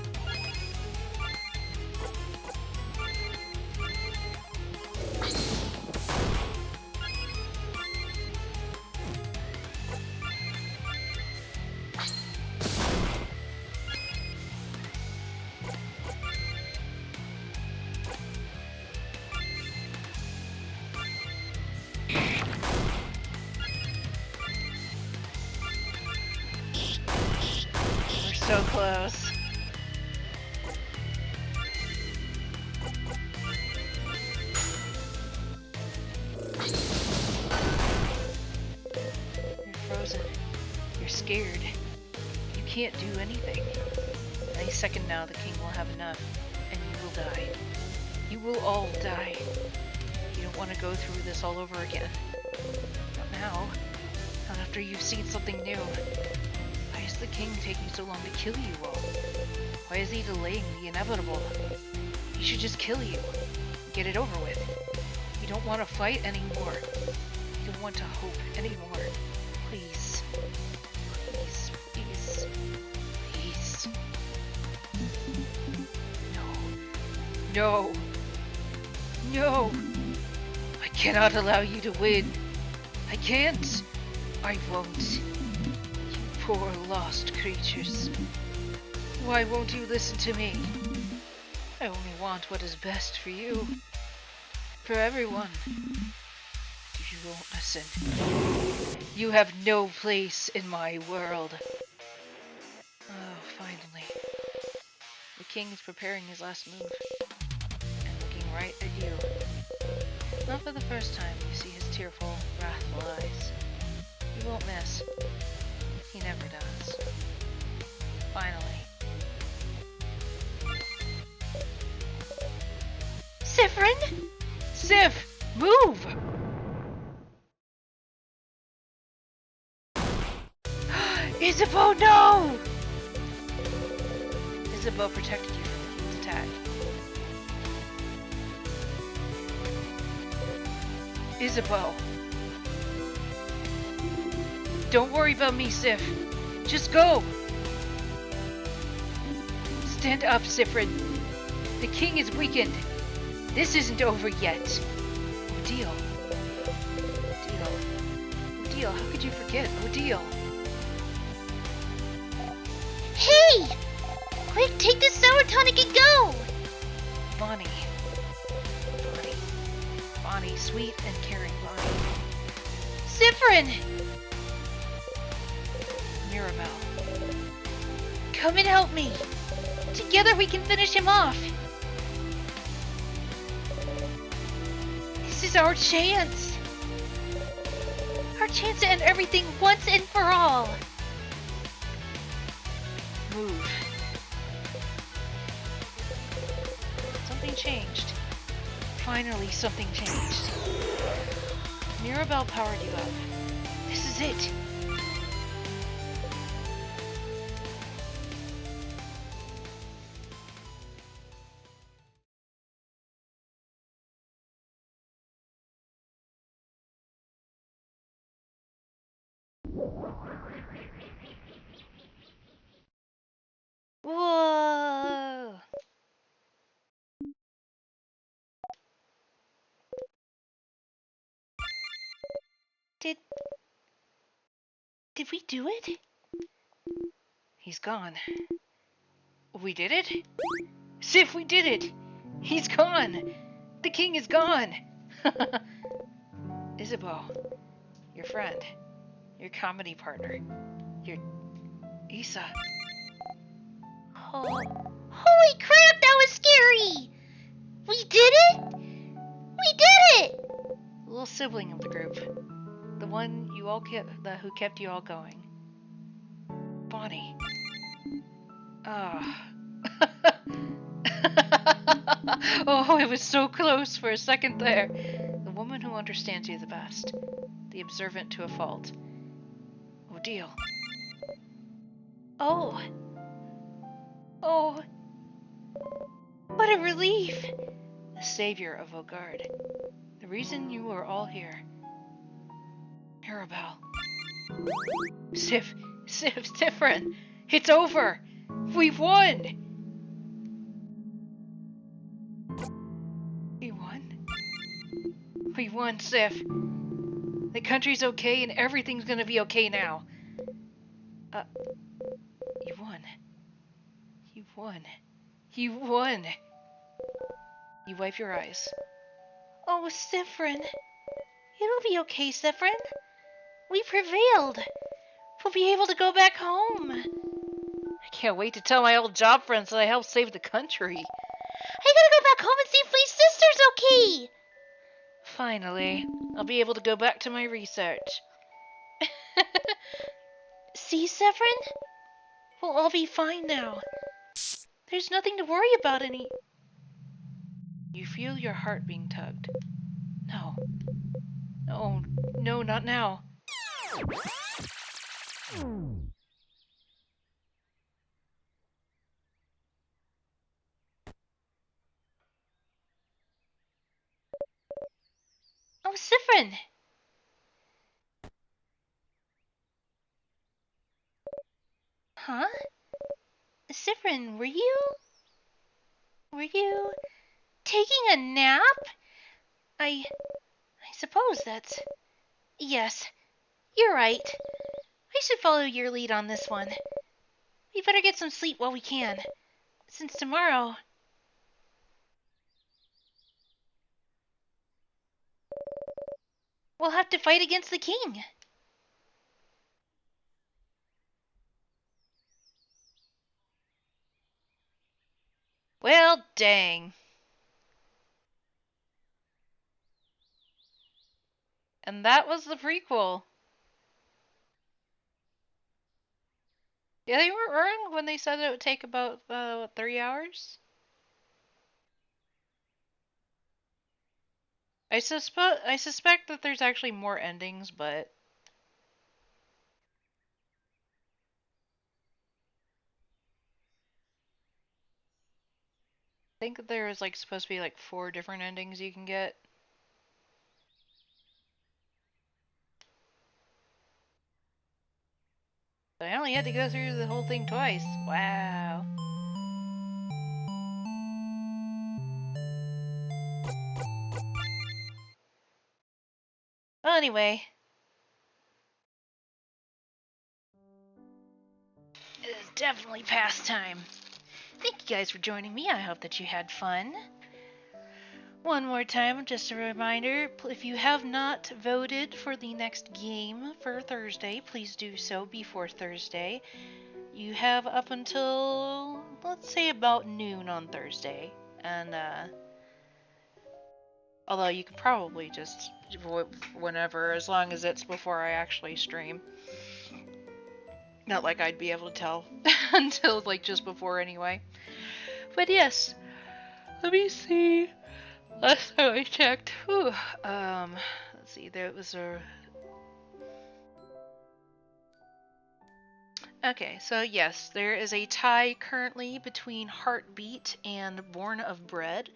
We're so close. You're frozen. You're scared. You can't do anything. Any second now, the king will have enough, and you will die. You will all die. You don't want to go through this all over again. Not now. Not after you've seen something new. Why is the king taking so long to kill you all? Why is he delaying the inevitable? He should just kill you. Get it over with. You don't want to fight anymore. You don't want to hope anymore. Please. Please, please, please. No. No. No. I cannot allow you to win. I can't. I won't. You poor lost creatures. Why won't you listen to me? I only want what is best for you. For everyone. You won't listen. You have no place in my world. Oh, finally. The king is preparing his last move. And looking right at you. Not for the first time you see his tearful, wrathful eyes. He won't miss. He never does. Finally. Siffrin? Sif! Move! Isabeau, no! Isabeau protected you from the king's attack. Isabeau. Don't worry about me, Sif. Just go! Stand up, Siffrin. The king is weakened. This isn't over yet. Odile. Odile. Odile, how could you forget? Odile. Hey! Quick, take this sour tonic and go! Bonnie. Bonnie. Bonnie, sweet and caring Bonnie. Siffrin! Mirabelle. Come and help me. Together we can finish him off. This is our chance. Our chance to end everything once and for all. Move. Something changed. Finally, something changed. Mirabelle powered you up. This is it. Whoa! Did we do it? He's gone. We did it? Sif, we did it! He's gone! The king is gone! Isabeau, your friend, your comedy partner, your Isa. Oh, holy crap, that was scary! We did it? We did it! Little sibling of the group. The one you all who kept you all going. Bonnie. Ah. Oh, it was so close for a second there. The woman who understands you the best. The observant to a fault. Odile. Oh. Oh. What a relief. The savior of Vaugarde. The reason you are all here. Mirabelle. Sif. Sifrin, it's over! We've won! We won? We won, Sif. The country's okay and everything's gonna be okay now. You won. You won. You won! You wipe your eyes. Oh, Sifrin. It'll be okay, Sifrin. We prevailed. We'll be able to go back home. I can't wait to tell my old job friends that I helped save the country. I gotta go back home and see if my sister's okay. Finally, I'll be able to go back to my research. See, Sifrin? We'll all be fine now. There's nothing to worry about any... You feel your heart being tugged. No. No, no, not now. Oh, Sifrin! Huh? Sifrin, were you taking a nap? I suppose that's... Yes, you're right. I should follow your lead on this one. We better get some sleep while we can, since tomorrow... we'll have to fight against the king. Well, dang. And that was the prequel. Yeah, they weren't wrong when they said it would take about, 3 hours? I suspect that there's actually more endings, but I think that there was like supposed to be like 4 different endings you can get. But I only had to go through the whole thing twice. Wow. Well, anyway, it is definitely past time. Thank you guys for joining me. I hope that you had fun. One more time, just a reminder, if you have not voted for the next game for Thursday, please do so before Thursday. You have up until, let's say, about noon on Thursday. And, although you can probably just vote whenever, as long as it's before I actually stream. Not like I'd be able to tell until, like, just before anyway. But yes, let me see. Last time I checked, let's see, there was a... Okay, so yes, there is a tie currently between Heartbeat and Born of Bread.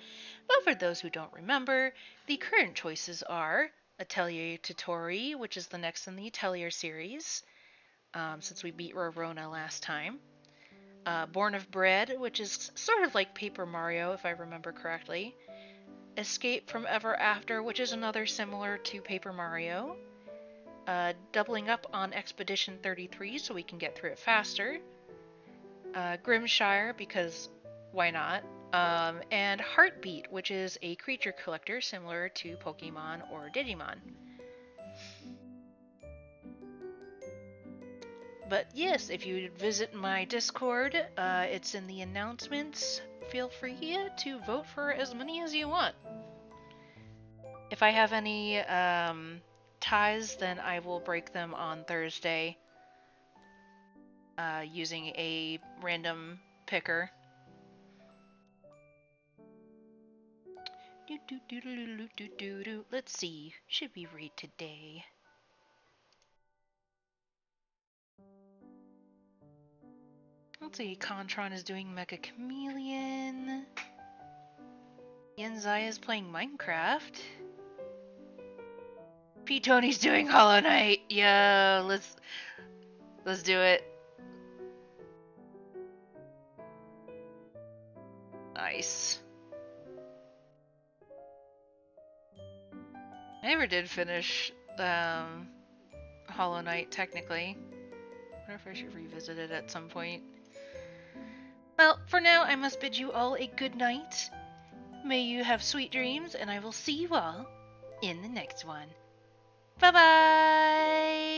But for those who don't remember, the current choices are Atelier Totori, which is the next in the Atelier series, since we beat Rorona last time. Born of Bread, which is sort of like Paper Mario, if I remember correctly. Escape from Ever After, which is another similar to Paper Mario. Doubling up on Expedition 33 so we can get through it faster. Grimshire, because why not? And Heartbeat, which is a creature collector similar to Pokemon or Digimon. But yes, if you visit my Discord, it's in the announcements. Feel free to vote for as many as you want. If I have any ties, then I will break them on Thursday using a random picker. Let's see, should we read today? Let's see, Contron is doing Mecha Chameleon. Yenzai is playing Minecraft. P. Tony's doing Hollow Knight. Yo, let's... Let's do it. Nice. I never did finish Hollow Knight technically. I wonder if I should revisit it at some point. Well, for now, I must bid you all a good night. May you have sweet dreams, and I will see you all in the next one. Bye bye!